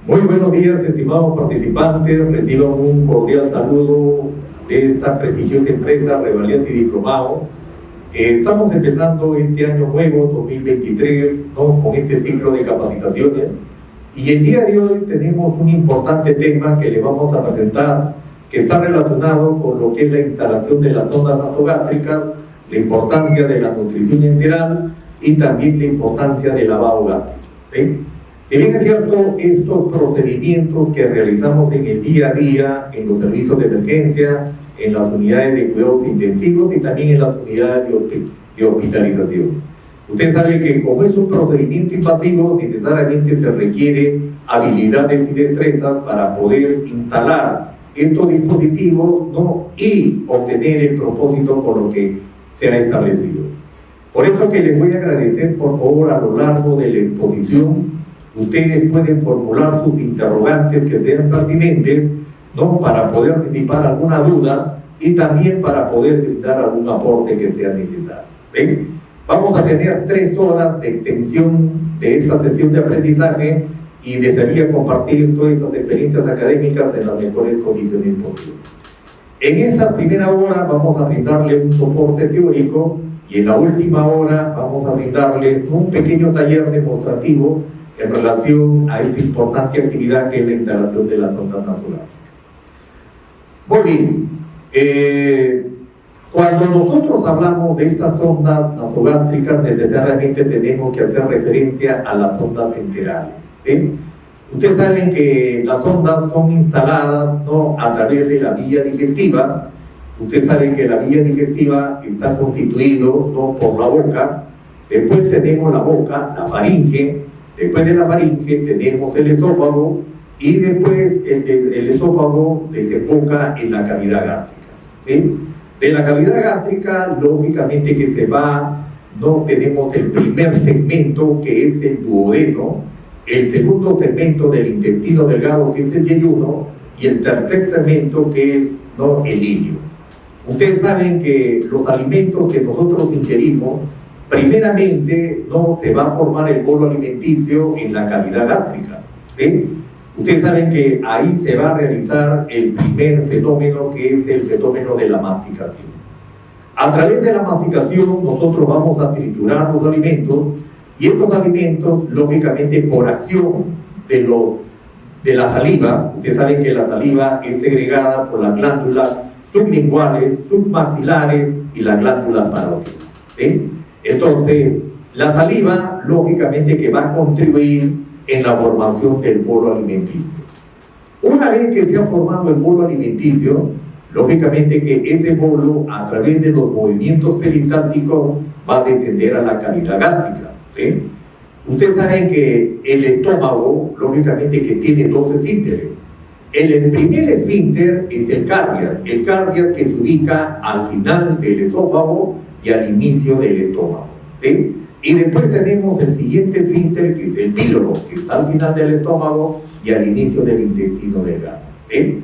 Muy buenos días, estimados participantes. Reciban un cordial saludo de esta prestigiosa empresa Revaliente y Diplomado. Estamos empezando este año nuevo, 2023, ¿no?, con este ciclo de capacitaciones. Y el día de hoy tenemos un importante tema que le vamos a presentar, que está relacionado con lo que es la instalación de las sondas nasogástricas, la importancia de la nutrición enteral y también la importancia del lavado gástrico, ¿sí? Si bien es cierto, estos procedimientos que realizamos en el día a día, en los servicios de emergencia, en las unidades de cuidados intensivos y también en las unidades de hospitalización. Usted sabe que como es un procedimiento invasivo, necesariamente se requiere habilidades y destrezas para poder instalar estos dispositivos, ¿no?, y obtener el propósito con lo que se ha establecido. Por eso que les voy a agradecer, por favor, a lo largo de la exposición, ustedes pueden formular sus interrogantes que sean pertinentes, ¿no?, para poder disipar alguna duda y también para poder brindar algún aporte que sea necesario, ¿sí? Vamos a tener 3 horas de extensión de esta sesión de aprendizaje y desearía compartir todas estas experiencias académicas en las mejores condiciones posibles. En esta primera hora vamos a brindarle un soporte teórico y en la última hora vamos a brindarles un pequeño taller demostrativo en relación a esta importante actividad que es la instalación de las sondas nasogástricas. Muy bien, cuando nosotros hablamos de estas sondas nasogástricas, necesariamente tenemos que hacer referencia a las sondas enterales, ¿sí? Ustedes saben que las sondas son instaladas, ¿no?, a través de la vía digestiva. Ustedes saben que la vía digestiva está constituido, ¿no?, por la boca. Después tenemos la boca, la faringe. Después de la faringe tenemos el esófago y después el esófago desemboca en la cavidad gástrica, ¿sí? De la cavidad gástrica, lógicamente que se va, ¿no?, tenemos el primer segmento que es el duodeno, el segundo segmento del intestino delgado que es el yeyuno y el tercer segmento que es, ¿no?, el ilio. Ustedes saben que los alimentos que nosotros ingerimos, primeramente, no se va a formar el bolo alimenticio en la cavidad gástrica, ¿sí? Ustedes saben que ahí se va a realizar el primer fenómeno, que es el fenómeno de la masticación. A través de la masticación nosotros vamos a triturar los alimentos y estos alimentos, lógicamente, por acción de la saliva, ustedes saben que la saliva es segregada por las glándulas sublinguales, submaxilares y las glándulas parótidas, ¿sí? Entonces, la saliva, lógicamente, que va a contribuir en la formación del bolo alimenticio. Una vez que se ha formado el bolo alimenticio, lógicamente que ese bolo, a través de los movimientos peristálticos, va a descender a la cavidad gástrica, ¿sí? Ustedes saben que el estómago, lógicamente, que tiene 2 esfínteres. El primer esfínter es el cardias que se ubica al final del esófago y al inicio del estómago, ¿sí? Y después tenemos el siguiente esfínter, que es el píloro, que está al final del estómago y al inicio del intestino delgado, ¿sí?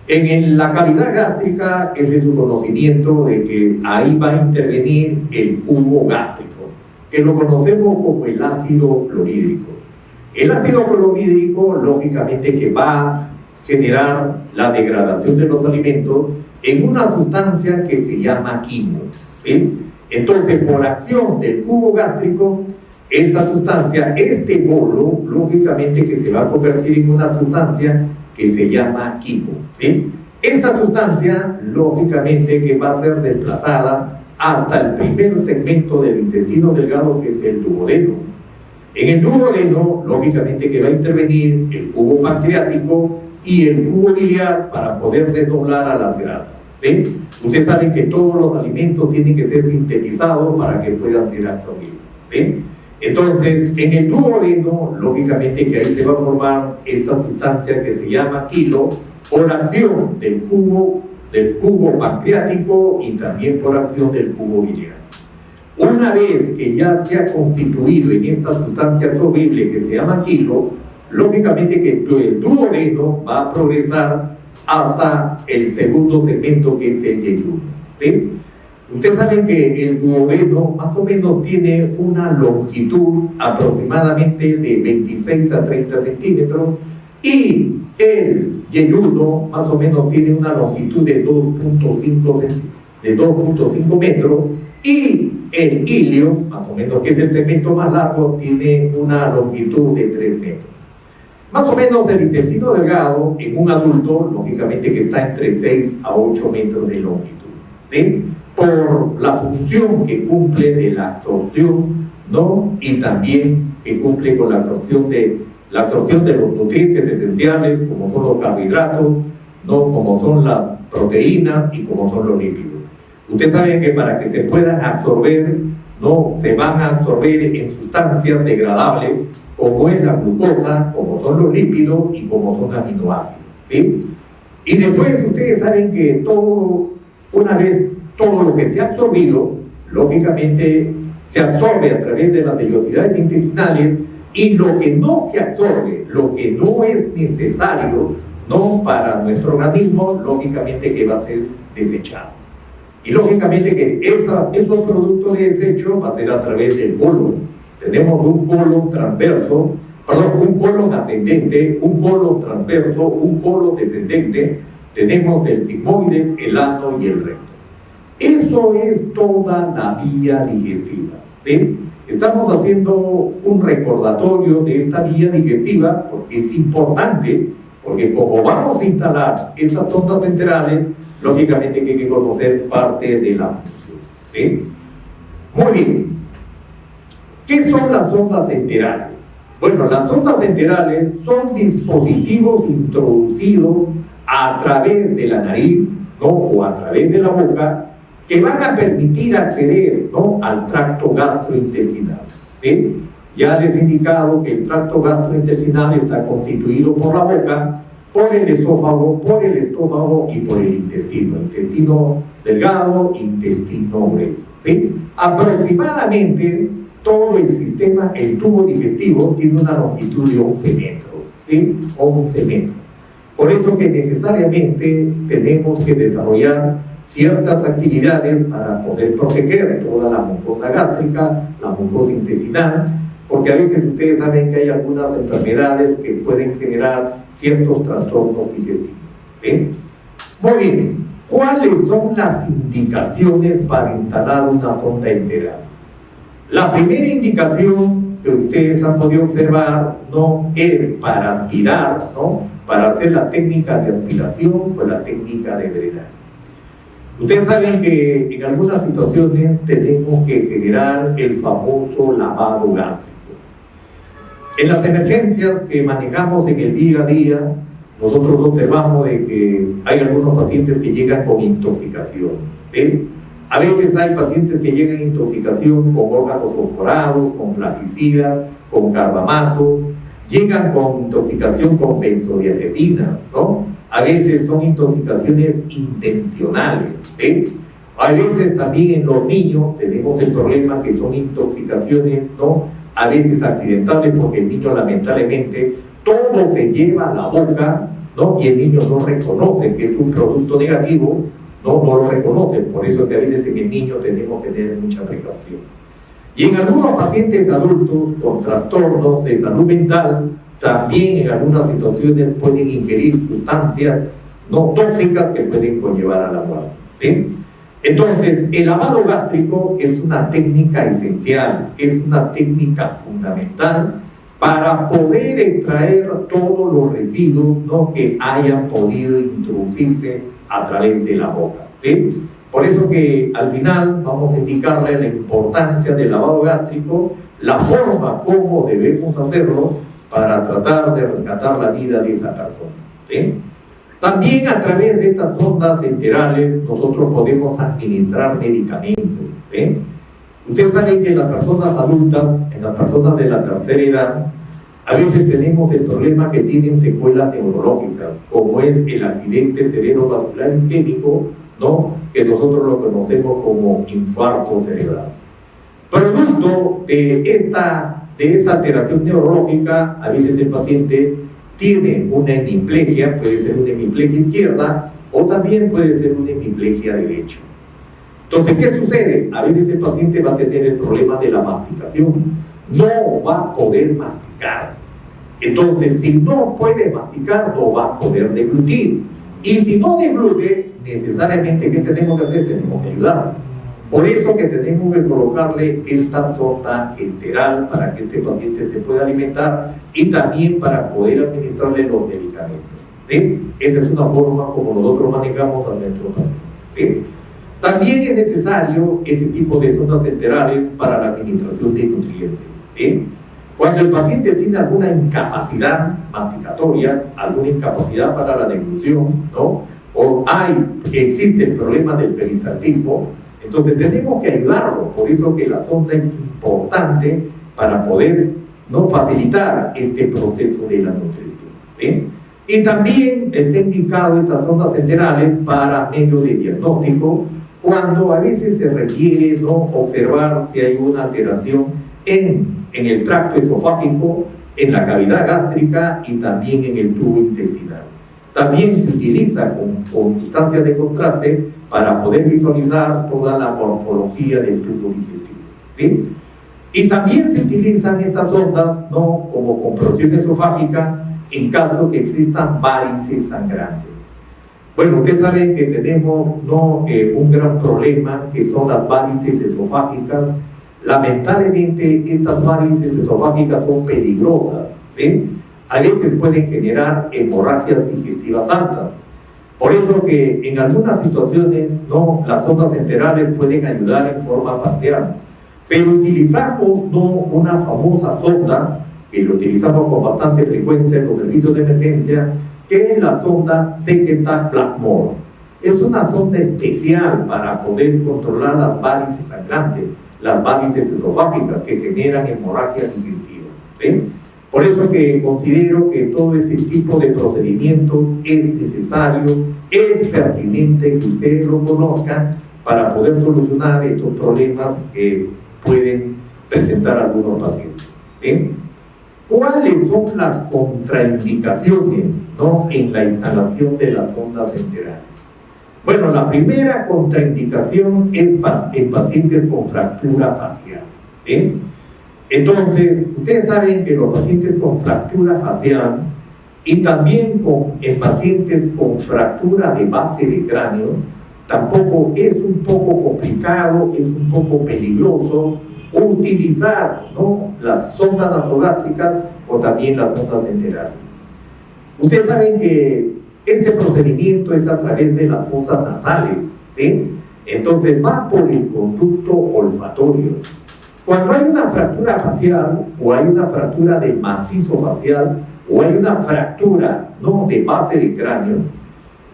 En la cavidad gástrica es de su conocimiento de que ahí va a intervenir el jugo gástrico, que lo conocemos como el ácido clorhídrico. El ácido clorhídrico, lógicamente, que va a generar la degradación de los alimentos en una sustancia que se llama quimo, ¿sí? Entonces, por acción del jugo gástrico, esta sustancia, este bolo, lógicamente que se va a convertir en una sustancia que se llama quimo, ¿sí? Esta sustancia, lógicamente, que va a ser desplazada hasta el primer segmento del intestino delgado, que es el duodeno. En el duodeno, lógicamente, que va a intervenir el jugo pancreático y el jugo biliar para poder desdoblar a las grasas, ¿sí? Ustedes saben que todos los alimentos tienen que ser sintetizados para que puedan ser absorbidos, ¿sí? Entonces, en el duodeno, lógicamente que ahí se va a formar esta sustancia que se llama quilo, por acción del jugo pancreático y también por acción del jugo biliar. Una vez que ya se ha constituido en esta sustancia absorbible que se llama quilo, lógicamente que el duodeno va a progresar hasta el segundo segmento, que es el yeyuno, ¿sí? Ustedes saben que el duodeno más o menos tiene una longitud aproximadamente de 26 a 30 centímetros Y el yeyuno más o menos tiene una longitud de 2.5 metros, y el ilio, más o menos, que es el segmento más largo, tiene una longitud de 3 metros. Más o menos el intestino delgado en un adulto, lógicamente que está entre 6 a 8 metros de longitud, ¿sí? Por la función que cumple de la absorción, ¿no? Y también que cumple con la absorción de los nutrientes esenciales, como son los carbohidratos, ¿no? Como son las proteínas y como son los lípidos. Ustedes saben que para que se puedan absorber, ¿no? Se van a absorber en sustancias degradables, como es la glucosa, como son los lípidos y como son aminoácidos, ¿sí? Y después ustedes saben que una vez todo lo que se ha absorbido, lógicamente se absorbe a través de las vellosidades intestinales, y lo que no se absorbe, lo que no es necesario, ¿no? Para nuestro organismo, lógicamente que va a ser desechado. Y lógicamente que esos productos de desecho va a ser a través del colon. Tenemos un colon transverso, un colon ascendente, un colon transverso, un colon descendente. Tenemos el sigmoides, el ano y el recto. Eso es toda la vía digestiva, ¿sí? Estamos haciendo un recordatorio de esta vía digestiva porque es importante, porque como vamos a instalar estas sondas enterales, lógicamente que hay que conocer parte de la función, ¿sí? Muy bien. ¿Qué son las sondas enterales? Bueno, las sondas enterales son dispositivos introducidos a través de la nariz, ¿no? O a través de la boca, que van a permitir acceder, ¿no? Al tracto gastrointestinal, ¿sí? Ya les he indicado que el tracto gastrointestinal está constituido por la boca, por el esófago, por el estómago y por el intestino delgado, intestino grueso, ¿sí? Aproximadamente todo el sistema, el tubo digestivo, tiene una longitud de 11 metros, ¿sí? 11 metros. Por eso que necesariamente tenemos que desarrollar ciertas actividades para poder proteger toda la mucosa gástrica, la mucosa intestinal, porque a veces ustedes saben que hay algunas enfermedades que pueden generar ciertos trastornos digestivos, ¿sí? Muy bien, ¿cuáles son las indicaciones para instalar una sonda enteral? La primera indicación que ustedes han podido observar, ¿no? Es para aspirar, ¿no? Para hacer la técnica de aspiración o la técnica de drenaje. Ustedes saben que en algunas situaciones tenemos que generar el famoso lavado gástrico. En las emergencias que manejamos en el día a día, nosotros observamos de que hay algunos pacientes que llegan con intoxicación, ¿sí? A veces hay pacientes que llegan a intoxicación con órganos fosforados, con plaguicidas, con carbamato, llegan con intoxicación con benzodiazepina, ¿no? A veces son intoxicaciones intencionales, ¿sí? A veces también en los niños tenemos el problema que son intoxicaciones, ¿no? A veces accidentales, porque el niño lamentablemente todo se lleva a la boca, ¿no? Y el niño no reconoce que es un producto negativo, no lo reconoce. Por eso que a veces en el niño tenemos que tener mucha precaución. Y en algunos pacientes adultos con trastornos de salud mental, también en algunas situaciones pueden ingerir sustancias no tóxicas que pueden conllevar a la muerte, ¿sí? Entonces, el lavado gástrico es una técnica esencial, es una técnica fundamental para poder extraer todos los residuos, ¿no? Que hayan podido introducirse a través de la boca, ¿sí? Por eso que al final vamos a indicarle la importancia del lavado gástrico, la forma como debemos hacerlo para tratar de rescatar la vida de esa persona, ¿sí? También a través de estas sondas enterales nosotros podemos administrar medicamentos, ¿sí? Ustedes saben que en las personas adultas, en las personas de la tercera edad, a veces tenemos el problema que tienen secuelas neurológicas, como es el accidente cerebrovascular isquémico, ¿no? Que nosotros lo conocemos como infarto cerebral. Producto de esta alteración neurológica, a veces el paciente tiene una hemiplegia, puede ser una hemiplegia izquierda o también puede ser una hemiplegia derecha. Entonces, ¿qué sucede? A veces el paciente va a tener el problema de la masticación, no va a poder masticar. Entonces, si no puede masticar, no va a poder deglutir. Y si no deglute, necesariamente, ¿qué tenemos que hacer? Tenemos que ayudarlo. Por eso que tenemos que colocarle esta sonda enteral para que este paciente se pueda alimentar y también para poder administrarle los medicamentos, ¿sí? Esa es una forma como nosotros manejamos a nuestros pacientes, ¿sí? También es necesario este tipo de sondas enterales para la administración de nutrientes, ¿sí? Cuando el paciente tiene alguna incapacidad masticatoria, alguna incapacidad para la deglución, ¿no? O existe el problema del peristaltismo, entonces tenemos que ayudarlo. Por eso que la sonda es importante para poder, ¿no?, facilitar este proceso de la nutrición, ¿sí? Y también está indicado estas sondas enterales para medios de diagnóstico, cuando a veces se requiere, ¿no?, observar si hay una alteración en el tracto esofágico, en la cavidad gástrica y también en el tubo intestinal. También se utiliza con sustancias de contraste para poder visualizar toda la morfología del tubo digestivo, ¿sí? Y también se utilizan estas ondas, ¿no?, como compresión esofágica en caso que existan varices sangrantes. Bueno, ustedes saben que tenemos, ¿no?, un gran problema que son las varices esofágicas. Lamentablemente estas varices esofágicas son peligrosas, ¿sí? A veces pueden generar hemorragias digestivas altas. Por eso que en algunas situaciones, ¿no?, las sondas enterales pueden ayudar en forma parcial. Pero utilizamos, ¿no?, una famosa sonda, que lo utilizamos con bastante frecuencia en los servicios de emergencia, que es la sonda Secretag Blackmore. Es una sonda especial para poder controlar las varices sangrantes, las varices esofágicas que generan hemorragias digestivas, ¿sí? Por eso que considero que todo este tipo de procedimientos es necesario, es pertinente que ustedes lo conozcan para poder solucionar estos problemas que pueden presentar algunos pacientes, ¿sí? ¿Cuáles son las contraindicaciones, ¿no?, en la instalación de las sondas enterales? Bueno, la primera contraindicación es en pacientes con fractura facial, ¿sí? Entonces, ustedes saben que los pacientes con fractura facial y también en pacientes con fractura de base de cráneo, tampoco es un poco complicado, es un poco peligroso utilizar, ¿no?, las sondas nasogástricas o también las sondas enterales. Ustedes saben que este procedimiento es a través de las fosas nasales, ¿sí? Entonces va por el conducto olfatorio. Cuando hay una fractura facial o hay una fractura del macizo facial o hay una fractura, ¿no?, de base de cráneo,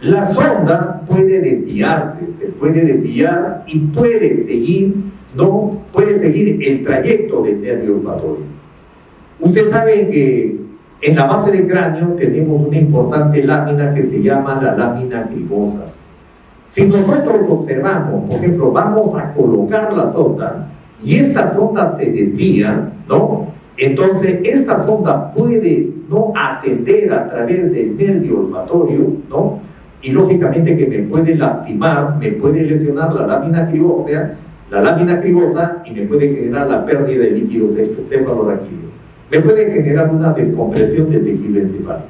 la sonda puede desviarse, se puede desviar y puede seguir, ¿no?, puede seguir el trayecto del nervio olfatorio. Ustedes saben que en la base del cráneo tenemos una importante lámina que se llama la lámina cribosa. Si nosotros observamos, por ejemplo, vamos a colocar la sonda y esta sonda se desvía, ¿no?, entonces esta sonda puede, ¿no?, ascender a través del nervio olfatorio, ¿no?, y lógicamente que me puede lastimar, me puede lesionar la lámina cribórea, la lámina cribosa, y me puede generar la pérdida de líquidos cefalorraquídeos. Me puede generar una descompresión del tejido encefálico.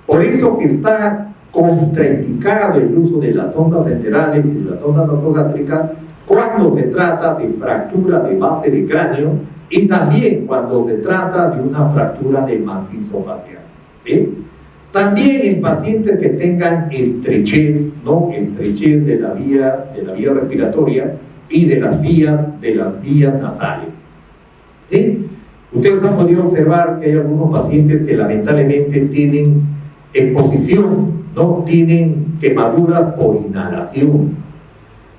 Por eso que está contraindicado el uso de las sondas enterales y de las sondas nasogástricas cuando se trata de fractura de base de cráneo y también cuando se trata de una fractura del macizo facial, ¿sí? También en pacientes que tengan estrechez, ¿no?, estrechez de la vía respiratoria y de las vías nasales, ¿sí? Ustedes han podido observar que hay algunos pacientes que lamentablemente tienen exposición, ¿no?, tienen quemaduras por inhalación.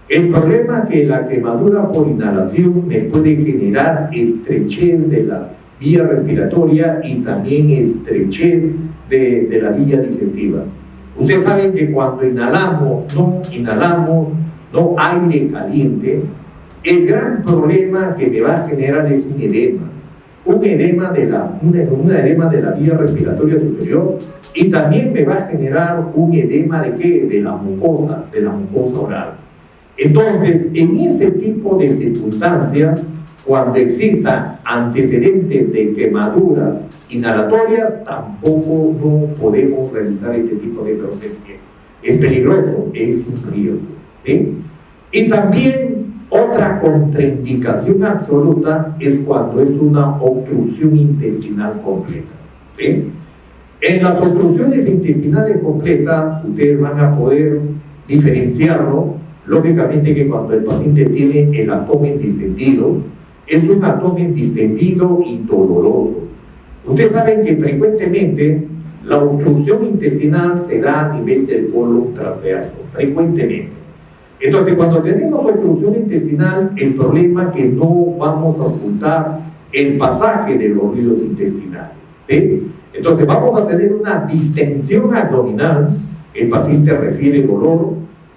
El problema es que la quemadura por inhalación me puede generar estrechez de la vía respiratoria y también estrechez de la vía digestiva. Ustedes saben que cuando inhalamos aire caliente, el gran problema que me va a generar es un edema de la vía respiratoria superior, y también me va a generar un edema de la mucosa oral. Entonces, en ese tipo de circunstancias, Cuando existan antecedentes de quemaduras inhalatorias, tampoco no podemos realizar este tipo de procedimiento. Es peligroso, es un riesgo, ¿sí? Y también otra contraindicación absoluta es cuando es una obstrucción intestinal completa, ¿sí? En las obstrucciones intestinales completas, ustedes van a poder diferenciarlo, lógicamente, que cuando el paciente tiene el abdomen distendido, es un abdomen distendido y doloroso. Ustedes saben que frecuentemente la obstrucción intestinal se da a nivel del colon transverso, frecuentemente. Entonces, cuando tenemos obstrucción intestinal, el problema es que no vamos a ocultar el pasaje de los ríos intestinales, ¿sí? Entonces, vamos a tener una distensión abdominal, el paciente refiere dolor,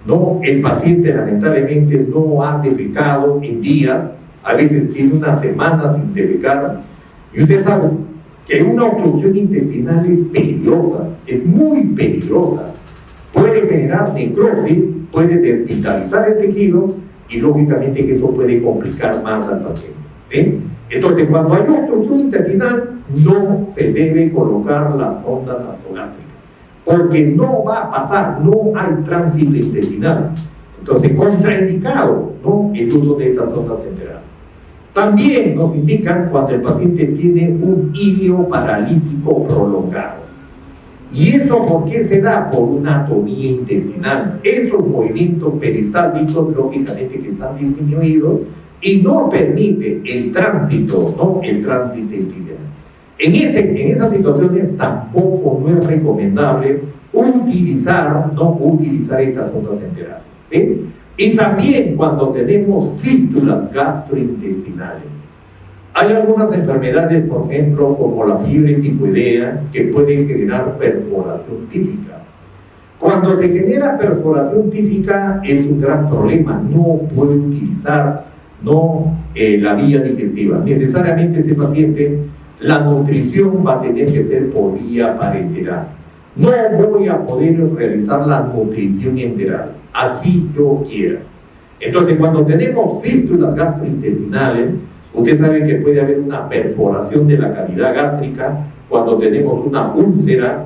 ¿no? El paciente lamentablemente no ha defecado en días, a veces tiene una semana sin defecar, y usted sabe que una obstrucción intestinal es peligrosa, es muy peligrosa, puede generar necrosis, puede desvitalizar el tejido y lógicamente que eso puede complicar más al paciente, ¿sí? Entonces, cuando hay obstrucción intestinal, no se debe colocar la sonda nasogástrica, porque no va a pasar, no hay tránsito intestinal. Entonces, contraindicado, ¿no?, el uso de estas sondas enterales. También nos indican cuando el paciente tiene un ilio paralítico prolongado. ¿Y eso por qué se da? Por una atonía intestinal. Esos movimientos peristálticos, lógicamente, que están disminuidos y no permite el tránsito, ¿no?, el tránsito intestinal. En esas situaciones tampoco no es recomendable utilizar estas sondas enterales, ¿sí? Y también cuando tenemos fístulas gastrointestinales. Hay algunas enfermedades, por ejemplo, como la fiebre tifoidea, que pueden generar perforación tífica. Cuando se genera perforación tífica es un gran problema, no puede utilizar la vía digestiva. Necesariamente ese paciente, la nutrición va a tener que ser por vía parenteral. No voy a poder realizar la nutrición enteral, así yo quiera. Entonces, cuando tenemos fístulas gastrointestinales, usted sabe que puede haber una perforación de la cavidad gástrica cuando tenemos una úlcera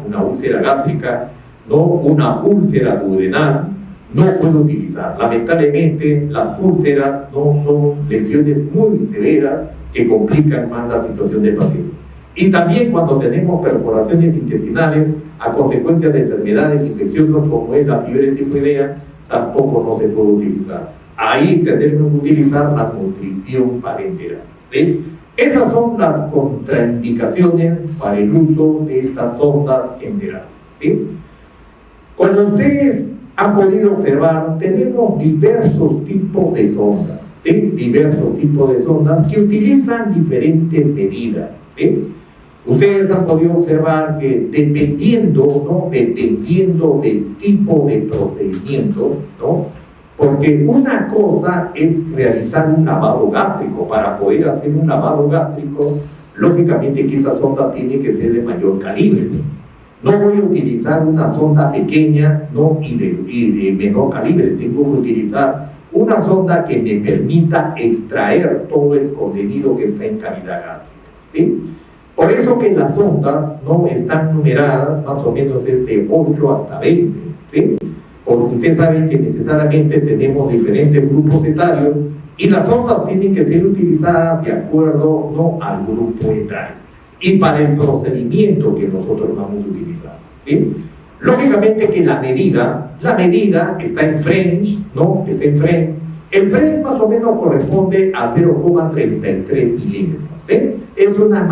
gástrica, ¿no?, una úlcera duodenal, no puedo utilizar. Lamentablemente, las úlceras no son lesiones muy severas que complican más la situación del paciente. Y también cuando tenemos perforaciones intestinales a consecuencia de enfermedades infecciosas como es la fiebre tifoidea, tampoco no se puede utilizar. Ahí tendremos que utilizar la nutrición parenteral, ¿sí? Esas son las contraindicaciones para el uso de estas sondas enterales, ¿sí? Como ustedes han podido observar, tenemos diversos tipos de sondas, ¿sí? Diversos tipos de sondas que utilizan diferentes medidas, ¿sí? Ustedes han podido observar que dependiendo del tipo de procedimiento, ¿no?, porque una cosa es realizar un lavado gástrico. Para poder hacer un lavado gástrico, lógicamente que esa sonda tiene que ser de mayor calibre. No voy a utilizar una sonda pequeña, ¿no?, y de menor calibre. Tengo que utilizar una sonda que me permita extraer todo el contenido que está en cavidad gástrica, ¿sí? Por eso que las sondas no están numeradas, más o menos es de 8 hasta 20, ¿sí? Porque ustedes saben que necesariamente tenemos diferentes grupos etarios y las sondas tienen que ser utilizadas de acuerdo, ¿no?, al grupo etario y para el procedimiento que nosotros vamos a utilizar, ¿sí? Lógicamente que la medida está en French, ¿no? Está en French. El French más o menos corresponde a 0,33 milímetros, ¿sí? Es una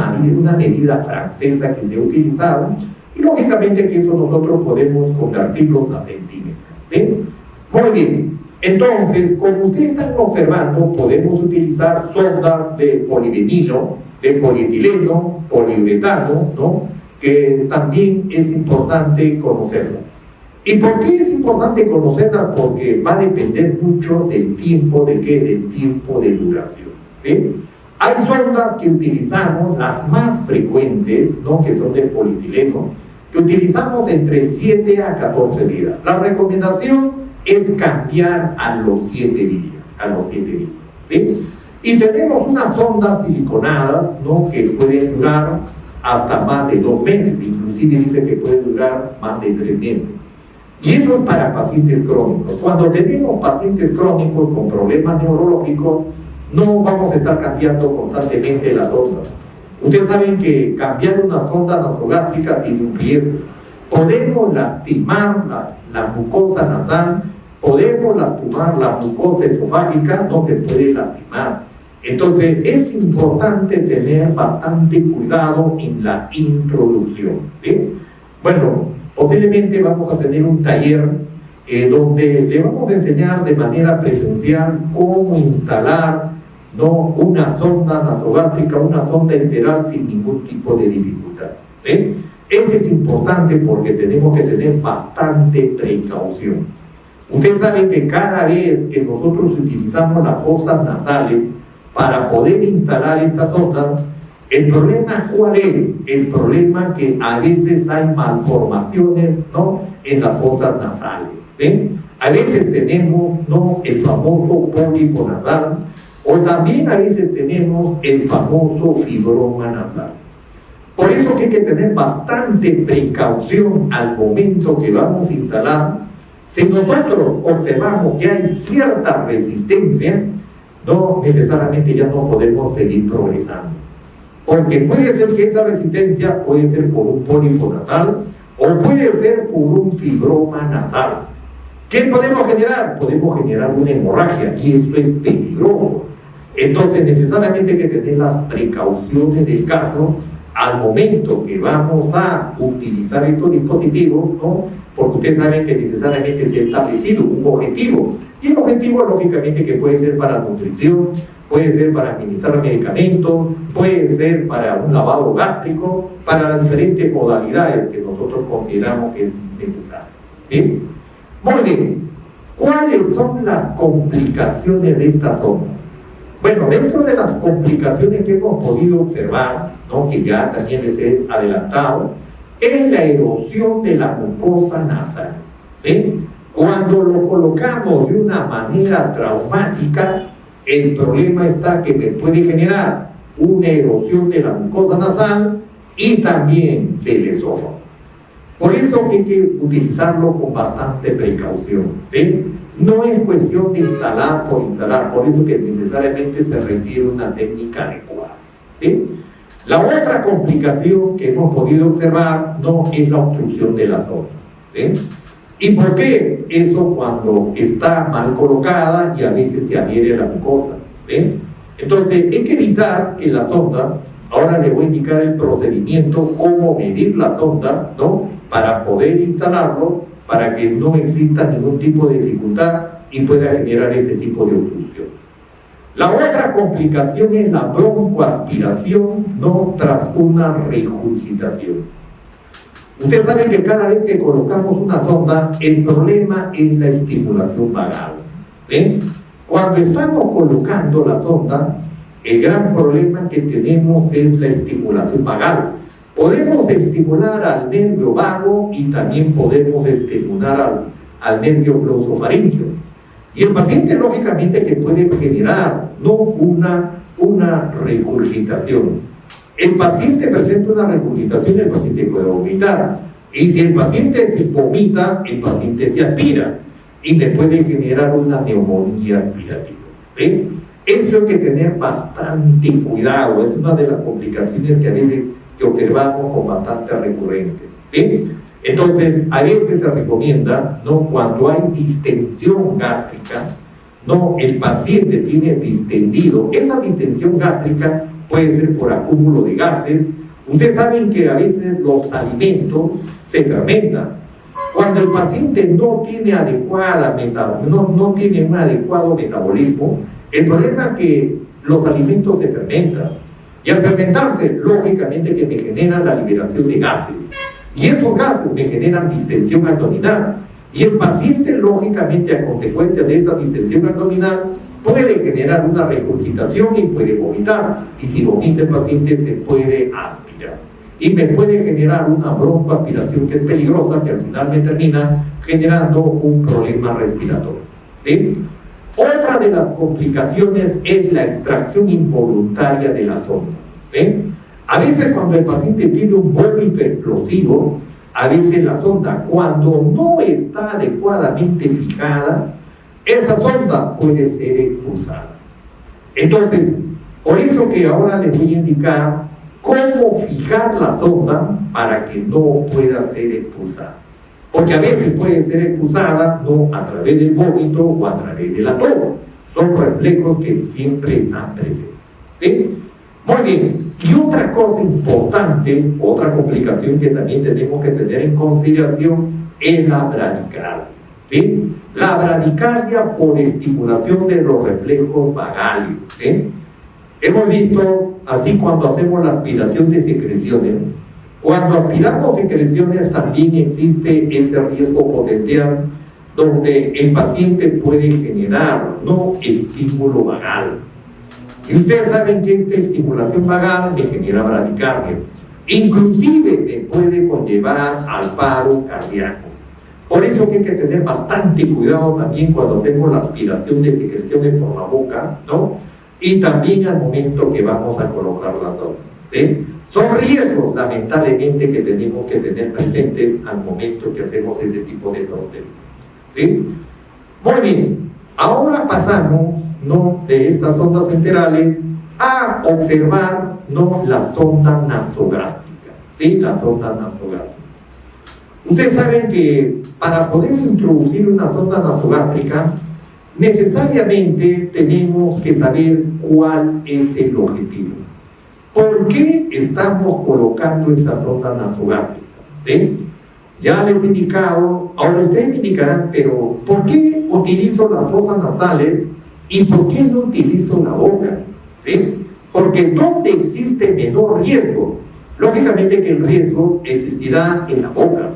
medida francesa que se ha utilizado y lógicamente que eso nosotros podemos convertirlos a centímetros, ¿sí? Muy bien, entonces, como ustedes están observando, podemos utilizar sondas de polivinilo, de polietileno, poliuretano, ¿no?, que también es importante conocerla. ¿Y por qué es importante conocerla? Porque va a depender mucho del tiempo del tiempo de duración, ¿sí? Hay sondas que utilizamos, las más frecuentes, ¿no?, que son de polietileno, que utilizamos entre 7 a 14 días. La recomendación es cambiar a los 7 días, ¿sí? Y tenemos unas sondas siliconadas, ¿no?, que pueden durar hasta más de 2 meses, inclusive dice que puede durar más de 3 meses. Y eso es para pacientes crónicos. Cuando tenemos pacientes crónicos con problemas neurológicos, no vamos a estar cambiando constantemente la sonda. Ustedes saben que cambiar una sonda nasogástrica tiene un riesgo. Podemos lastimar la mucosa nasal, podemos lastimar la mucosa esofágica, no se puede lastimar. Entonces es importante tener bastante cuidado en la introducción, ¿sí? Bueno, posiblemente vamos a tener un taller donde le vamos a enseñar de manera presencial cómo instalar, ¿no?, una sonda nasogástrica, una sonda enteral sin ningún tipo de dificultad, ¿sí? Eso es importante porque tenemos que tener bastante precaución. Ustedes saben que cada vez que nosotros utilizamos las fosas nasales para poder instalar esta sonda, el problema ¿cuál es? El problema que a veces hay malformaciones, ¿no?, en las fosas nasales, ¿sí? A veces tenemos, ¿no?, el famoso pólipo nasal, o también a veces tenemos el famoso fibroma nasal. Por eso que hay que tener bastante precaución al momento que vamos a instalar. Si nosotros observamos que hay cierta resistencia, no necesariamente ya no podemos seguir progresando. Porque puede ser que esa resistencia puede ser por un pólipo nasal o puede ser por un fibroma nasal. ¿Qué podemos generar? Podemos generar una hemorragia y eso es peligroso. Entonces necesariamente hay que tener las precauciones del caso al momento que vamos a utilizar estos dispositivos, ¿no? Porque ustedes saben que necesariamente se ha establecido un objetivo. Y el objetivo, lógicamente, que puede ser para nutrición, puede ser para administrar medicamentos, puede ser para un lavado gástrico, para las diferentes modalidades que nosotros consideramos que es necesario, ¿sí? Muy bien, ¿cuáles son las complicaciones de esta sonda? Bueno, dentro de las complicaciones que hemos podido observar, ¿no?, que ya también les he adelantado, es la erosión de la mucosa nasal, ¿sí? Cuando lo colocamos de una manera traumática, el problema está que me puede generar una erosión de la mucosa nasal y también del esófago. Por eso que hay que utilizarlo con bastante precaución, ¿sí? No es cuestión de instalar por instalar, por eso que necesariamente se requiere una técnica adecuada, ¿sí? La otra complicación que hemos podido observar, no, es la obstrucción de la sonda, ¿sí? ¿Y por qué? Eso cuando está mal colocada y a veces se adhiere a la mucosa, ¿sí? Entonces hay que evitar que la sonda, ahora le voy a indicar el procedimiento, cómo medir la sonda, ¿no?, para poder instalarlo, para que no exista ningún tipo de dificultad y pueda generar este tipo de obstrucción. La otra complicación es la broncoaspiración, ¿no?, tras una regurgitación. Ustedes saben que cada vez que colocamos una sonda, el problema es la estimulación vagal, ¿ven? Cuando estamos colocando la sonda, el gran problema que tenemos es la estimulación vagal. Podemos estimular al nervio vago y también podemos estimular al nervio glossofaríngeo. Y el paciente, lógicamente, que puede generar, ¿no?, una regurgitación. El paciente presenta una regurgitación, el paciente puede vomitar. Y si el paciente se vomita, el paciente se aspira. Y me puede generar una neumonía aspirativa, ¿sí? Eso hay que tener bastante cuidado. Es una de las complicaciones que a veces que observamos con bastante recurrencia, ¿sí? Entonces, a veces se recomienda, ¿no?, cuando hay distensión gástrica, ¿no?, el paciente tiene distendido. Esa distensión gástrica puede ser por acúmulo de gases. Ustedes saben que a veces los alimentos se fermentan. Cuando el paciente no tiene no tiene un adecuado metabolismo, el problema es que los alimentos se fermentan. Y al fermentarse, lógicamente que me generan la liberación de gases. Y esos gases me generan distensión abdominal. Y el paciente, lógicamente, a consecuencia de esa distensión abdominal, puede generar una regurgitación y puede vomitar. Y si vomita el paciente, se puede aspirar. Y me puede generar una broncoaspiración que es peligrosa, que al final me termina generando un problema respiratorio, ¿sí? Otra de las complicaciones es la extracción involuntaria de la sonda. A veces cuando el paciente tiene un vómito explosivo, a veces la sonda, cuando no está adecuadamente fijada, esa sonda puede ser expulsada. Entonces, por eso que ahora les voy a indicar cómo fijar la sonda para que no pueda ser expulsada. Porque a veces puede ser expulsada no a través del vómito o a través de la tos. Son reflejos que siempre están presentes. ¿Sí? Muy bien. Y otra cosa importante, otra complicación que también tenemos que tener en consideración es la bradicardia. ¿Sí? La bradicardia por estimulación de los reflejos vagales. ¿Sí? Hemos visto, así cuando hacemos la aspiración de secreciones, cuando aspiramos secreciones también existe ese riesgo potencial donde el paciente puede generar no estímulo vagal. Y ustedes saben que esta estimulación vagal me genera bradicardia. Inclusive me puede conllevar al paro cardíaco. Por eso que hay que tener bastante cuidado también cuando hacemos la aspiración de secreciones por la boca, ¿no? Y también al momento que vamos a colocar la sonda. ¿Sí? Son riesgos, lamentablemente, que tenemos que tener presentes al momento que hacemos este tipo de procedimientos. ¿Sí? Muy bien, ahora pasamos, ¿no?, de estas sondas enterales a observar, ¿no?, la sonda nasogástrica. ¿Sí? La sonda nasogástrica. Ustedes saben que para poder introducir una sonda nasogástrica, necesariamente tenemos que saber cuál es el objetivo. ¿Por qué estamos colocando esta sonda nasogástrica? ¿Sí? Ya les he indicado, ahora ustedes me indicarán, pero ¿por qué utilizo las fosas nasales y por qué no utilizo la boca? ¿Sí? Porque ¿dónde existe menor riesgo? Lógicamente que el riesgo existirá en la boca.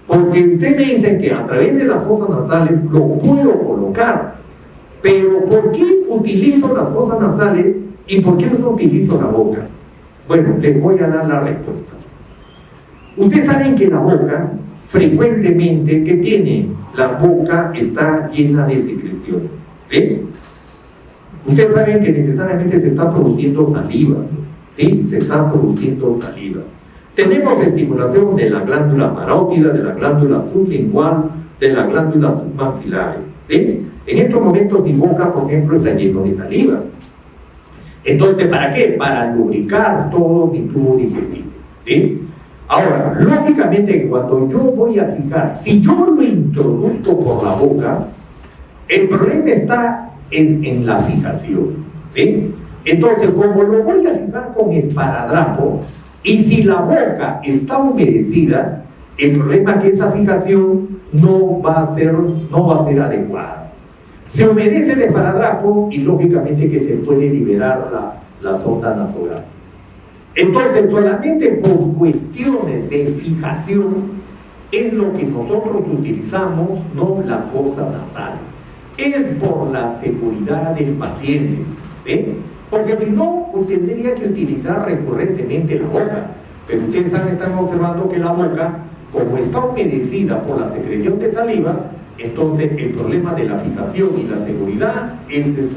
Porque ustedes me dicen que a través de las fosas nasales lo puedo colocar, pero ¿por qué utilizo las fosas nasales y por qué no utilizo la boca? Bueno, les voy a dar la respuesta. Ustedes saben que la boca, frecuentemente, ¿qué tiene? La boca está llena de secreción. ¿Sí? Ustedes saben que necesariamente se está produciendo saliva. ¿Sí? Se está produciendo saliva. Tenemos estimulación de la glándula parótida, de la glándula sublingual, de la glándula submaxilar. ¿Sí? En estos momentos mi boca, por ejemplo, está lleno de saliva. Entonces, ¿para qué? Para lubricar todo mi tubo digestivo. ¿Sí? Ahora, lógicamente, cuando yo voy a fijar, si yo lo introduzco por la boca, el problema está en la fijación. ¿Sí? Entonces, como lo voy a fijar con esparadrapo, y si la boca está humedecida, el problema es que esa fijación no va a ser adecuada. Se humedece el esparadrapo y lógicamente que se puede liberar la sonda nasogástrica. Entonces, solamente por cuestiones de fijación es lo que nosotros utilizamos, no la fosa nasal. Es por la seguridad del paciente. ¿Sí? Porque si no, tendría que utilizar recurrentemente la boca. Pero ustedes están observando que la boca, como está humedecida por la secreción de saliva, entonces el problema de la fijación y la seguridad, esa es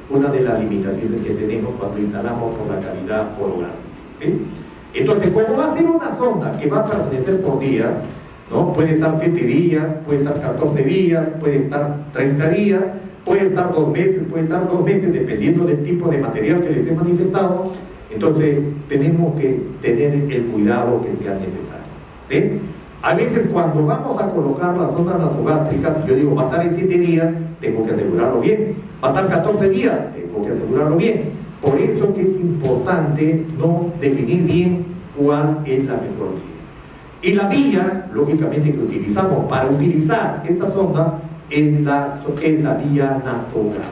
una de las limitaciones que tenemos cuando instalamos por la cavidad orogástrica. ¿Sí? Entonces, como va a ser una sonda que va a permanecer por día, ¿no? Puede estar 7 días, puede estar 14 días, puede estar 30 días, puede estar 2 meses, puede estar 2 meses, dependiendo del tipo de material que les he manifestado. Entonces, tenemos que tener el cuidado que sea necesario. ¿Sí? A veces, cuando vamos a colocar la sonda nasogástrica, si yo digo va a estar en 7 días, tengo que asegurarlo bien. Va a estar 14 días, tengo que asegurarlo bien. Por eso que es importante no definir bien cuál es la mejor vía. Y la vía, lógicamente, que utilizamos para utilizar esta sonda es la vía nasogástrica.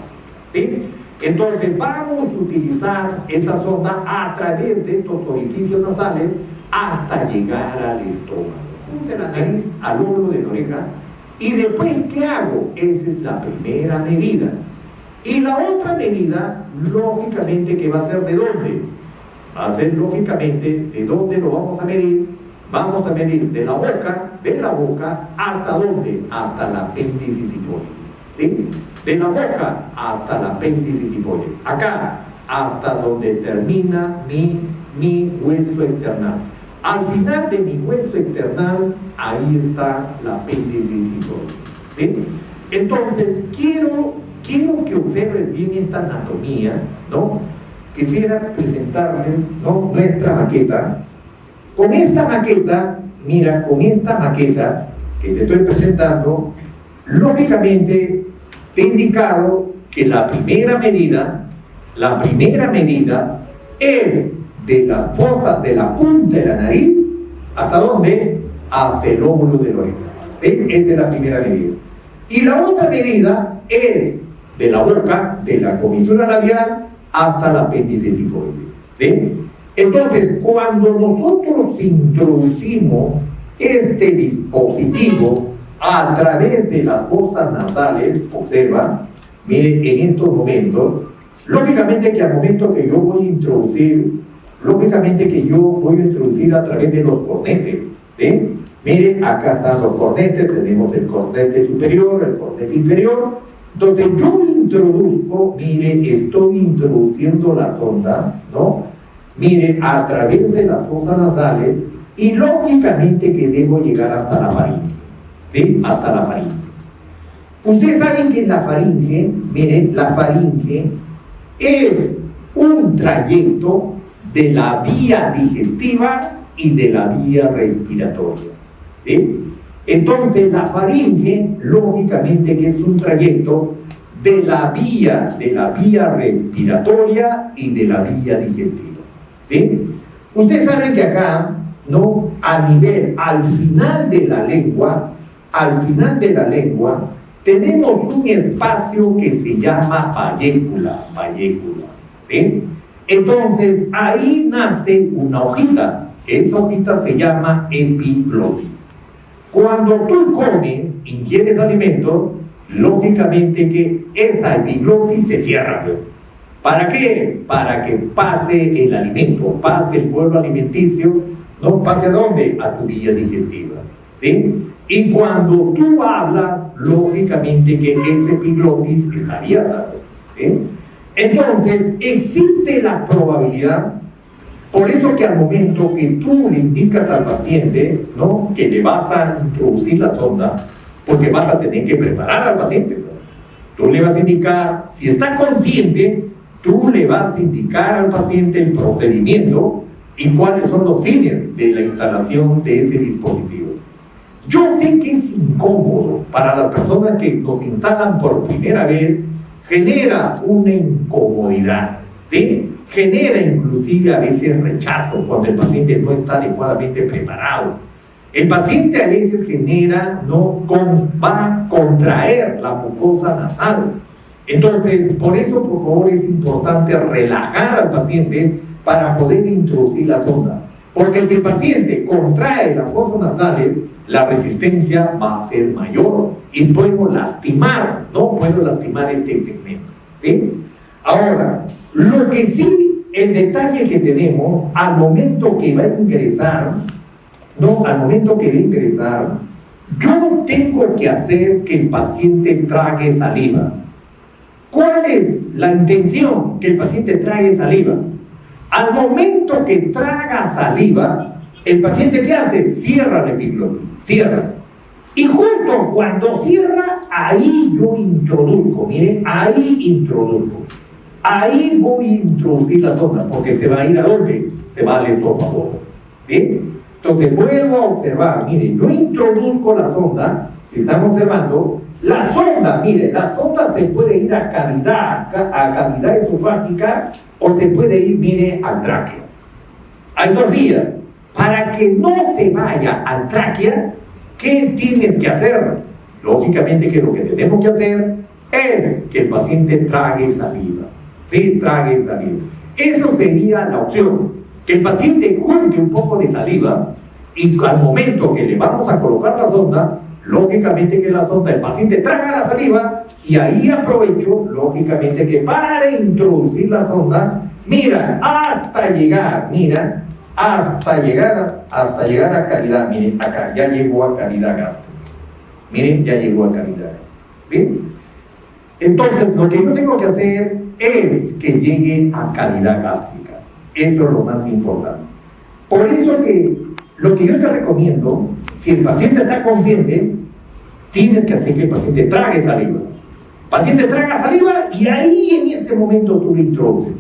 ¿Sí? Entonces vamos a utilizar esta sonda a través de estos orificios nasales hasta llegar al estómago, de la nariz al lóbulo de la oreja. Y después, ¿qué hago? Esa es la primera medida. Y la otra medida, lógicamente, que va a ser ¿de dónde? Va a ser, lógicamente, ¿de dónde lo vamos a medir? Vamos a medir de la boca hasta ¿dónde? Hasta el apéndice sifónico. ¿sí? De la boca hasta el apéndice sifoides. Acá, hasta donde termina mi hueso external. Al final de mi hueso external, ahí está el apéndice sifoides, ¿sí? Entonces, quiero que observen bien esta anatomía, ¿no? Quisiera presentarles, ¿no?, nuestra maqueta. Con esta maqueta, mira, con esta maqueta que te estoy presentando, lógicamente te he indicado que la primera medida es de las fosas de la punta de la nariz, ¿hasta dónde? Hasta el óvulo de la oreja, ¿sí? Esa es la primera medida. Y la otra medida es de la boca, de la comisura labial, hasta el apéndice sifoide, ¿sí? Entonces, cuando nosotros introducimos este dispositivo a través de las fosas nasales, observa, miren, en estos momentos, lógicamente que al momento que yo voy a introducir, a través de los cornetes, ¿sí? Miren, acá están los cornetes, tenemos el cornete superior, el cornete inferior. Entonces yo introduzco, miren, estoy introduciendo la sonda, ¿no? Miren, a través de las fosas nasales, y lógicamente que debo llegar hasta la faringe, ¿sí? Hasta la faringe. Ustedes saben que la faringe, miren, la faringe es un trayecto de la vía digestiva y de la vía respiratoria, ¿sí? Entonces la faringe, lógicamente que es un trayecto de la vía respiratoria y de la vía digestiva, ¿sí? Ustedes saben que acá, ¿no?, al final de la lengua, tenemos un espacio que se llama vallécula, ¿sí? Entonces ahí nace una hojita, esa hojita se llama epiglotis. Cuando tú comes, ingieres alimento, lógicamente que esa epiglotis se cierra. ¿Para qué? Para que pase el alimento, pase el vuelo alimenticio, ¿no? ¿Pase a dónde? A tu vía digestiva, ¿sí? Y cuando tú hablas, lógicamente que esa epiglotis está abierta, ¿sí? Entonces, existe la probabilidad, por eso que al momento que tú le indicas al paciente, ¿no?, que le vas a introducir la sonda, porque vas a tener que preparar al paciente, ¿no? Tú le vas a indicar, si está consciente, tú le vas a indicar al paciente el procedimiento y cuáles son los fines de la instalación de ese dispositivo. Yo sé que es incómodo para las personas que nos instalan por primera vez, genera una incomodidad, ¿sí? Genera inclusive a veces rechazo cuando el paciente no está adecuadamente preparado. El paciente a veces va a contraer la mucosa nasal. Entonces, por eso, por favor, es importante relajar al paciente para poder introducir la sonda. Porque si el paciente contrae las fosas nasales, la resistencia va a ser mayor y podemos lastimar, ¿no? Podemos lastimar este segmento, ¿sí? Ahora, lo que sí, el detalle que tenemos al momento que va a ingresar, ¿no? Al momento que va a ingresar, yo tengo que hacer que el paciente trague saliva. ¿Cuál es la intención? Que el paciente trague saliva. Al momento que traga saliva, el paciente, ¿qué hace? Cierra la epiglotis, cierra. Y justo cuando cierra, ahí yo introduzco, miren, ahí introduzco. Ahí voy a introducir la sonda, porque se va a ir a dónde? Se va al esófago. ¿Bien? Entonces vuelvo a observar, miren, yo introduzco la sonda, si están observando, la sonda, miren, la sonda se puede ir a cavidad esofágica o se puede ir, miren, al tráquea. Hay dos vías. Para que no se vaya al tráquea, ¿qué tienes que hacer? Lógicamente que lo que tenemos que hacer es que el paciente trague saliva. ¿Sí? Trague saliva. Eso sería la opción. Que el paciente junte un poco de saliva y al momento que le vamos a colocar la sonda, lógicamente que la sonda, el paciente traga la saliva y ahí aprovecho, lógicamente que para introducir la sonda, mira, hasta llegar a cavidad, miren, acá ya llegó a cavidad gástrica. Miren, ya llegó a cavidad. ¿Sí? Entonces, lo que yo tengo que hacer es que llegue a cavidad gástrica. Eso es lo más importante. Por eso que lo que yo te recomiendo, si el paciente está consciente, tienes que hacer que el paciente trague saliva. El paciente traga saliva y ahí en ese momento tú le introduces.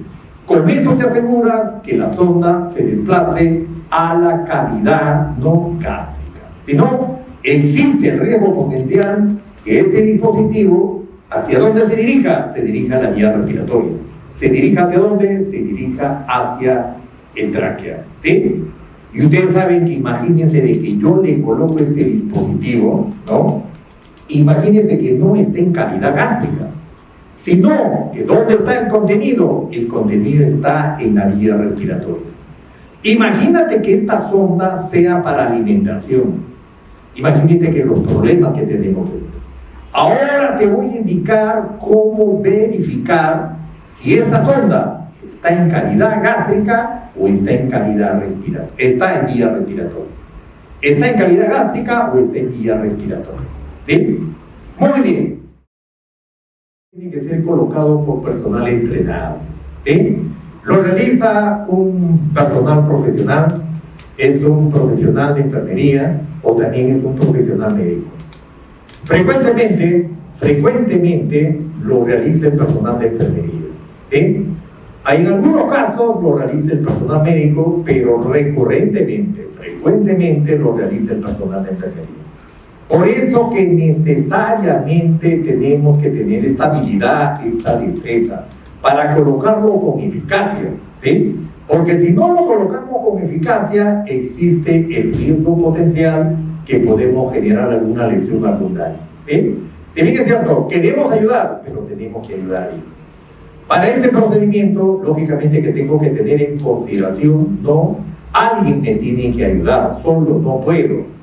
Con eso te aseguras que la sonda se desplace a la cavidad no gástrica. Si no, existe el riesgo potencial que este dispositivo, ¿hacia dónde se dirija? Se dirija a la vía respiratoria. ¿Se dirija hacia dónde? Se dirija hacia el tráquea. ¿Sí? Y ustedes saben que imagínense de que yo le coloco este dispositivo, ¿no? Imagínense que no esté en cavidad gástrica, sino que ¿dónde está el contenido? El contenido está en la vía respiratoria. Imagínate que esta sonda sea para alimentación. Imagínate que los problemas que tenemos que hacer. Ahora te voy a indicar cómo verificar si esta sonda está en cavidad gástrica o está en cavidad respiratoria. Está en vía respiratoria. ¿Está en cavidad gástrica o está en vía respiratoria? ¿Sí? Muy bien. Tiene que ser colocado por personal entrenado. ¿Sí? Lo realiza un personal profesional, es un profesional de enfermería o también es un profesional médico. Frecuentemente lo realiza el personal de enfermería. ¿Sí? En algunos casos lo realiza el personal médico, pero frecuentemente lo realiza el personal de enfermería. Por eso que necesariamente tenemos que tener esta habilidad, esta destreza, para colocarlo con eficacia, ¿sí? Porque si no lo colocamos con eficacia, existe el riesgo potencial que podemos generar alguna lesión, algún daño, ¿sí? Si bien es cierto, queremos ayudar, pero tenemos que ayudar bien. Para este procedimiento, lógicamente que tengo que tener en consideración, ¿no? Alguien me tiene que ayudar, solo no puedo.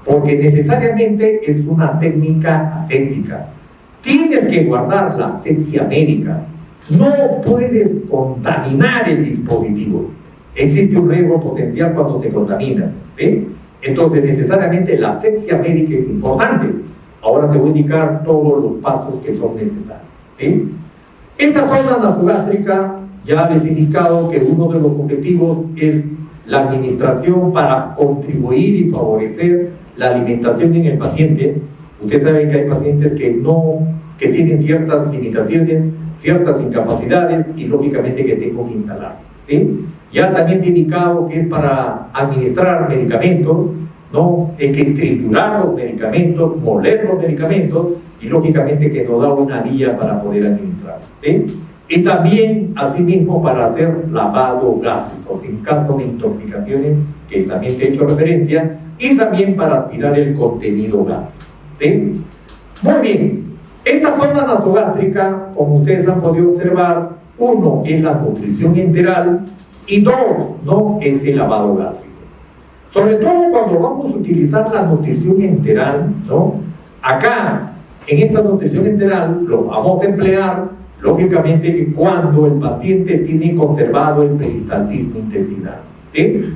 Porque necesariamente es una técnica aséptica. Tienes que guardar la asepsia médica. No puedes contaminar el dispositivo. Existe un riesgo potencial cuando se contamina, ¿sí? Entonces, necesariamente la asepsia médica es importante. Ahora te voy a indicar todos los pasos que son necesarios, ¿sí? Esta sonda nasogástrica, ya les he indicado que uno de los objetivos es la administración para contribuir y favorecer la alimentación en el paciente. Ustedes saben que hay pacientes que tienen ciertas limitaciones, ciertas incapacidades y lógicamente que tengo que instalar, ¿sí? Ya también he indicado que es para administrar medicamentos, ¿no? Hay que triturar los medicamentos, moler los medicamentos y lógicamente que nos da una guía para poder administrar, ¿sí? Y también, asimismo, para hacer lavado gástrico, en caso de intoxicaciones, que también te he hecho referencia, y también para aspirar el contenido gástrico, ¿sí? Muy bien, esta sonda nasogástrica, como ustedes han podido observar, uno es la nutrición enteral y dos, ¿no? Es el lavado gástrico. Sobre todo cuando vamos a utilizar la nutrición enteral, ¿no? Acá, en esta nutrición enteral, lo vamos a emplear, lógicamente, cuando el paciente tiene conservado el peristaltismo intestinal, ¿sí?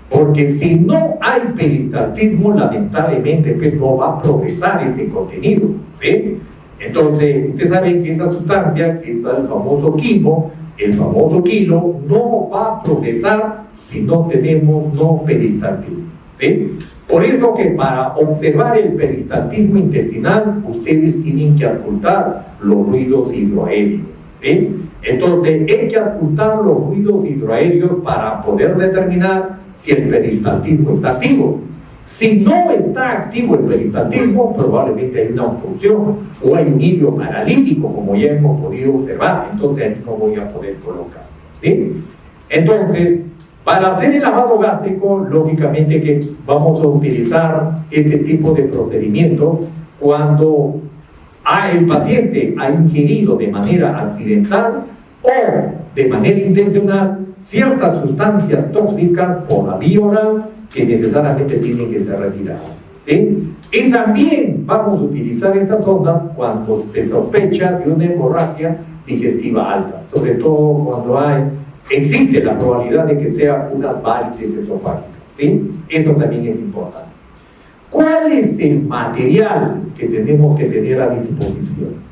Porque si no hay peristaltismo, lamentablemente pues no va a progresar ese contenido, ¿sí? Entonces, ustedes saben que esa sustancia, que es el famoso quimo, no va a progresar si no tenemos peristaltismo, ¿sí? Por eso que para observar el peristaltismo intestinal, ustedes tienen que auscultar los ruidos hidroaéreos, ¿sí? Entonces, hay que auscultar los ruidos hidroaéreos para poder determinar si el peristaltismo está activo. Si no está activo el peristaltismo, probablemente hay una obstrucción o hay un hilo paralítico, como ya hemos podido observar. Entonces, ahí no voy a poder colocar, ¿sí? Entonces, para hacer el lavado gástrico, lógicamente que vamos a utilizar este tipo de procedimiento cuando el paciente ha ingerido de manera accidental o de manera intencional ciertas sustancias tóxicas por la vía oral que necesariamente tienen que ser retiradas, ¿sí? Y también vamos a utilizar estas sondas cuando se sospecha de una hemorragia digestiva alta, sobre todo cuando existe la probabilidad de que sea unas varices esofágicas, ¿sí? Eso también es importante. ¿Cuál es el material que tenemos que tener a disposición?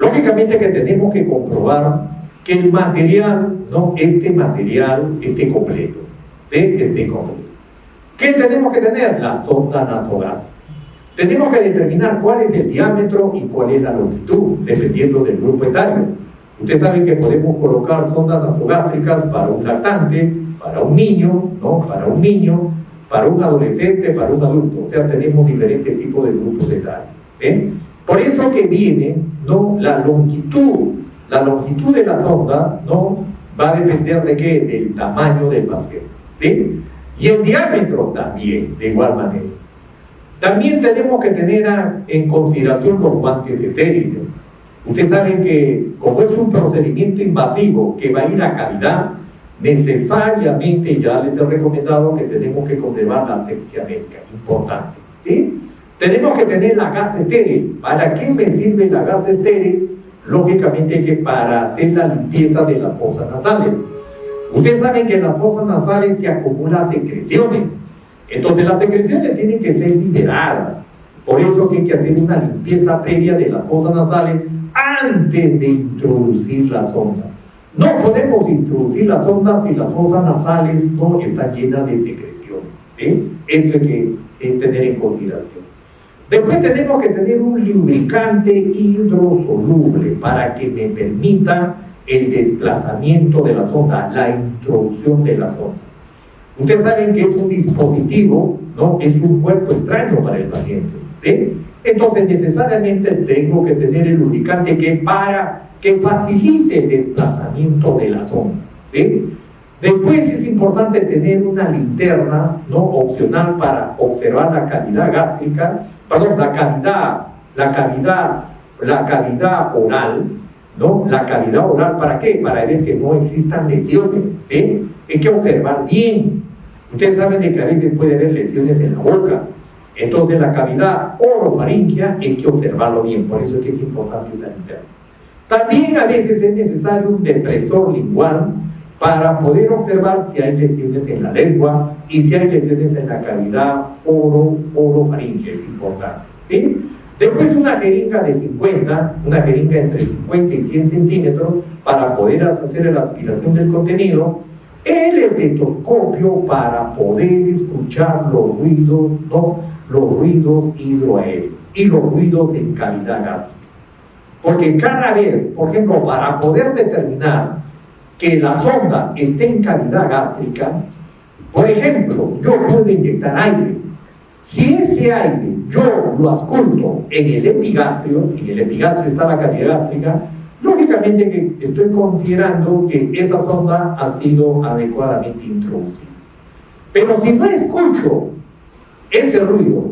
Lógicamente que tenemos que comprobar que el material, ¿no? Este material esté completo, ¿sí? Esté completo. ¿Qué tenemos que tener? La sonda nasogástrica. Tenemos que determinar cuál es el diámetro y cuál es la longitud, dependiendo del grupo etario. Ustedes saben que podemos colocar sondas nasogástricas para un lactante, para un niño, ¿no? Para un niño, para un adolescente, para un adulto. O sea, tenemos diferentes tipos de grupos etarios. Por eso que viene, ¿no? La longitud de la sonda, ¿no? Va a depender de qué, del tamaño del paciente, ¿sí? Y el diámetro también, de igual manera. También tenemos que tener en consideración los guantes estériles. Ustedes saben que como es un procedimiento invasivo que va a ir a cavidad, necesariamente ya les he recomendado que tenemos que conservar la asepsia médica, importante, ¿sí? Tenemos que tener la gasa estéril. ¿Para qué me sirve la gasa estéril? Lógicamente que para hacer la limpieza de las fosas nasales. Ustedes saben que en las fosas nasales se acumulan secreciones. Entonces las secreciones tienen que ser liberadas. Por eso que hay que hacer una limpieza previa de las fosas nasales antes de introducir la sonda. No podemos introducir la sonda si las fosas nasales no están llenas de secreciones, ¿sí? Esto hay que tener en consideración. Después tenemos que tener un lubricante hidrosoluble para que me permita el desplazamiento de la sonda, la introducción de la sonda. Ustedes saben que es un dispositivo, ¿no? Es un cuerpo extraño para el paciente, ¿sí? Entonces necesariamente tengo que tener el lubricante que facilite el desplazamiento de la sonda, ¿sí? Después es importante tener una linterna, ¿no? Opcional para observar la cavidad gástrica, perdón, la cavidad oral, ¿no? La cavidad oral, ¿para qué? Para ver que no existan lesiones, ¿sí? Hay que observar bien. Ustedes saben de que a veces puede haber lesiones en la boca. Entonces la cavidad orofaringia hay que observarlo bien, por eso es que es importante una linterna. También a veces es necesario un depresor lingual para poder observar si hay lesiones en la lengua y si hay lesiones en la cavidad orofaringe, es importante, ¿sí? Después una jeringa entre 50 y 100 centímetros para poder hacer la aspiración del contenido, el estetoscopio para poder escuchar los ruidos, ¿no? Los ruidos hidroaéreos y los ruidos en cavidad gástrica. Porque cada vez, por ejemplo, para poder determinar que la sonda esté en cavidad gástrica, por ejemplo, yo puedo inyectar aire. Si ese aire yo lo ausculto en el epigastrio está la cavidad gástrica, lógicamente que estoy considerando que esa sonda ha sido adecuadamente introducida. Pero si no escucho ese ruido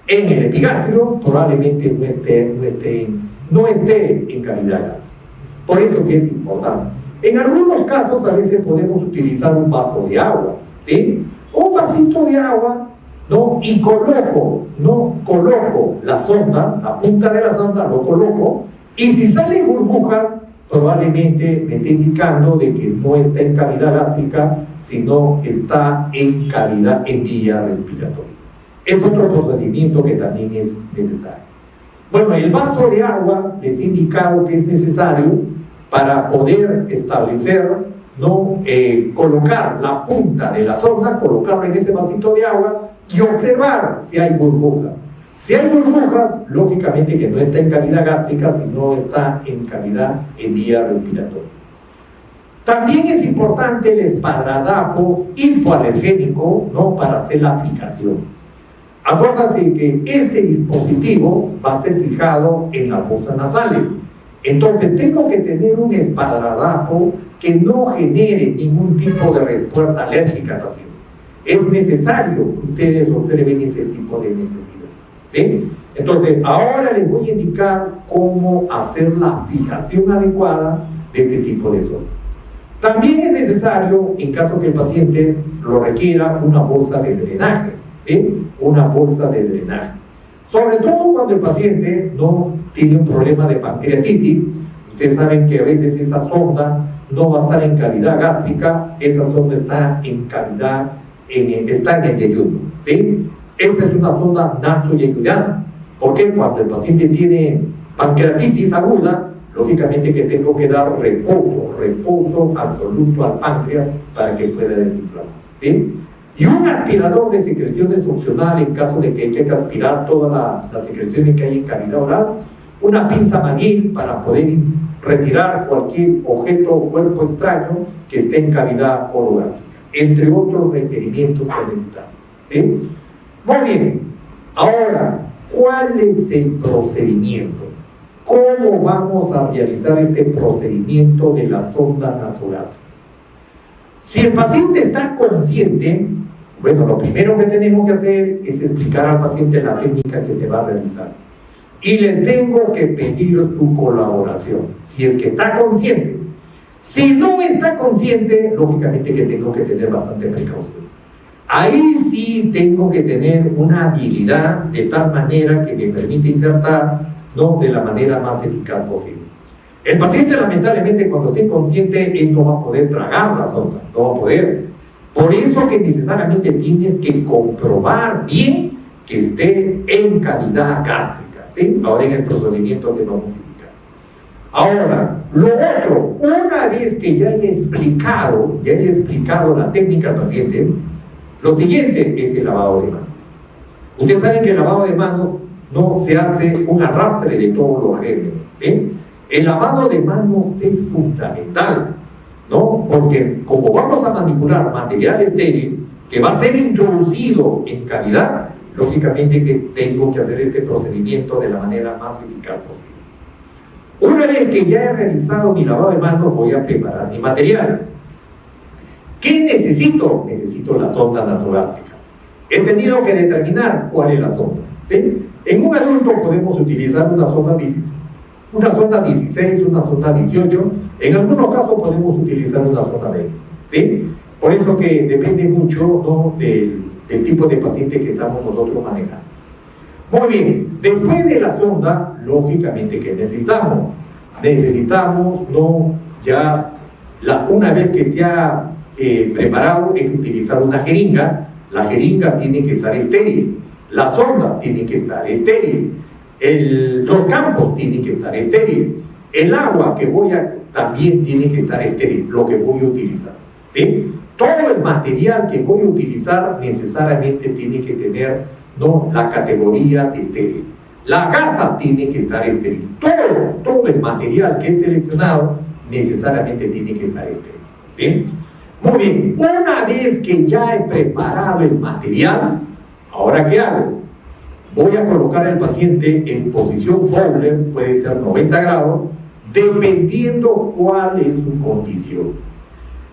en el epigastrio, probablemente no esté en cavidad gástrica. Por eso que es importante. En algunos casos a veces podemos utilizar un vaso de agua, ¿sí? Un vasito de agua, ¿no? Y coloco la sonda, la punta de la sonda, lo coloco, y si sale burbuja, probablemente me está indicando de que no está en cavidad gástrica, sino está en cavidad en vía respiratoria. Es otro procedimiento que también es necesario. Bueno, el vaso de agua les he indicado que es necesario para poder establecer, ¿no? Colocar la punta de la sonda, colocarla en ese vasito de agua y observar si hay burbujas. Si hay burbujas, lógicamente que no está en cavidad gástrica, sino está en cavidad en vía respiratoria. También es importante el esparadrapo hipoalergénico, ¿no? Para hacer la fijación. Acuérdense que este dispositivo va a ser fijado en las fosas nasales. Entonces tengo que tener un esparadrapo que no genere ningún tipo de respuesta alérgica al paciente. Es necesario que ustedes observen ese tipo de necesidad, ¿sí? Entonces ahora les voy a indicar cómo hacer la fijación adecuada de este tipo de sonda. También es necesario, en caso que el paciente lo requiera, una bolsa de drenaje, ¿sí? Una bolsa de drenaje. Sobre todo cuando el paciente no tiene un problema de pancreatitis. Ustedes saben que a veces esa sonda no va a estar en cavidad gástrica, esa sonda está en cavidad, está en el yeyuno, ¿sí? Esta es una sonda nasoyeyunal. ¿Por qué? Cuando el paciente tiene pancreatitis aguda, lógicamente que tengo que dar reposo absoluto al páncreas para que pueda desinflamar, ¿sí? Y un aspirador de secreciones opcional en caso de que haya que aspirar todas las secreciones que hay en cavidad oral, una pinza McGill para poder retirar cualquier objeto o cuerpo extraño que esté en cavidad orogástrica, entre otros requerimientos que necesitamos, ¿sí? Muy bien, ahora, ¿cuál es el procedimiento? ¿Cómo vamos a realizar este procedimiento de la sonda nasogástrica? Si el paciente está consciente, bueno, lo primero que tenemos que hacer es explicar al paciente la técnica que se va a realizar. Y le tengo que pedir su colaboración, si es que está consciente. Si no está consciente, lógicamente que tengo que tener bastante precaución. Ahí sí tengo que tener una habilidad de tal manera que me permite insertar, ¿no?, de la manera más eficaz posible. El paciente, lamentablemente, cuando esté consciente, él no va a poder tragar la sonda, no va a poder. Por eso que necesariamente tienes que comprobar bien que esté en cavidad gástrica, ¿sí? Ahora en el procedimiento que vamos a explicar. Ahora, lo otro, una vez que ya he explicado la técnica al paciente, lo siguiente es el lavado de manos. Ustedes saben que el lavado de manos no se hace un arrastre de todos los gérmenes, ¿sí? El lavado de manos es fundamental, ¿no? Porque como vamos a manipular material estéril que va a ser introducido en cavidad, lógicamente que tengo que hacer este procedimiento de la manera más eficaz posible. Una vez que ya he realizado mi lavado de manos, voy a preparar mi material. ¿Qué necesito? Necesito la sonda nasogástrica. He tenido que determinar cuál es la sonda, ¿sí? En un adulto podemos utilizar una sonda 16, una sonda 18, en algunos casos podemos utilizar una sonda 20, ¿sí? Por eso que depende mucho, ¿no?, del tipo de paciente que estamos nosotros manejando. Muy bien, después de la sonda, lógicamente que necesitamos, ¿no?, ya una vez que se ha preparado, hay que utilizar una jeringa. La jeringa tiene que estar estéril, la sonda tiene que estar estéril, los campos tienen que estar estéril, el agua que también tiene que estar estéril, lo que voy a utilizar, ¿sí? Todo el material que voy a utilizar necesariamente tiene que tener, ¿no?, la categoría de estéril. La gasa tiene que estar estéril. Todo el material que he seleccionado necesariamente tiene que estar estéril, ¿sí? Muy bien, una vez que ya he preparado el material, ¿ahora qué hago? Voy a colocar al paciente en posición Fowler, puede ser 90 grados, dependiendo cuál es su condición.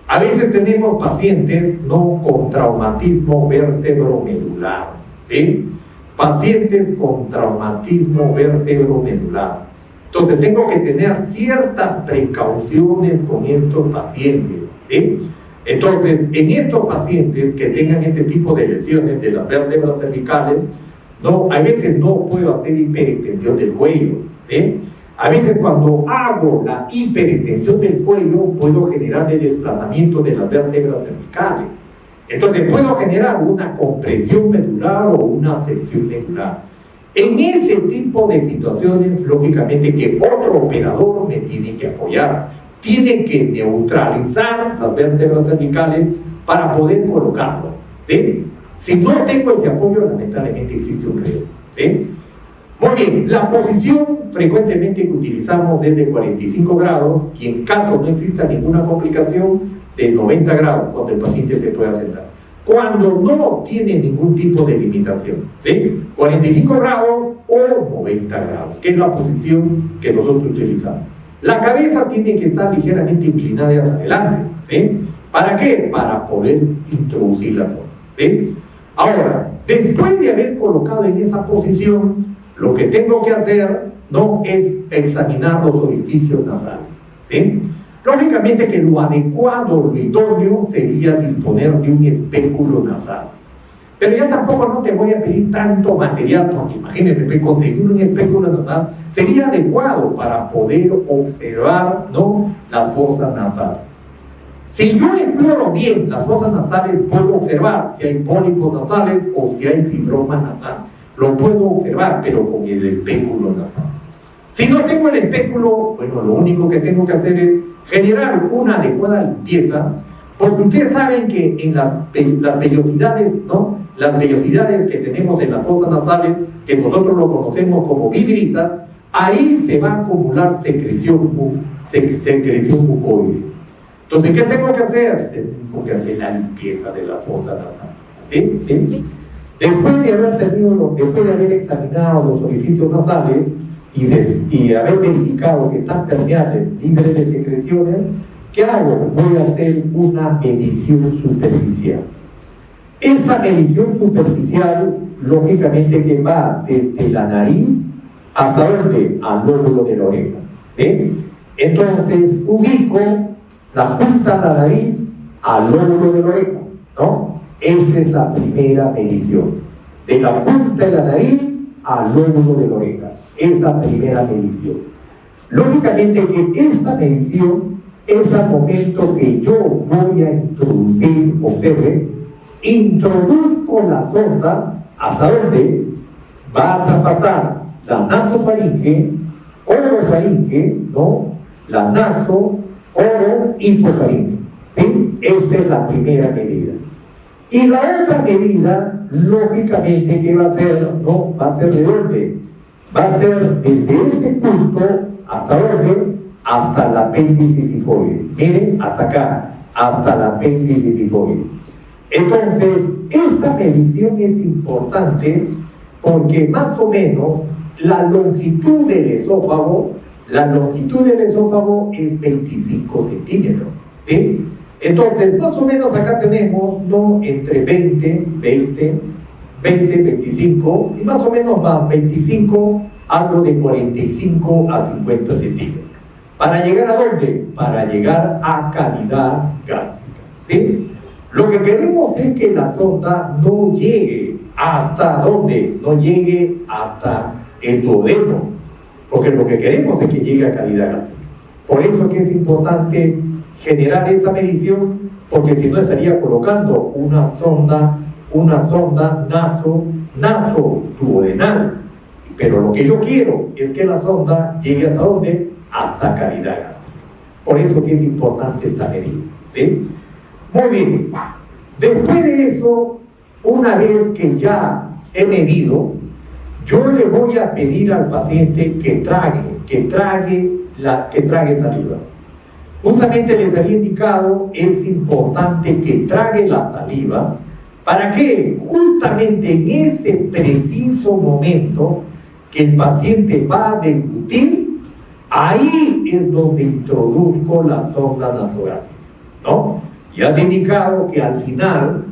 A veces tenemos pacientes, ¿no?, con traumatismo vértebro-medular, ¿sí? Pacientes con traumatismo vértebro-medular. Entonces tengo que tener ciertas precauciones con estos pacientes, ¿sí? Entonces, en estos pacientes que tengan este tipo de lesiones de las vértebras cervicales, ¿no?, a veces no puedo hacer hiperextensión del cuello, ¿sí? A veces cuando hago la hiperextensión del cuello puedo generar el desplazamiento de las vértebras cervicales. Entonces puedo generar una compresión medular o una sección medular. En ese tipo de situaciones, lógicamente que otro operador me tiene que apoyar. Tiene que neutralizar las vértebras cervicales para poder colocarlo, ¿sí? Si no tengo ese apoyo, lamentablemente existe un riesgo, ¿sí? Muy bien, la posición frecuentemente que utilizamos es de 45 grados y en caso no exista ninguna complicación, de 90 grados, cuando el paciente se pueda sentar. Cuando no tiene ningún tipo de limitación, ¿sí? 45 grados o 90 grados, que es la posición que nosotros utilizamos. La cabeza tiene que estar ligeramente inclinada hacia adelante, ¿sí? ¿Para qué? Para poder introducir la sonda, ¿sí? Ahora, después de haber colocado en esa posición, lo que tengo que hacer, ¿no?, es examinar los orificios nasales, ¿sí? Lógicamente que lo adecuado, lo idóneo, sería disponer de un espéculo nasal. Pero ya tampoco no te voy a pedir tanto material, porque imagínate, conseguir un espéculo nasal sería adecuado para poder observar, ¿no?, las fosas nasales. Si yo exploro bien las fosas nasales, puedo observar si hay pólipos nasales o si hay fibroma nasal. Lo puedo observar, pero con el espéculo nasal. Si no tengo el espéculo, bueno, lo único que tengo que hacer es generar una adecuada limpieza, porque ustedes saben que en las vellosidades, ¿no? Las vellosidades que tenemos en las fosas nasales, que nosotros lo conocemos como vibrisas, ahí se va a acumular secreción mucoide. Entonces, ¿qué tengo que hacer? Tengo que hacer la limpieza de la fosa nasal. ¿Sí? ¿Sí? Después de haber examinado los orificios nasales y haber verificado que están permeables, libres de secreciones, ¿qué hago? Voy a hacer una medición superficial. Esta medición superficial, lógicamente, que va desde la nariz hasta donde, al lóbulo de la oreja. ¿Sí? Entonces, ubico la punta de la nariz al lóbulo de la oreja, ¿no? Esa es la primera medición. De la punta de la nariz al lóbulo de la oreja. Es la primera medición. Lógicamente que esta medición es al momento que yo voy a introducir, observe, introduzco la sonda hasta donde va a traspasar la nasofaringe, orofaringe, ¿no? La naso, oro, hipofaringe. ¿Sí? Esta es la primera medida. Y la otra medida, lógicamente, ¿qué va a ser? ¿No? Va a ser de dónde? Va a ser desde ese punto hasta dónde? Hasta el apéndice sifoide. Miren, hasta acá, hasta el apéndice sifoide. Entonces, esta medición es importante porque más o menos la longitud del esófago es 25 centímetros. ¿Sí? Entonces, más o menos acá tenemos, ¿no? Entre 20, 25, y más o menos más 25, algo de 45 a 50 centímetros. ¿Para llegar a dónde? Para llegar a cavidad gástrica. ¿Sí? Lo que queremos es que la sonda no llegue hasta dónde, no llegue hasta el duodeno, porque lo que queremos es que llegue a cavidad gástrica. Por eso que es importante generar esa medición, porque si no estaría colocando una sonda naso-duodenal. Pero lo que yo quiero es que la sonda llegue hasta dónde? Hasta cavidad gástrica. Por eso que es importante esta medida. ¿Sí? Muy bien. Después de eso, una vez que ya he medido, yo le voy a pedir al paciente que trague saliva. Justamente les había indicado, es importante que trague la saliva. ¿Para qué? Justamente en ese preciso momento que el paciente va a deglutir, ahí es donde introduzco la sonda nasogástrica, ¿no? Ya te he indicado que al final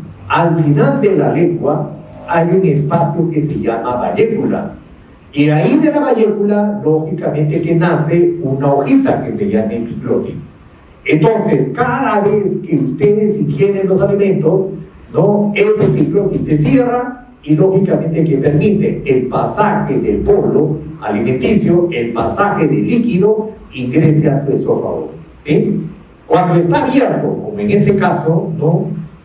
de la lengua hay un espacio que se llama vallécula. Y ahí de la vallécula, lógicamente que nace una hojita que se llama epiglotis. Entonces, cada vez que ustedes ingieren los alimentos, ¿no? Ese epiglotis se cierra y lógicamente que permite el pasaje del bolo alimenticio, el pasaje del líquido, ingrese al esófago. ¿Sí? Cuando está abierto, como en este caso, ¿no?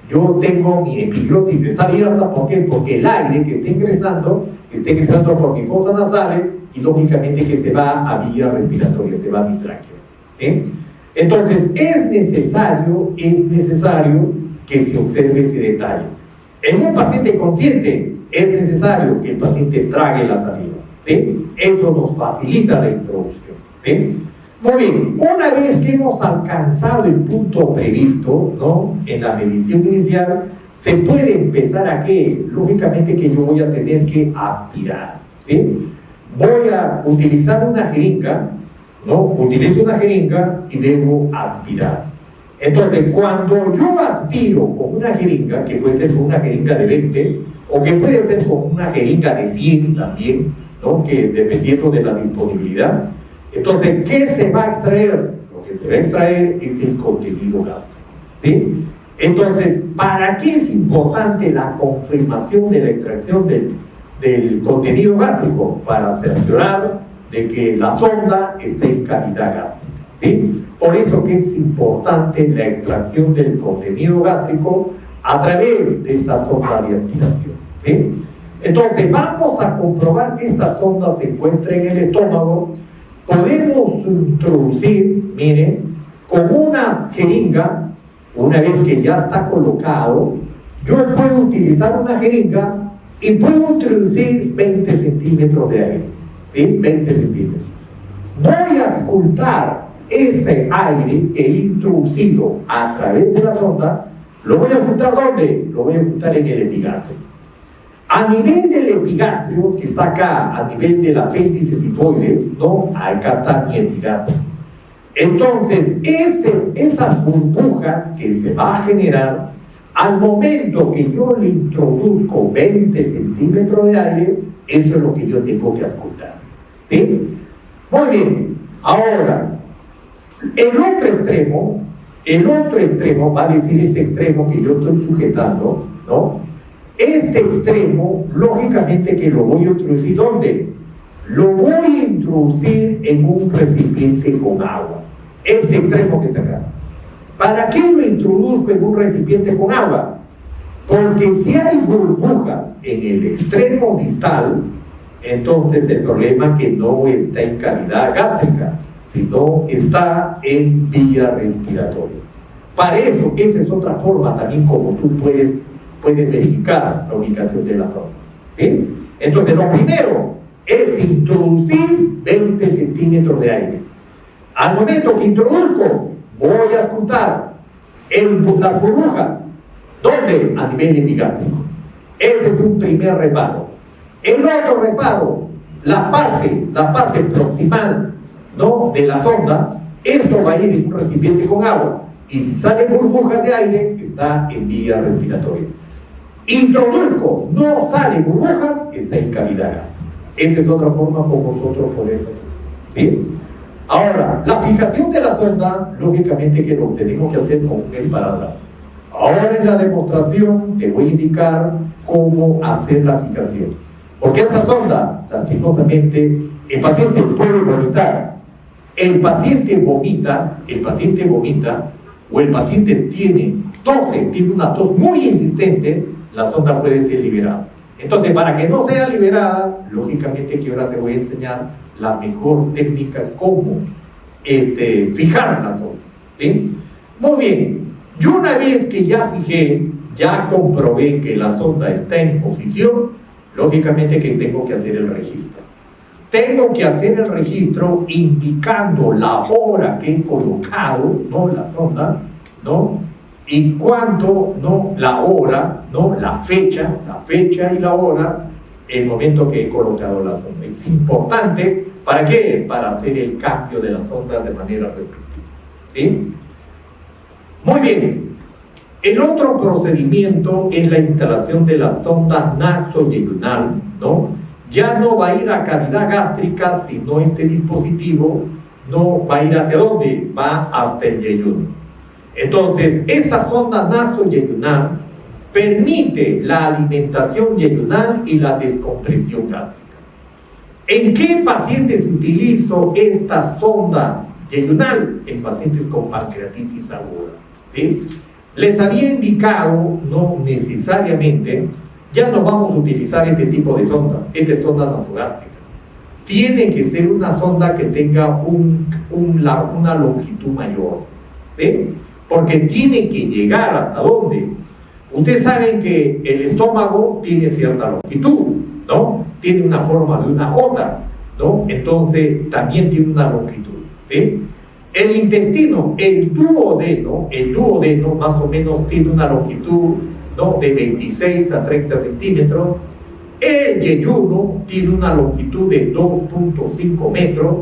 Yo tengo mi epiglotis, está abierta, ¿por qué? Porque el aire que está ingresando por mis fosas nasales y lógicamente que se va a vía respiratoria, se va a mi tráquea. ¿Sí? Entonces, es necesario que se observe ese detalle. En un paciente consciente, es necesario que el paciente trague la saliva. ¿Sí? Eso nos facilita la introducción. ¿Sí? Muy bien, una vez que hemos alcanzado el punto previsto, ¿no? En la medición inicial, se puede empezar a qué? Lógicamente que yo voy a tener que aspirar. ¿Sí? Voy a utilizar una jeringa, ¿no? Utilizo una jeringa y debo aspirar. Entonces, cuando yo aspiro con una jeringa, que puede ser con una jeringa de 20, o que puede ser con una jeringa de 100 también, ¿no? Que dependiendo de la disponibilidad. Entonces, ¿qué se va a extraer? Lo que se va a extraer es el contenido gástrico. ¿Sí? Entonces, ¿para qué es importante la confirmación de la extracción del contenido gástrico? Para cerciorar de que la sonda esté en cavidad gástrica. ¿Sí? Por eso que es importante la extracción del contenido gástrico a través de esta sonda de aspiración. ¿Sí? Entonces, vamos a comprobar que esta sonda se encuentra en el estómago podemos introducir, miren, con una jeringa, una vez que ya está colocado, yo puedo utilizar una jeringa y puedo introducir 20 centímetros de aire, ¿sí? 20 centímetros. Voy a auscultar ese aire que he introducido a través de la sonda. ¿Lo voy a ocultar dónde? Lo voy a ocultar en el epigastrio. A nivel del epigastrio, que está acá, a nivel del apéndice sifoide, ¿no? Acá está mi epigastrio. Entonces, esas burbujas que se va a generar, al momento que yo le introduzco 20 centímetros de aire, eso es lo que yo tengo que auscultar, ¿sí? Muy bien, ahora, el otro extremo, va a decir este extremo que yo estoy sujetando, ¿no? Este extremo, lógicamente que lo voy a introducir, ¿dónde? Lo voy a introducir en un recipiente con agua. Este extremo que está acá. ¿Para qué lo introduzco en un recipiente con agua? Porque si hay burbujas en el extremo distal, entonces el problema es que no está en cavidad gástrica, sino está en vía respiratoria. Para eso, esa es otra forma también como tú puedes verificar la ubicación de la zona, ¿sí? Entonces, lo primero es introducir 20 centímetros de aire. Al momento que introduzco, voy a auscultar las burbujas. ¿Dónde? A nivel epigástrico. Ese es un primer reparo. El otro reparo, la parte proximal, ¿no?, de las ondas, esto va a ir en un recipiente con agua. Y si salen burbujas de aire, está en vía respiratoria. Introduzco, no salen burbujas, está en cavidad gástrica. Esa es otra forma como nosotros podemos. ¿Sí? Ahora, la fijación de la sonda, lógicamente que lo tenemos que hacer con un esparadrapo. Ahora en la demostración te voy a indicar cómo hacer la fijación. Porque esta sonda, lastimosamente, el paciente puede vomitar. El paciente vomita, o el paciente tiene una tos muy insistente, la sonda puede ser liberada. Entonces, para que no sea liberada, lógicamente que ahora te voy a enseñar la mejor técnica, cómo fijar la sonda, ¿sí? Muy bien, yo una vez que ya fijé, ya comprobé que la sonda está en posición, lógicamente que tengo que hacer el registro. Tengo que hacer el registro indicando la hora que he colocado, ¿no?, la sonda, ¿no?, y cuándo, ¿no?, la hora, ¿no?, la fecha y la hora, el momento que he colocado la sonda. Es importante, ¿para qué? Para hacer el cambio de la sonda de manera repetida, ¿sí? Muy bien. El otro procedimiento es la instalación de la sonda nasoyeyunal, ¿no? Ya no va a ir a cavidad gástrica, sino este dispositivo no va a ir hacia dónde, va hasta el yeyuno. Entonces, esta sonda nasoyeyunal permite la alimentación yeyunal y la descompresión gástrica. ¿En qué pacientes utilizo esta sonda yeyunal? En pacientes con pancreatitis aguda, ¿sí? Les había indicado, no necesariamente, ya no vamos a utilizar este tipo de sonda, esta es sonda nasogástrica. Tiene que ser una sonda que tenga una longitud mayor, ¿sí? Porque tiene que llegar hasta dónde. Ustedes saben que el estómago tiene cierta longitud, ¿no? Tiene una forma de una J, ¿no? Entonces también tiene una longitud, ¿sí? El intestino, el duodeno más o menos tiene una longitud, ¿no?, de 26 a 30 centímetros. El yeyuno tiene una longitud de 2.5 metros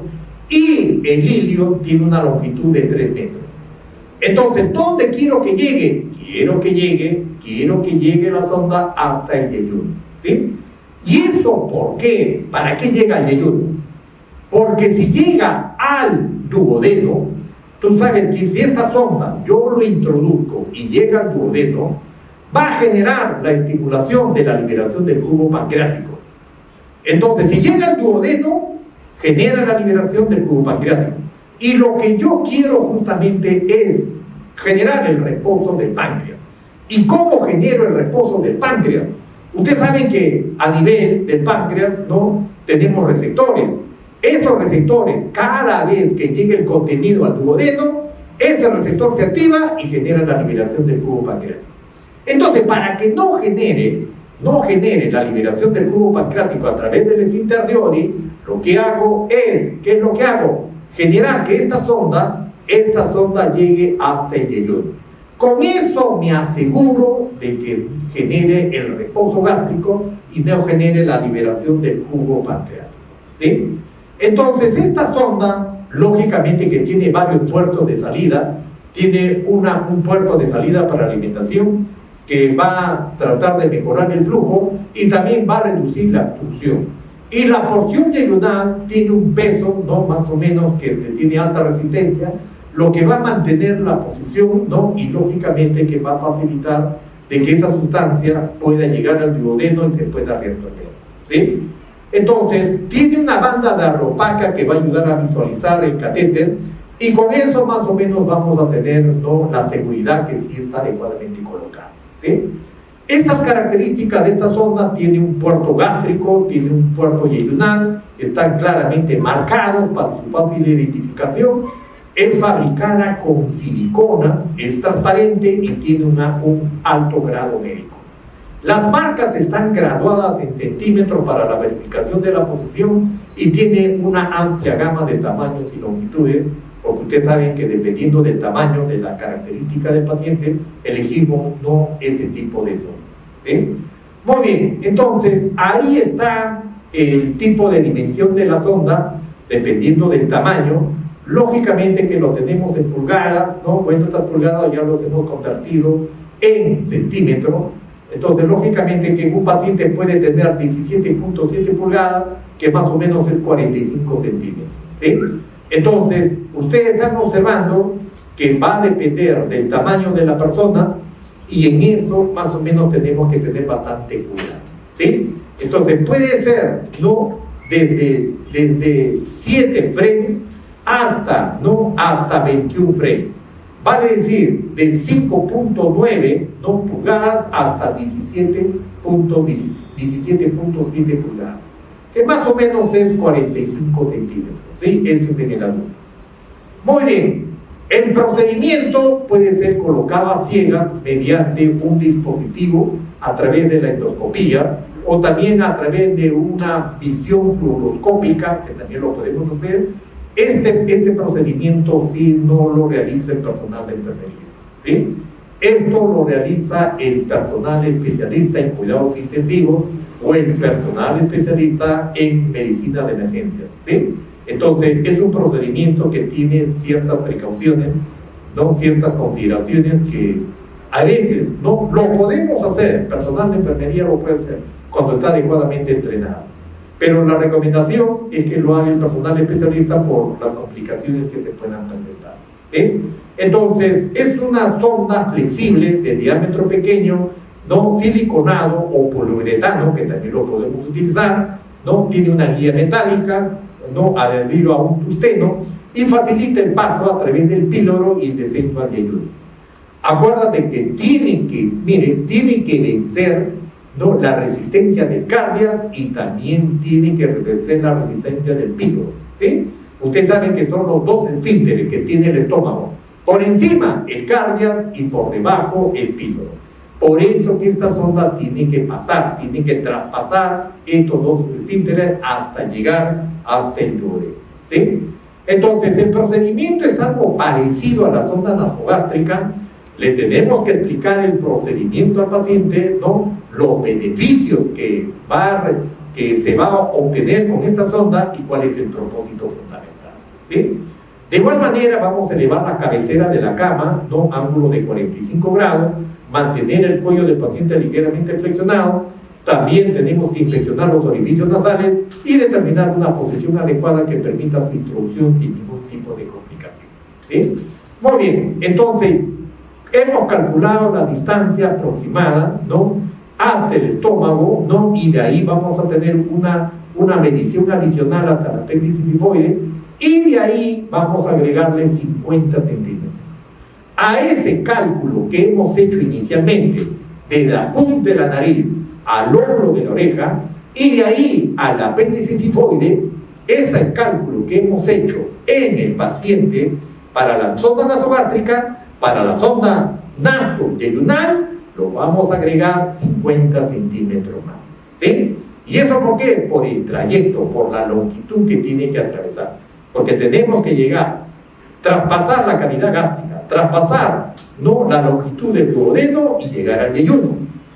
y el ilio tiene una longitud de 3 metros. Entonces, ¿dónde quiero que llegue? Quiero que llegue la sonda hasta el yeyuno, ¿sí? ¿Y eso por qué? ¿Para qué llega al yeyuno? Porque si llega al duodeno, tú sabes que si esta sonda yo lo introduzco y llega al duodeno, va a generar la estimulación de la liberación del jugo pancreático. Entonces, si llega al duodeno, genera la liberación del jugo pancreático. Y lo que yo quiero justamente es generar el reposo del páncreas. ¿Y cómo genero el reposo del páncreas? Ustedes saben que a nivel del páncreas, ¿no?, tenemos receptores. Esos receptores, cada vez que llegue el contenido al duodeno, ese receptor se activa y genera la liberación del jugo pancreático. Entonces, para que no genere la liberación del jugo pancreático a través del esfínter de Oddi, lo que hago es, ¿qué es lo que hago? Generar que esta sonda llegue hasta el yeyuno. Con eso me aseguro de que genere el reposo gástrico y no genere la liberación del jugo pancreático, ¿sí? Entonces, esta sonda, lógicamente que tiene varios puertos de salida, tiene un puerto de salida para alimentación que va a tratar de mejorar el flujo y también va a reducir la obstrucción. Y la porción yeyunal tiene un peso, ¿no?, más o menos que tiene alta resistencia, lo que va a mantener la posición, ¿no?, y lógicamente que va a facilitar de que esa sustancia pueda llegar al duodeno y se pueda reabsorber, ¿sí? Entonces, tiene una banda de arropaca que va a ayudar a visualizar el catéter y con eso más o menos vamos a tener, ¿no?, la seguridad que sí está adecuadamente colocada, ¿sí? Estas características de esta sonda: tiene un puerto gástrico, tiene un puerto yeyunal, están claramente marcados para su fácil identificación. Es fabricada con silicona, es transparente y tiene un alto grado médico. Las marcas están graduadas en centímetros para la verificación de la posición y tiene una amplia gama de tamaños y longitudes, porque ustedes saben que dependiendo del tamaño, de la característica del paciente, elegimos no este tipo de sonda, ¿sí? Muy bien, entonces ahí está el tipo de dimensión de la sonda, dependiendo del tamaño. Lógicamente que lo tenemos en pulgadas, ¿no? Bueno, estas pulgadas ya los hemos convertido en centímetros. Entonces, lógicamente que un paciente puede tener 17.7 pulgadas, que más o menos es 45 centímetros, ¿sí? Entonces, ustedes están observando que va a depender del tamaño de la persona y en eso más o menos tenemos que tener bastante cuidado, ¿sí? Entonces, puede ser, ¿no?, desde 7 frames hasta 21 frames. Vale decir, de 5.9, ¿no?, pulgadas hasta 17.7 pulgadas, que más o menos es 45 centímetros, ¿sí? Esto es en el adulto. Muy bien, el procedimiento puede ser colocado a ciegas mediante un dispositivo a través de la endoscopía o también a través de una visión fluoroscópica, que también lo podemos hacer. Este procedimiento sí no lo realiza el personal de enfermería, ¿sí? Esto lo realiza el personal especialista en cuidados intensivos o el personal especialista en medicina de emergencia, ¿sí? Entonces, es un procedimiento que tiene ciertas precauciones, ¿no?, ciertas consideraciones que a veces no lo podemos hacer, el personal de enfermería lo puede hacer cuando está adecuadamente entrenado. Pero la recomendación es que lo haga el personal especialista por las complicaciones que se puedan presentar, ¿sí? Entonces, es una sonda flexible de diámetro pequeño, no siliconado o poliuretano, que también lo podemos utilizar, ¿no? Tiene una guía metálica, ¿no?, adherido a un tusteno y facilita el paso a través del píloro y el descenso al yeyuno. Acuérdate que tiene que vencer, ¿no?, la resistencia del cardias y también tiene que vencer la resistencia del píloro, ¿sí? Ustedes saben que son los dos esfínteres que tiene el estómago: por encima el cardias y por debajo el píloro. Por eso que esta sonda tiene que traspasar estos dos esfínteres hasta llegar hasta el duodeno, ¿sí? Entonces, el procedimiento es algo parecido a la sonda nasogástrica. Le tenemos que explicar el procedimiento al paciente, ¿no?, los beneficios que se va a obtener con esta sonda y cuál es el propósito fundamental, ¿sí? De igual manera, vamos a elevar la cabecera de la cama, ¿no?, ángulo de 45 grados, mantener el cuello del paciente ligeramente flexionado. También tenemos que inspeccionar los orificios nasales y determinar una posición adecuada que permita su introducción sin ningún tipo de complicación, ¿sí? Muy bien, entonces hemos calculado la distancia aproximada, ¿no?, hasta el estómago, ¿no?, y de ahí vamos a tener una medición adicional hasta el apéndice sifoide y de ahí vamos a agregarle 50 centímetros. A ese cálculo que hemos hecho inicialmente, de la punta de la nariz al lóbulo de la oreja y de ahí al apéndice sifoide, ese cálculo que hemos hecho en el paciente para la sonda nasogástrica, para la sonda nasoyeyunal, lo vamos a agregar 50 centímetros más. ¿Sí? ¿Y eso por qué? Por el trayecto, por la longitud que tiene que atravesar. Porque tenemos que llegar, traspasar la cavidad gástrica, traspasar, ¿no?, la longitud del duodeno y llegar al yeyuno.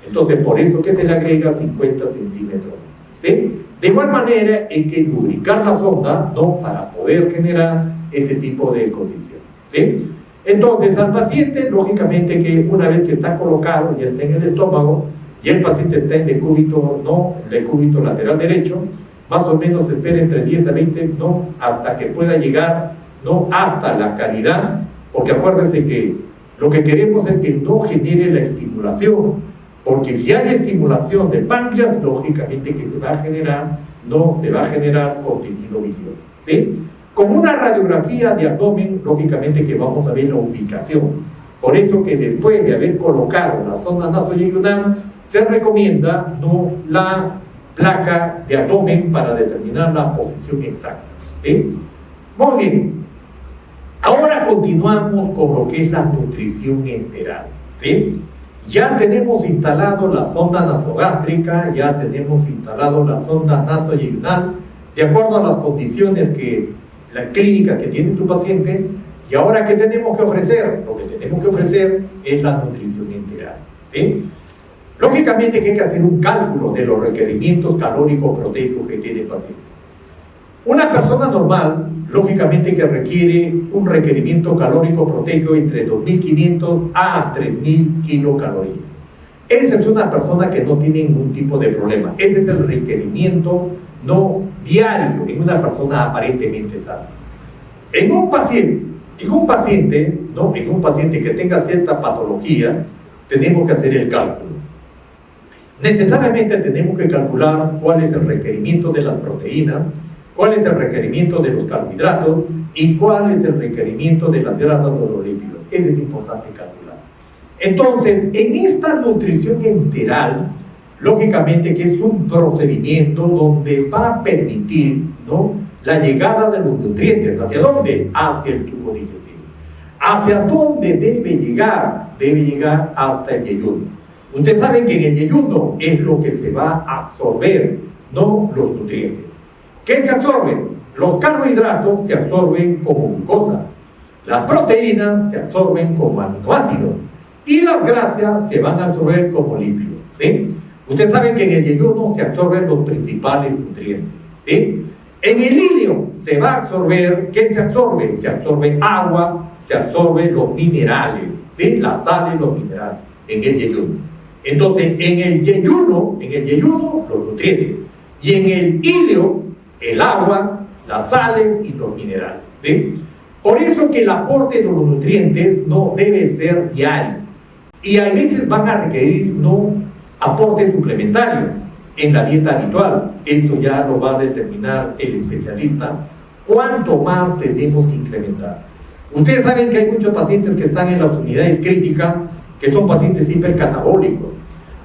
Entonces, por eso que se le agrega 50 centímetros. ¿Sí? De igual manera, hay que lubricar la sonda, ¿no?, para poder generar este tipo de condición. ¿Sí? Entonces, al paciente, lógicamente que una vez que está colocado, ya está en el estómago, y el paciente está en decúbito, ¿no?, decúbito lateral derecho, más o menos se espera entre 10 a 20, ¿no?, hasta que pueda llegar, ¿no?, hasta la cavidad, porque acuérdense que lo que queremos es que no genere la estimulación, porque si hay estimulación del páncreas, lógicamente que se va a generar, no se va a generar contenido bilioso. ¿Sí? Como una radiografía de abdomen, lógicamente que vamos a ver la ubicación. Por eso que después de haber colocado la sonda nasoyeyunal, se recomienda, ¿no?, la placa de abdomen para determinar la posición exacta. ¿Sí? Muy bien. Ahora continuamos con lo que es la nutrición enteral. ¿Sí? Ya tenemos instalado la sonda nasogástrica, ya tenemos instalado la sonda nasoyeyunal, de acuerdo a las condiciones que la clínica que tiene tu paciente. Y ahora, ¿qué tenemos que ofrecer? Lo que tenemos que ofrecer es la nutrición enteral. ¿Sí? Lógicamente que hay que hacer un cálculo de los requerimientos calóricos proteicos que tiene el paciente. Una persona normal, lógicamente que requiere un requerimiento calórico proteico entre 2.500 a 3.000 kilocalorías. Esa es una persona que no tiene ningún tipo de problema. Ese es el requerimiento no diario en una persona aparentemente sana. En un paciente que tenga cierta patología, tenemos que hacer el cálculo. Necesariamente tenemos que calcular cuál es el requerimiento de las proteínas, cuál es el requerimiento de los carbohidratos y cuál es el requerimiento de las grasas o los lípidos. Eso es importante calcular. Entonces, en esta nutrición enteral, lógicamente que es un procedimiento donde va a permitir, ¿no?, la llegada de los nutrientes. ¿Hacia dónde? Hacia el tubo digestivo. ¿Hacia dónde debe llegar? Debe llegar hasta el yeyuno. Ustedes saben que en el yeyuno es lo que se va a absorber, no los nutrientes. ¿Qué se absorbe? Los carbohidratos se absorben como glucosa, las proteínas se absorben como aminoácidos y las grasas se van a absorber como lípidos. ¿Sí? Ustedes saben que en el yeyuno se absorben los principales nutrientes. ¿Sí? En el ilio se va a absorber, ¿qué se absorbe? Se absorbe agua, se absorben los minerales, ¿sí?, las sales, los minerales, en el yeyuno. Entonces, en el yeyuno, los nutrientes, y en el ilio, el agua, las sales y los minerales. ¿Sí? Por eso que el aporte de los nutrientes no debe ser diario. Y a veces van a requerir no aporte suplementario en la dieta habitual. Eso ya lo va a determinar el especialista. ¿Cuánto más tenemos que incrementar? Ustedes saben que hay muchos pacientes que están en las unidades críticas, que son pacientes hipercatabólicos.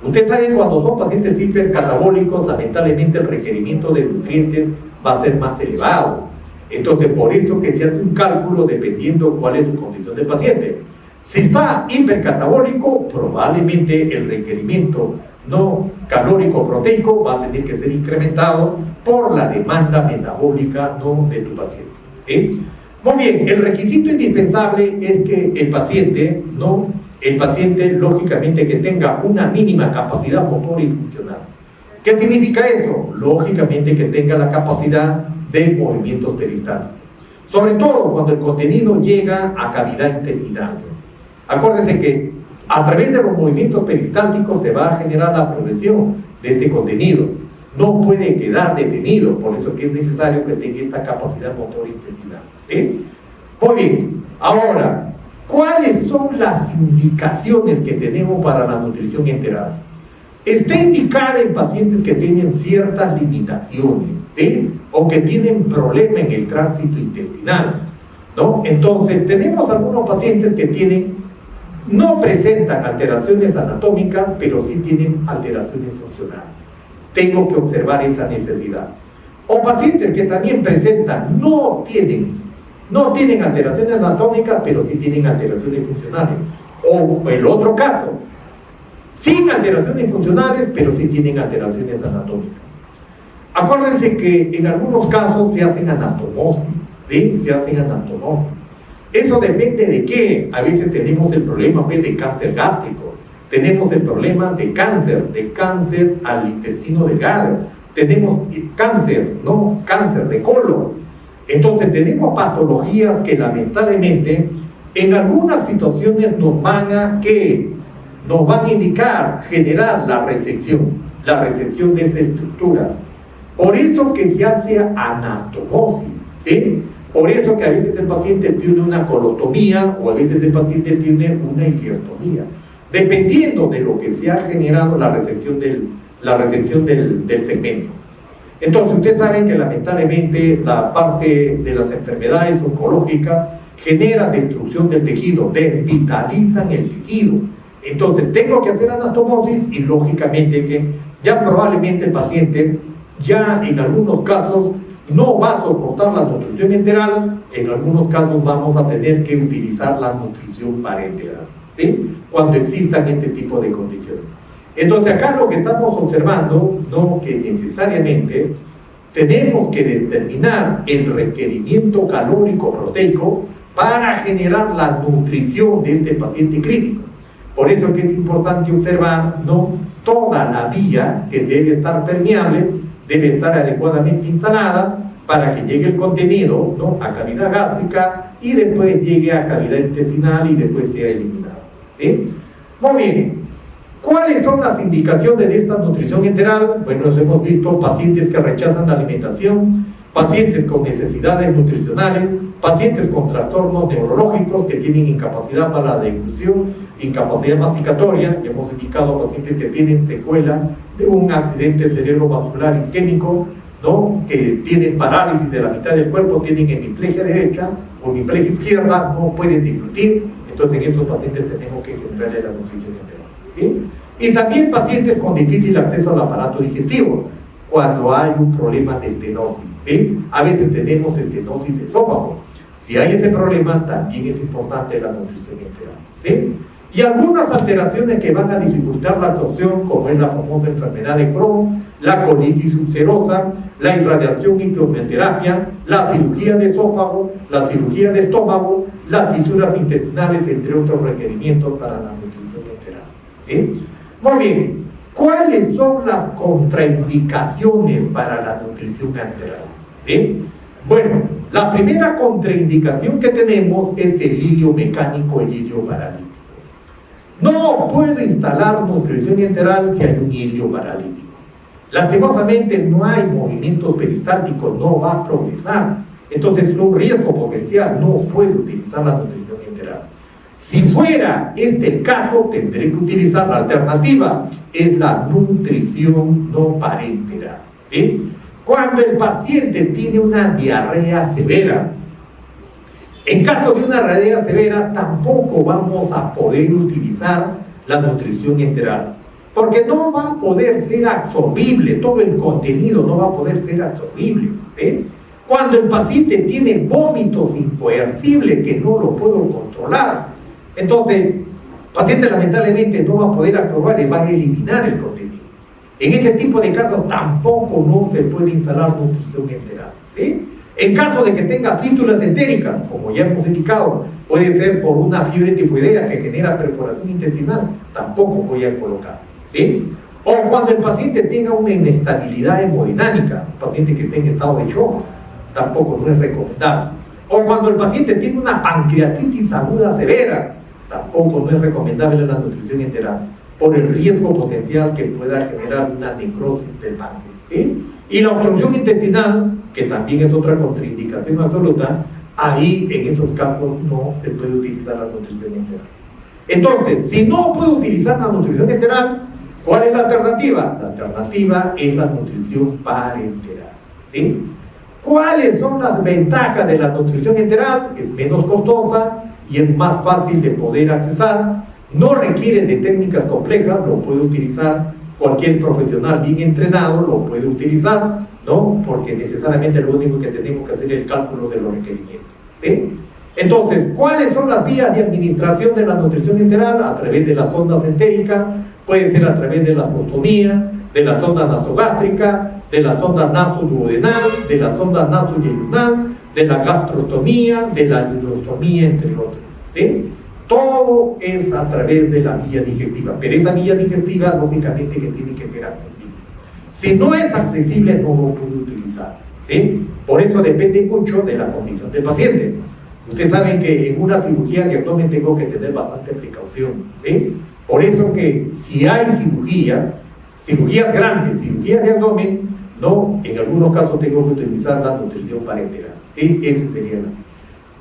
Ustedes saben, cuando son pacientes hipercatabólicos, lamentablemente el requerimiento de nutrientes va a ser más elevado. Entonces, por eso que se hace un cálculo dependiendo cuál es su condición de paciente. Si está hipercatabólico, probablemente el requerimiento no calórico proteico va a tener que ser incrementado por la demanda metabólica, ¿no?, de tu paciente. ¿Sí? Muy bien, el requisito indispensable es que el paciente, lógicamente, que tenga una mínima capacidad motora y funcional. ¿Qué significa eso? Lógicamente que tenga la capacidad de movimientos peristálticos. Sobre todo cuando el contenido llega a cavidad intestinal. Acuérdense que a través de los movimientos peristálticos se va a generar la progresión de este contenido. No puede quedar detenido, por eso que es necesario que tenga esta capacidad motora intestinal. ¿Sí? Muy bien, ahora, ¿cuáles son las indicaciones que tenemos para la nutrición enteral? Está indicada en pacientes que tienen ciertas limitaciones, ¿sí?, o que tienen problema en el tránsito intestinal, ¿no? Entonces, tenemos algunos pacientes que no presentan alteraciones anatómicas, pero sí tienen alteraciones funcionales. Tengo que observar esa necesidad. O pacientes que también presentan, no tienen alteraciones anatómicas, pero sí tienen alteraciones funcionales. O el otro caso, sin alteraciones funcionales, pero sí tienen alteraciones anatómicas. Acuérdense que en algunos casos se hacen anastomosis, ¿sí? Se hacen anastomosis. Eso depende de qué. A veces tenemos el problema de cáncer gástrico, tenemos el problema de cáncer al intestino delgado, tenemos cáncer, ¿no? Cáncer de colon. Entonces tenemos patologías que lamentablemente en algunas situaciones nos van a indicar generar la resección de esa estructura. Por eso que se hace anastomosis, ¿sí? Por eso que a veces el paciente tiene una colostomía o a veces el paciente tiene una ileostomía, dependiendo de lo que se ha generado la resección del segmento. Entonces ustedes saben que lamentablemente la parte de las enfermedades oncológicas genera destrucción del tejido, desvitalizan el tejido. Entonces tengo que hacer anastomosis y lógicamente que ya probablemente el paciente ya en algunos casos no va a soportar la nutrición enteral, en algunos casos vamos a tener que utilizar la nutrición parenteral, ¿sí? Cuando existan este tipo de condiciones. Entonces acá lo que estamos observando, ¿no? Que necesariamente tenemos que determinar el requerimiento calórico proteico para generar la nutrición de este paciente crítico. Por eso que es importante observar, ¿no? Toda la vía que debe estar permeable, debe estar adecuadamente instalada para que llegue el contenido, ¿no? A cavidad gástrica y después llegue a cavidad intestinal y después sea eliminado, ¿sí? Muy bien. ¿Cuáles son las indicaciones de esta nutrición enteral? Bueno, nos hemos visto pacientes que rechazan la alimentación, pacientes con necesidades nutricionales, pacientes con trastornos neurológicos que tienen incapacidad para la deglución, incapacidad masticatoria. Hemos indicado pacientes que tienen secuela de un accidente cerebrovascular isquémico, ¿no? Que tienen parálisis de la mitad del cuerpo, tienen hemiplegia derecha o hemiplegia izquierda, no pueden deglutir. Entonces en esos pacientes tenemos que generarle la nutrición enteral, ¿sí? Y también pacientes con difícil acceso al aparato digestivo, cuando hay un problema de estenosis, ¿sí? A veces tenemos estenosis de esófago. Si hay ese problema, también es importante la nutrición enteral, ¿sí? Y algunas alteraciones que van a dificultar la absorción, como es la famosa enfermedad de Crohn, la colitis ulcerosa, la irradiación y quimioterapia, la cirugía de esófago, la cirugía de estómago, las fisuras intestinales, entre otros requerimientos para la nutrición enteral, ¿sí? Muy bien, ¿cuáles son las contraindicaciones para la nutrición enteral? ¿Sí? Bueno, la primera contraindicación que tenemos es el ilio mecánico, el ilio paralítico. No puedo instalar nutrición enteral si hay un ilio paralítico. Lastimosamente no hay movimientos peristálticos, no va a progresar. Entonces es un riesgo potencial, no puedo utilizar la nutrición enteral. Si fuera este el caso, tendré que utilizar la alternativa, es la nutrición no parenteral, ¿sí? Cuando el paciente tiene una diarrea severa, en caso de una diarrea severa, tampoco vamos a poder utilizar la nutrición enteral, porque no va a poder ser absorbible, todo el contenido no va a poder ser absorbible, ¿sí? Cuando el paciente tiene vómitos incoercibles que no lo puedo controlar, entonces el paciente lamentablemente no va a poder absorber y va a eliminar el contenido. En ese tipo de casos tampoco no se puede instalar nutrición enteral, ¿sí? En caso de que tenga fístulas entéricas, como ya hemos indicado, puede ser por una fiebre tifoidea que genera perforación intestinal, tampoco voy a colocar, ¿sí? O cuando el paciente tenga una inestabilidad hemodinámica, un paciente que esté en estado de shock, tampoco no es recomendable. O cuando el paciente tiene una pancreatitis aguda severa, tampoco no es recomendable la nutrición enteral, por el riesgo potencial que pueda generar una necrosis del páncreas, ¿sí? Y la obstrucción intestinal, que también es otra contraindicación absoluta, ahí en esos casos no se puede utilizar la nutrición enteral. Entonces, si no puedo utilizar la nutrición enteral, ¿cuál es la alternativa? La alternativa es la nutrición parenteral, ¿sí? ¿Cuáles son las ventajas de la nutrición enteral? Es menos costosa y es más fácil de poder accesar, no requiere de técnicas complejas, lo puede utilizar cualquier profesional bien entrenado lo puede utilizar, ¿no? Porque necesariamente lo único que tenemos que hacer es el cálculo de los requerimientos, ¿sí? Entonces, ¿cuáles son las vías de administración de la nutrición enteral? A través de la sonda entérica, puede ser a través de la ostomía, de la sonda nasogástrica, de la sonda nasoduodenal, de la sonda nasoyeyunal, de la gastrostomía, de la ileostomía, entre otros, ¿sí? Todo es a través de la vía digestiva, pero esa vía digestiva lógicamente que tiene que ser accesible. Si no es accesible, no lo puede utilizar, ¿sí? Por eso depende mucho de la condición del paciente. Ustedes saben que en una cirugía de abdomen tengo que tener bastante precaución, ¿sí? Por eso que si hay cirugías grandes, cirugías de abdomen, no, en algunos casos tengo que utilizar la nutrición parenteral, ¿sí? Ese sería la...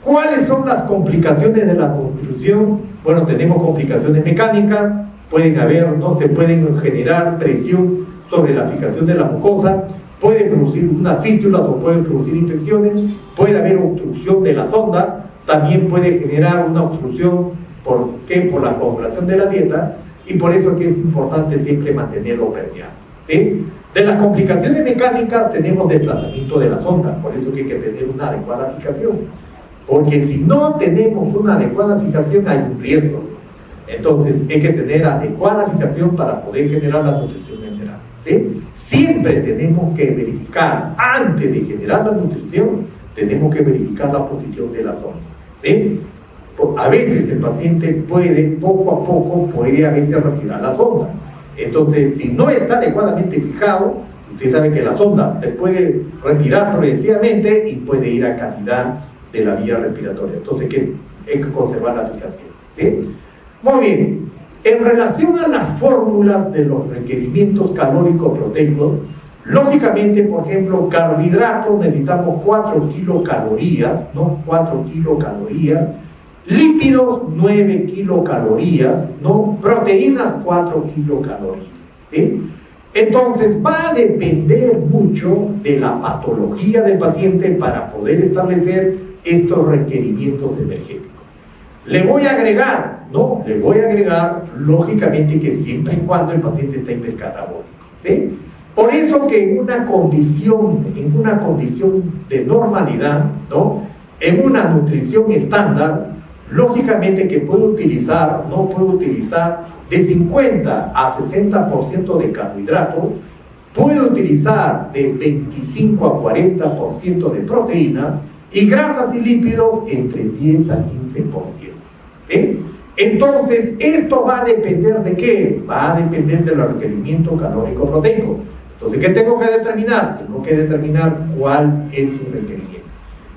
¿Cuáles son las complicaciones de la nutrición? Bueno, tenemos complicaciones mecánicas, pueden haber, ¿no? Se pueden generar presión sobre la fijación de la mucosa, puede producir unas fístulas o puede producir infecciones, puede haber obstrucción de la sonda, también puede generar una obstrucción por la coagulación de la dieta, y por eso que es importante siempre mantenerlo permeable, ¿sí? De las complicaciones mecánicas tenemos desplazamiento de la sonda, por eso que hay que tener una adecuada fijación, porque si no tenemos una adecuada fijación hay un riesgo. Entonces hay que tener adecuada fijación para poder generar la nutrición enteral, ¿sí? Siempre tenemos que verificar, antes de generar la nutrición, tenemos que verificar la posición de la sonda, ¿sí? A veces el paciente puede, poco a poco, puede a veces retirar la sonda. Entonces, si no está adecuadamente fijado, usted sabe que la sonda se puede retirar progresivamente y puede ir a cavidad de la vía respiratoria. Entonces hay que conservar la fijación, ¿sí? Muy bien, en relación a las fórmulas de los requerimientos calóricos proteicos, lógicamente, por ejemplo, carbohidratos necesitamos 4 kilocalorías, ¿no? 4 kilocalorías, lípidos 9 kilocalorías, ¿no? Proteínas 4 kilocalorías, ¿sí? Entonces va a depender mucho de la patología del paciente para poder establecer estos requerimientos energéticos. Le voy a agregar, ¿no? Le voy a agregar, lógicamente, que siempre y cuando el paciente está hipercatabólico, ¿sí? Por eso que en una condición de normalidad, ¿no? En una nutrición estándar, lógicamente que puedo utilizar de 50 a 60% de carbohidratos, puedo utilizar de 25 a 40% de proteína y grasas y lípidos entre 10 a 15%. ¿Sí? Entonces, esto va a depender de qué? Va a depender del requerimiento calórico proteico. Entonces, ¿qué tengo que determinar? Tengo que determinar cuál es su requerimiento.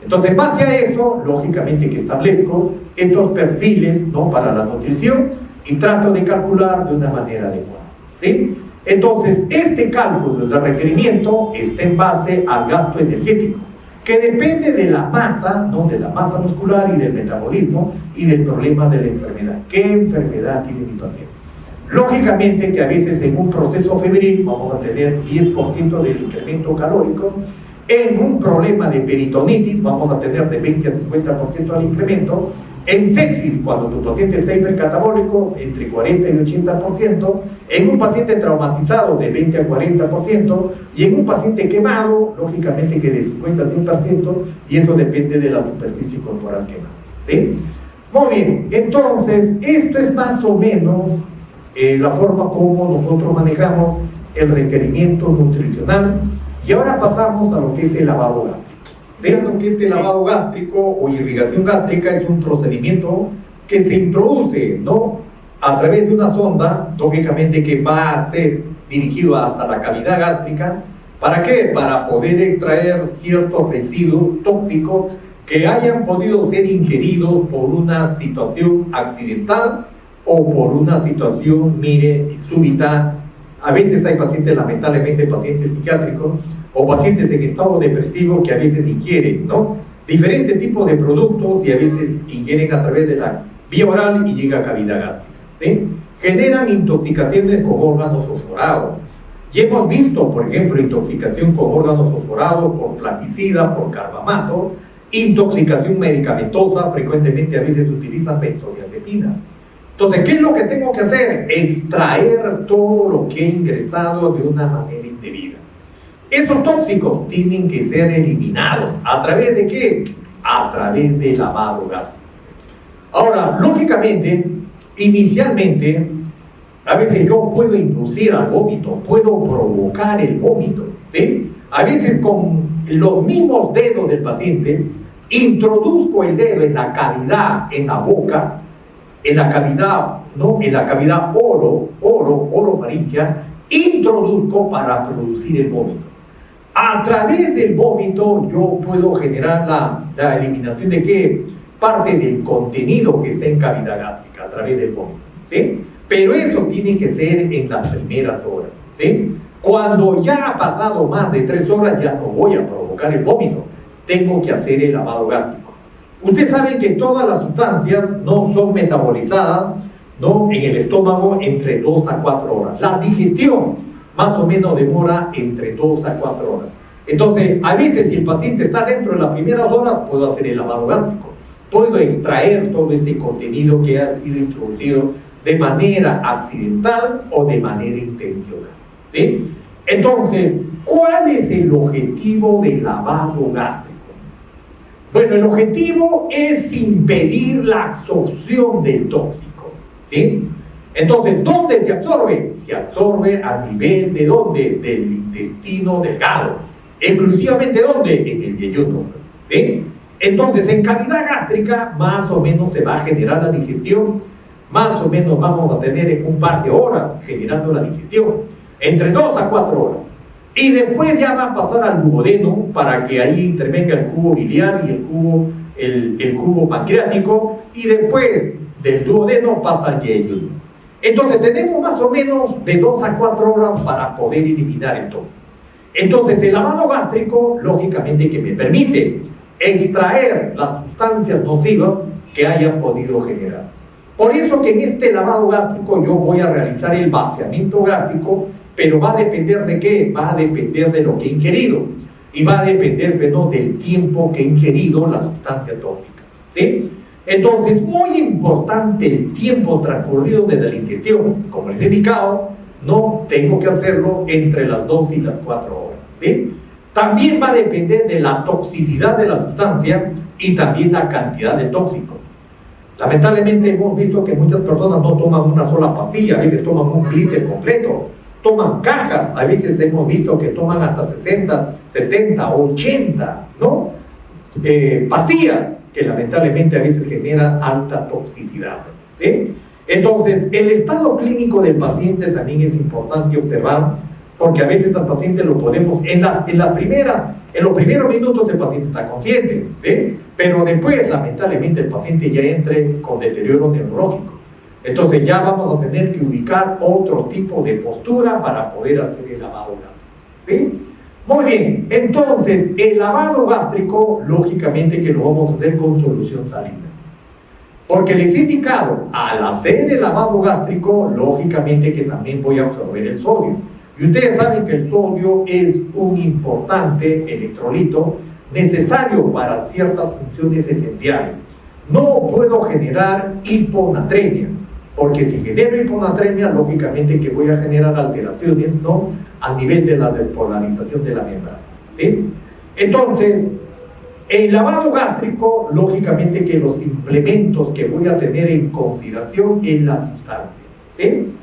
Entonces, en base a eso, lógicamente que establezco estos perfiles, ¿no? Para la nutrición y trato de calcular de una manera adecuada, ¿sí? Entonces, este cálculo del requerimiento está en base al gasto energético, que depende de la masa, ¿no? De la masa muscular y del metabolismo y del problema de la enfermedad. ¿Qué enfermedad tiene mi paciente? Lógicamente que a veces en un proceso febril vamos a tener 10% del incremento calórico. En un problema de peritonitis vamos a tener de 20 a 50% al incremento. En sepsis, cuando tu paciente está hipercatabólico, entre 40 y 80%. En un paciente traumatizado, de 20 a 40%. Y en un paciente quemado, lógicamente que de 50 a 100%. Y eso depende de la superficie corporal quemada, ¿sí? Muy bien, entonces esto es más o menos la forma como nosotros manejamos el requerimiento nutricional. Y ahora pasamos a lo que es el lavado gástrico. Vean que este lavado gástrico o irrigación gástrica es un procedimiento que se introduce, ¿no? A través de una sonda, lógicamente que va a ser dirigido hasta la cavidad gástrica. ¿Para qué? Para poder extraer ciertos residuos tóxicos que hayan podido ser ingeridos por una situación accidental o por una situación, mire, súbita. A veces hay pacientes, lamentablemente pacientes psiquiátricos o pacientes en estado depresivo que a veces ingieren, ¿no? Diferentes tipos de productos y a veces ingieren a través de la vía oral y llega a cavidad gástrica, ¿sí? Generan intoxicaciones con órganos fosforados. Y hemos visto, por ejemplo, intoxicación con órganos fosforados por plaguicida, por carbamato, intoxicación medicamentosa, frecuentemente a veces utilizan benzodiazepina. Entonces, ¿qué es lo que tengo que hacer? Extraer todo lo que he ingresado de una manera indebida. Esos tóxicos tienen que ser eliminados. ¿A través de qué? A través del lavado gástrico. Ahora, lógicamente, inicialmente, a veces yo puedo inducir al vómito, puedo provocar el vómito, ¿sí? A veces con los mismos dedos del paciente, introduzco el dedo en la cavidad, en la boca, en la cavidad, ¿no? En la cavidad orofaringea, introduzco para producir el vómito. A través del vómito yo puedo generar la eliminación de qué parte del contenido que está en cavidad gástrica a través del vómito, ¿sí? Pero eso tiene que ser en las primeras horas, ¿sí? Cuando ya ha pasado más de 3 horas ya no voy a provocar el vómito, tengo que hacer el lavado gástrico. Ustedes saben que todas las sustancias no son metabolizadas, ¿no?, en el estómago entre 2 a 4 horas. La digestión más o menos demora entre 2 a 4 horas. Entonces, a veces si el paciente está dentro de las primeras horas, puedo hacer el lavado gástrico. Puedo extraer todo ese contenido que ha sido introducido de manera accidental o de manera intencional, ¿sí? Entonces, ¿cuál es el objetivo del lavado gástrico? Bueno, el objetivo es impedir la absorción del tóxico, ¿sí? Entonces, ¿dónde se absorbe? Se absorbe a nivel de ¿dónde? Del intestino delgado. Exclusivamente ¿dónde? En el yeyuno, ¿sí? Entonces, en cavidad gástrica, más o menos se va a generar la digestión. Más o menos vamos a tener un par de horas generando la digestión, entre 2 a 4 horas. Y después ya va a pasar al duodeno para que ahí intervenga el cubo biliar y el cubo pancreático, y después del duodeno pasa al yeyuno. Entonces tenemos más o menos de 2 a 4 horas para poder eliminar el tóxico. Entonces el lavado gástrico, lógicamente, que me permite extraer las sustancias nocivas que hayan podido generar. Por eso que en este lavado gástrico yo voy a realizar el vaciamiento gástrico, pero va a depender de qué, va a depender de lo que he ingerido y va a depender, pero, del tiempo que he ingerido la sustancia tóxica, ¿sí? Entonces, muy importante el tiempo transcurrido desde la ingestión. Como les he indicado, no tengo que hacerlo entre las 2 y las 4 horas, ¿sí? También va a depender de la toxicidad de la sustancia y también la cantidad de tóxico. Lamentablemente hemos visto que muchas personas no toman una sola pastilla, a veces toman un blister completo, toman cajas, a veces hemos visto que toman hasta 60, 70, 80, ¿no? Pastillas, que lamentablemente a veces generan alta toxicidad, ¿sí? Entonces, el estado clínico del paciente también es importante observar, porque a veces al paciente lo podemos, en los primeros minutos el paciente está consciente, ¿sí? Pero después, lamentablemente, el paciente ya entra con deterioro neurológico. Entonces ya vamos a tener que ubicar otro tipo de postura para poder hacer el lavado gástrico, ¿sí? Muy bien, entonces el lavado gástrico, lógicamente que lo vamos a hacer con solución salina. Porque les he indicado, al hacer el lavado gástrico, lógicamente que también voy a absorber el sodio. Y ustedes saben que el sodio es un importante electrolito necesario para ciertas funciones esenciales. No puedo generar hiponatremia, porque si genero hiponatremia, lógicamente que voy a generar alteraciones, ¿no?, a nivel de la despolarización de la membrana, ¿sí? Entonces, el lavado gástrico, lógicamente que los implementos que voy a tener en consideración es la sustancia, ¿sí?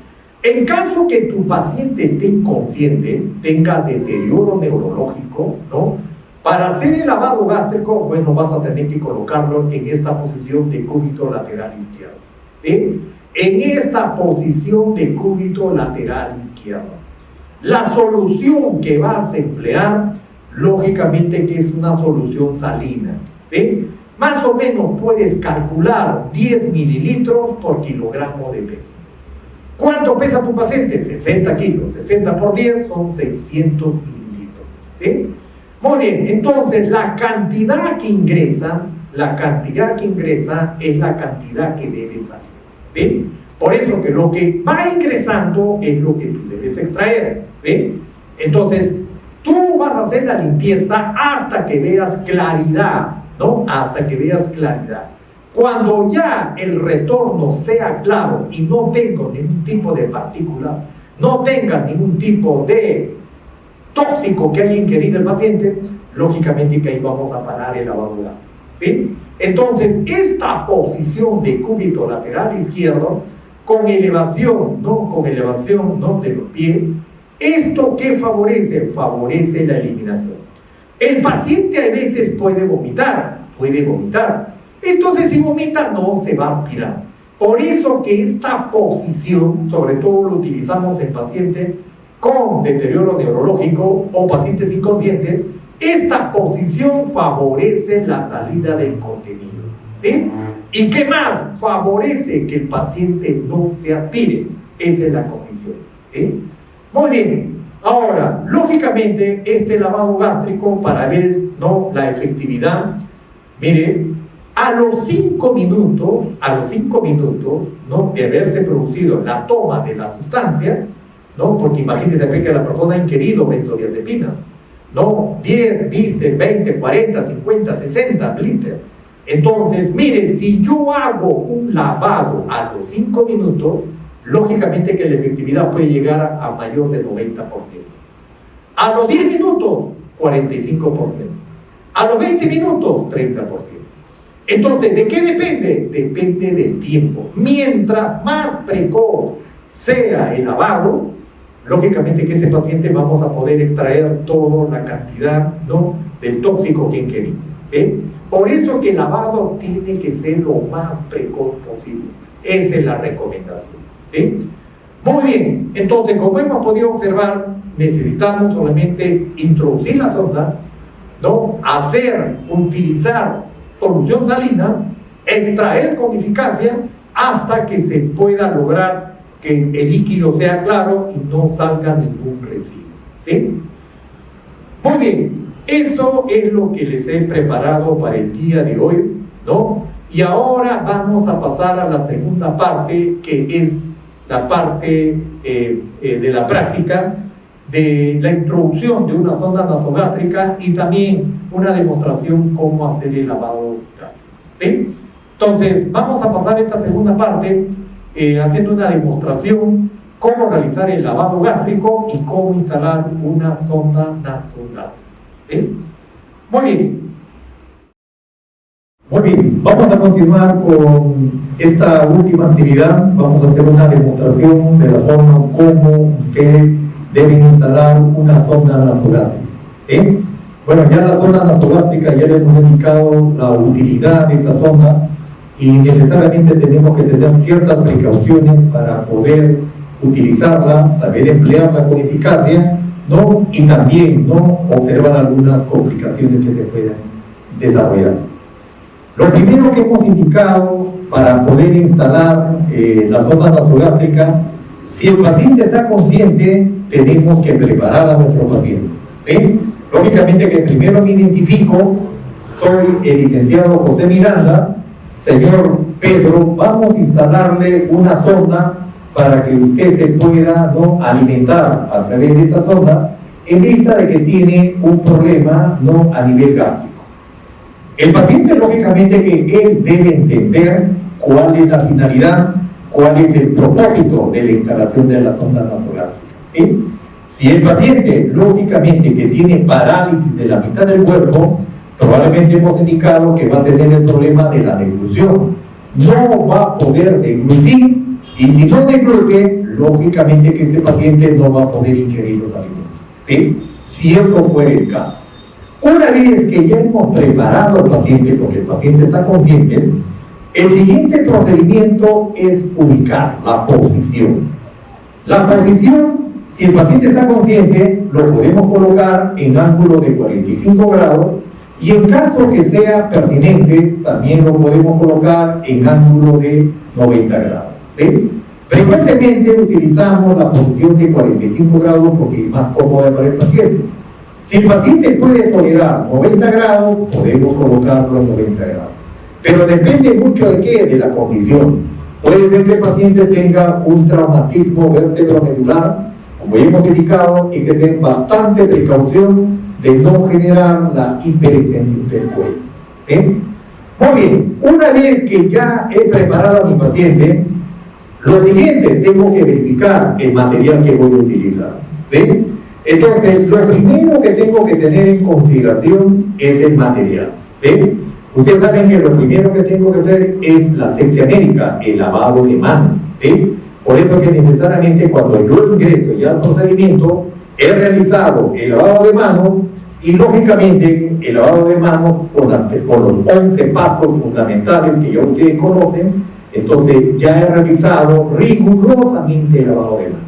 En caso que tu paciente esté inconsciente, tenga deterioro neurológico, ¿no?, para hacer el lavado gástrico, bueno, vas a tener que colocarlo en esta posición de cúbito lateral izquierdo, ¿sí? En esta posición de cúbito lateral izquierdo. La solución que vas a emplear, lógicamente que es una solución salina, ¿sí? Más o menos puedes calcular 10 mililitros por kilogramo de peso. ¿Cuánto pesa tu paciente? 60 kilos. 60 por 10 son 600 mililitros, ¿sí? Muy bien, entonces la cantidad que ingresa es la cantidad que debe salir, ¿sí? Por eso que lo que va ingresando es lo que tú debes extraer, ¿sí? Entonces, tú vas a hacer la limpieza hasta que veas claridad, ¿no? Hasta que veas claridad. Cuando ya el retorno sea claro y no tenga ningún tipo de partícula, no tenga ningún tipo de tóxico que haya ingerido el paciente, lógicamente que ahí vamos a parar el lavado gástrico, ¿sí? Entonces, esta posición de cúbito lateral izquierdo, con elevación, ¿no? Con elevación, ¿no? De los pies, ¿esto qué favorece? Favorece la eliminación. El paciente a veces puede vomitar. Entonces, si vomita, no se va a aspirar. Por eso que esta posición, sobre todo lo utilizamos en pacientes con deterioro neurológico o pacientes inconscientes, esta posición favorece la salida del contenido, ¿sí? ¿Y qué más? Favorece que el paciente no se aspire. Esa es la condición, ¿sí? Muy bien. Ahora, lógicamente, este lavado gástrico, para ver, ¿no?, la efectividad, mire, a los 5 minutos, ¿no?, de haberse producido la toma de la sustancia, ¿no?, porque imagínense que la persona ha ingerido benzodiazepina, ¿no?, 10 blister, 20, 40, 50, 60 blister. Entonces, mire, si yo hago un lavado a los 5 minutos, lógicamente que la efectividad puede llegar a mayor de 90%. A los 10 minutos, 45%. A los 20 minutos, 30%. Entonces, ¿de qué depende? Depende del tiempo. Mientras más precoz sea el lavado, lógicamente que ese paciente vamos a poder extraer toda la cantidad, ¿no?, del tóxico que ingerió, ¿sí? Por eso que el lavado tiene que ser lo más precoz posible. Esa es la recomendación, ¿sí? Muy bien, entonces, como hemos podido observar, necesitamos solamente introducir la sonda, ¿no?, utilizar solución salina, extraer con eficacia hasta que se pueda lograr que el líquido sea claro y no salga ningún residuo, ¿sí? Muy bien, eso es lo que les he preparado para el día de hoy, ¿no? Y ahora vamos a pasar a la segunda parte, que es la parte de la práctica de la introducción de una sonda nasogástrica y también una demostración cómo hacer el lavado gástrico, ¿sí? Entonces, vamos a pasar esta segunda parte haciendo una demostración cómo realizar el lavado gástrico y cómo instalar una sonda nasogástrica, ¿sí? Muy bien. Muy bien, vamos a continuar con esta última actividad. Vamos a hacer una demostración de la forma como ustedes deben instalar una sonda nasogástrica, ¿sí? Bueno, ya la sonda nasogástrica ya le hemos indicado la utilidad de esta sonda y necesariamente tenemos que tener ciertas precauciones para poder utilizarla, saber emplearla con eficacia, ¿no? Y también, ¿no?, observar algunas complicaciones que se puedan desarrollar. Lo primero que hemos indicado para poder instalar la sonda nasogástrica, si el paciente está consciente, tenemos que preparar a nuestro paciente, ¿sí? Lógicamente que primero me identifico, soy el licenciado José Miranda. Señor Pedro, vamos a instalarle una sonda para que usted se pueda, ¿no?, alimentar a través de esta sonda en vista de que tiene un problema, ¿no?, a nivel gástrico. El paciente, lógicamente, que él debe entender cuál es la finalidad, cuál es el propósito de la instalación de la sonda nasogástrica, ¿sí? Si el paciente, lógicamente, que tiene parálisis de la mitad del cuerpo, probablemente hemos indicado que va a tener el problema de la deglución. No va a poder deglutir, y si no deglute, lógicamente que este paciente no va a poder ingerir los alimentos, ¿sí? Si esto fuera el caso. Una vez que ya hemos preparado al paciente, porque el paciente está consciente, el siguiente procedimiento es ubicar la posición. La posición, si el paciente está consciente, lo podemos colocar en ángulo de 45 grados y en caso que sea pertinente, también lo podemos colocar en ángulo de 90 grados, ¿sí? Frecuentemente utilizamos la posición de 45 grados porque es más cómoda para el paciente. Si el paciente puede tolerar 90 grados, podemos colocarlo en 90 grados. Pero depende mucho de qué, de la condición. Puede ser que el paciente tenga un traumatismo vertebromedular, como ya hemos indicado, y que tenga bastante precaución de no generar la hiperextensión del cuello, ¿sí? Muy bien, una vez que ya he preparado a mi paciente, lo siguiente, tengo que verificar el material que voy a utilizar. ¿Ven? Entonces, lo primero que tengo que tener en consideración es el material. ¿Ven? Ustedes saben que lo primero que tengo que hacer es la asepsia médica, el lavado de manos. ¿Sí? Por eso que necesariamente cuando yo ingreso ya al procedimiento, he realizado el lavado de manos y lógicamente el lavado de manos con los 11 pasos fundamentales que ya ustedes conocen. Entonces ya he realizado rigurosamente el lavado de manos.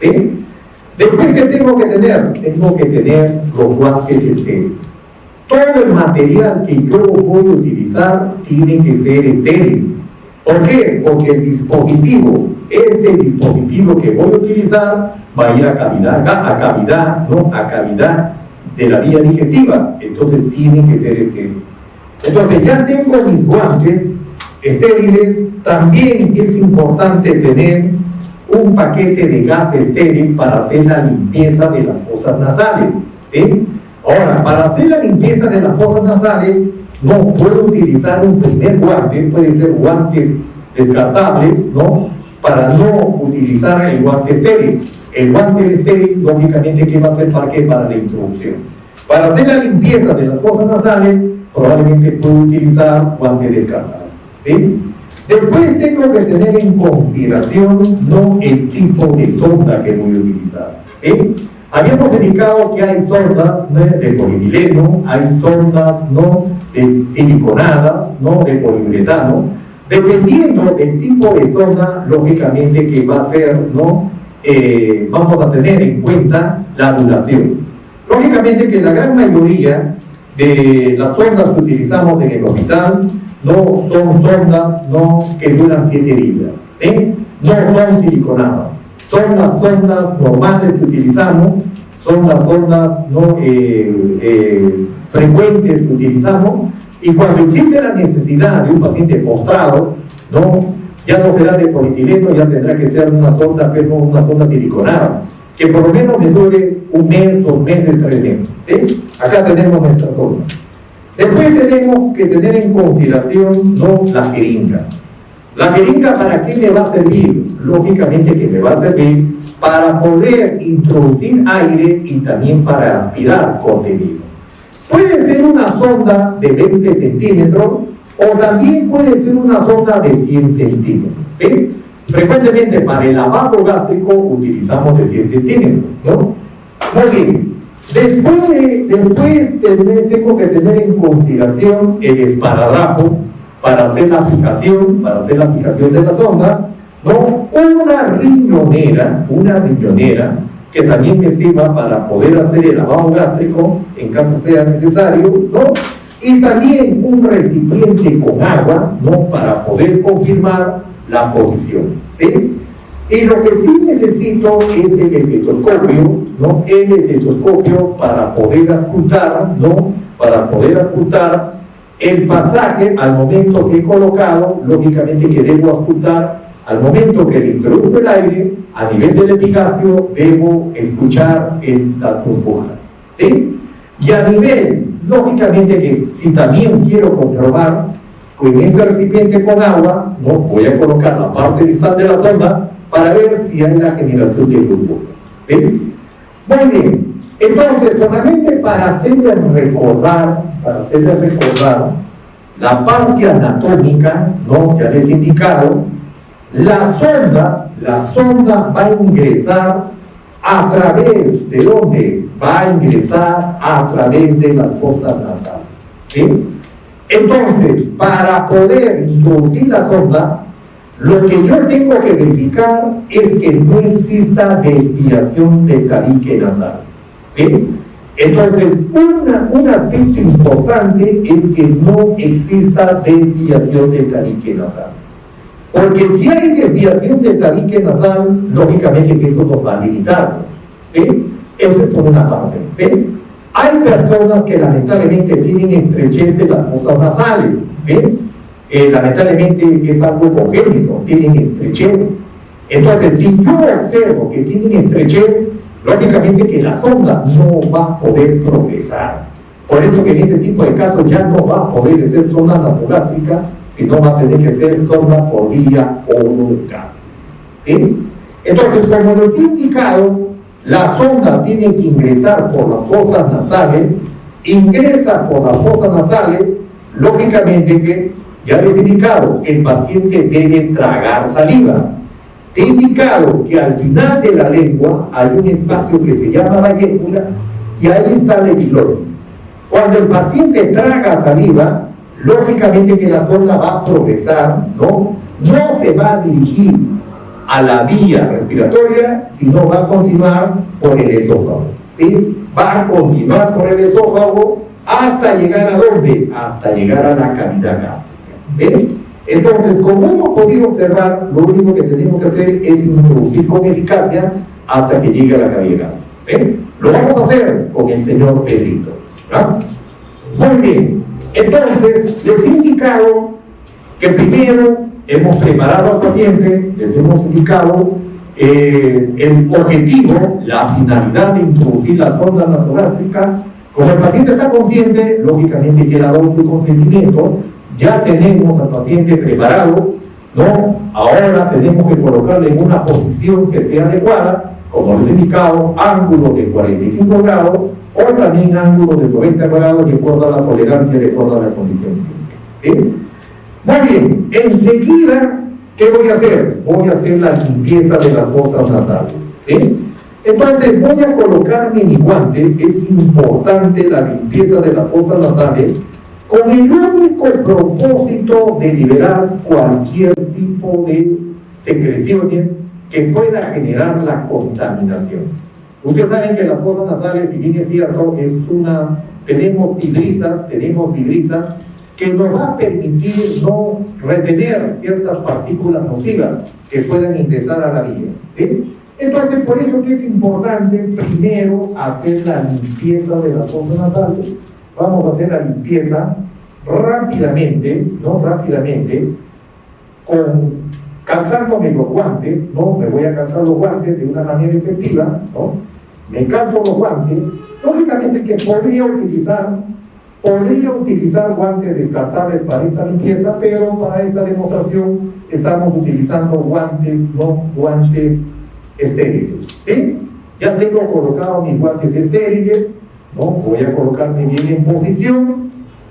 ¿Sí? Después, ¿qué tengo que tener? Tengo que tener los guantes estériles. Todo el material que yo voy a utilizar tiene que ser estéril. ¿Por qué? Porque el dispositivo, este dispositivo que voy a utilizar, va a ir a cavidad de la vía digestiva. Entonces tiene que ser estéril. Entonces ya tengo mis guantes estériles. También es importante tener un paquete de gas estéril para hacer la limpieza de las fosas nasales. ¿Sí? Ahora, para hacer la limpieza de las fosas nasales, no puedo utilizar un primer guante, puede ser guantes descartables, ¿no? Para no utilizar el guante estéril. El guante estéril, lógicamente, ¿qué va a hacer? ¿Para qué? Para la introducción. Para hacer la limpieza de las fosas nasales, probablemente puedo utilizar guante descartable. ¿Sí? Después tengo que tener en consideración, ¿no?, el tipo de sonda que voy a utilizar. ¿Sí? Habíamos indicado que hay sondas, ¿no?, de polietileno, hay sondas, ¿no?, de siliconadas, ¿no?, de poliuretano. Dependiendo del tipo de sonda, lógicamente que va a ser, ¿no?, vamos a tener en cuenta la duración. Lógicamente que la gran mayoría de las sondas que utilizamos en el hospital no son sondas, ¿no?, que duran 7 días. ¿Sí? No son siliconadas. Son las sondas normales que utilizamos, son las sondas, ¿no?, frecuentes que utilizamos, y cuando existe la necesidad de un paciente postrado, ¿no?, ya no será de polietileno, ya tendrá que ser una sonda, pero una sonda siliconada, que por lo menos me dure 1 mes, 2 meses, 3 meses. ¿Sí? Acá tenemos nuestra sonda. Después tenemos que tener en consideración, ¿no?, la jeringa. ¿La jeringa para qué me va a servir? Lógicamente que me va a servir para poder introducir aire y también para aspirar contenido. Puede ser una sonda de 20 centímetros o también puede ser una sonda de 100 centímetros. ¿Sí? Frecuentemente para el lavado gástrico utilizamos de 100 centímetros, ¿no? Muy bien. Después tengo que tener en consideración el esparadrapo para hacer la fijación de la sonda, ¿no? Una riñonera que también me sirva para poder hacer el lavado gástrico en caso sea necesario, ¿no? Y también un recipiente con agua, ¿no?, para poder confirmar la posición. ¿Sí? Y lo que sí necesito es el estetoscopio, ¿no?, el estetoscopio para poder auscultar, ¿no?, para poder auscultar el pasaje al momento que he colocado. Lógicamente que debo auscultar al momento que introduzco el aire a nivel del epigastrio, debo escuchar la burbuja. ¿Sí? Y a nivel, lógicamente que si también quiero comprobar con este recipiente con agua, ¿no?, voy a colocar la parte distal de la sonda para ver si hay la generación de burbuja. ¿Sí? Muy bien. Entonces, solamente para hacerles recordar la parte anatómica, ¿no?, ya les he indicado, la sonda va a ingresar a través de ¿dónde? Va a ingresar a través de las fosas nasales. ¿Sí? Entonces, para poder introducir la sonda, lo que yo tengo que verificar es que no exista desviación del tabique nasal. ¿Sí? Entonces, un aspecto importante es que no exista desviación del tabique nasal. Porque si hay desviación del tabique nasal, lógicamente que eso nos va a limitar. ¿Sí? Eso es por una parte. ¿Sí? Hay personas que lamentablemente tienen estrechez de las fosas nasales. ¿Sí? Lamentablemente es algo congénito, tienen estrechez. Entonces, si yo observo que tienen estrechez, lógicamente que la sonda no va a poder progresar. Por eso que en ese tipo de casos ya no va a poder ser sonda nasogástrica, sino va a tener que ser sonda por vía orogástrica. ¿Sí? Entonces, como les he indicado, la sonda tiene que ingresar por las fosas nasales, ingresa por las fosas nasales, lógicamente que ya les he indicado que el paciente debe tragar saliva. Te he indicado que al final de la lengua hay un espacio que se llama vallécula y ahí está el epiglotis. Cuando el paciente traga saliva, lógicamente que la sonda va a progresar, ¿no? No se va a dirigir a la vía respiratoria, sino va a continuar por el esófago, ¿sí? Va a continuar por el esófago hasta llegar ¿a dónde? Hasta llegar a la cavidad gástrica, ¿sí? Entonces, como hemos podido observar, lo único que tenemos que hacer es introducir con eficacia hasta que llegue a la cavidad gástrica, ¿sí? Lo vamos a hacer con el señor Pedrito, ¿no? Muy bien, entonces les he indicado que primero hemos preparado al paciente, les hemos indicado el objetivo, la finalidad de introducir la sonda nasogástrica. Como el paciente está consciente, lógicamente que le ha dado su consentimiento, ya tenemos al paciente preparado, ¿no? Ahora tenemos que colocarle en una posición que sea adecuada, como les he indicado, ángulo de 45 grados o también ángulo de 90 grados de acuerdo a la tolerancia, de acuerdo a la condición clínica, ¿sí? Muy bien, enseguida, ¿qué voy a hacer? Voy a hacer la limpieza de las fosas nasales, ¿sí? Entonces voy a colocarme mi guante. Es importante la limpieza de las fosas nasales con el único propósito de liberar cualquier tipo de secreciones que pueda generar la contaminación. Ustedes saben que las fosas nasales, si bien es cierto, tenemos vibrisas que nos va a permitir no retener ciertas partículas nocivas que puedan ingresar a la vía, ¿sí? Entonces, por eso que es importante primero hacer la limpieza de las fosas nasales. Vamos a hacer la limpieza rápidamente, ¿no? Rápidamente, calzándome los guantes, ¿no? Me voy a calzar los guantes de una manera efectiva, ¿no? Me calzo los guantes. Lógicamente que podría utilizar guantes descartables para esta limpieza, pero para esta demostración estamos utilizando guantes, ¿no? Guantes estériles, ¿sí? Ya tengo colocados mis guantes estériles, ¿no? Voy a colocarme bien en posición.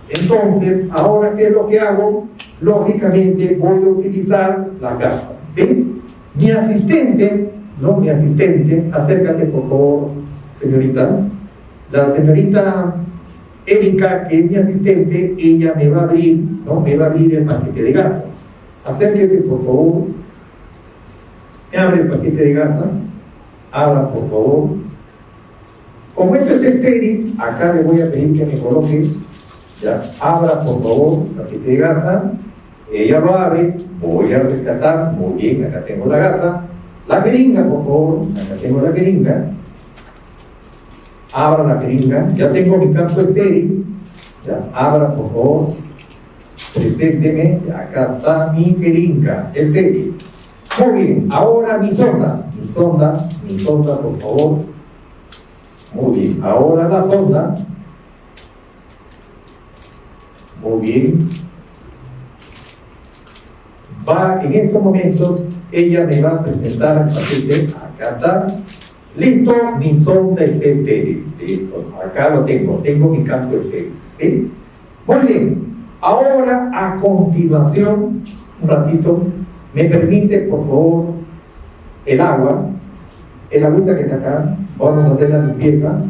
Entonces, ahora, ¿qué es lo que hago? Lógicamente voy a utilizar la gasa, ¿sí? Mi asistente, ¿no? Mi asistente, acércate por favor, señorita. La señorita Erika, que es mi asistente, ella me va a abrir, ¿no? Me va a abrir el paquete de gasa. Acérquese por favor. Me abre el paquete de gasa. Abra por favor. Como esto es estéril, acá le voy a pedir que me coloque. Ya, abra por favor el paquete de gasa. Ella lo abre. Voy a rescatar. Muy bien, acá tengo la gasa. La jeringa, por favor. Acá tengo la jeringa. Abra la jeringa. Ya tengo mi campo estéril. Ya, abra por favor. Presénteme. Acá está mi jeringa estéril. Muy bien. Ahora mi sonda, por favor. Muy bien. Ahora la sonda. Muy bien. En estos momentos, ella me va a presentar el paquete. Acá está. Listo, mi sonda está estéril. Listo. Acá lo tengo mi campo estéril, ¿sí? Muy bien. Ahora, a continuación, un ratito, me permite, por favor, el agüita que está acá. Vamos a hacer la limpieza.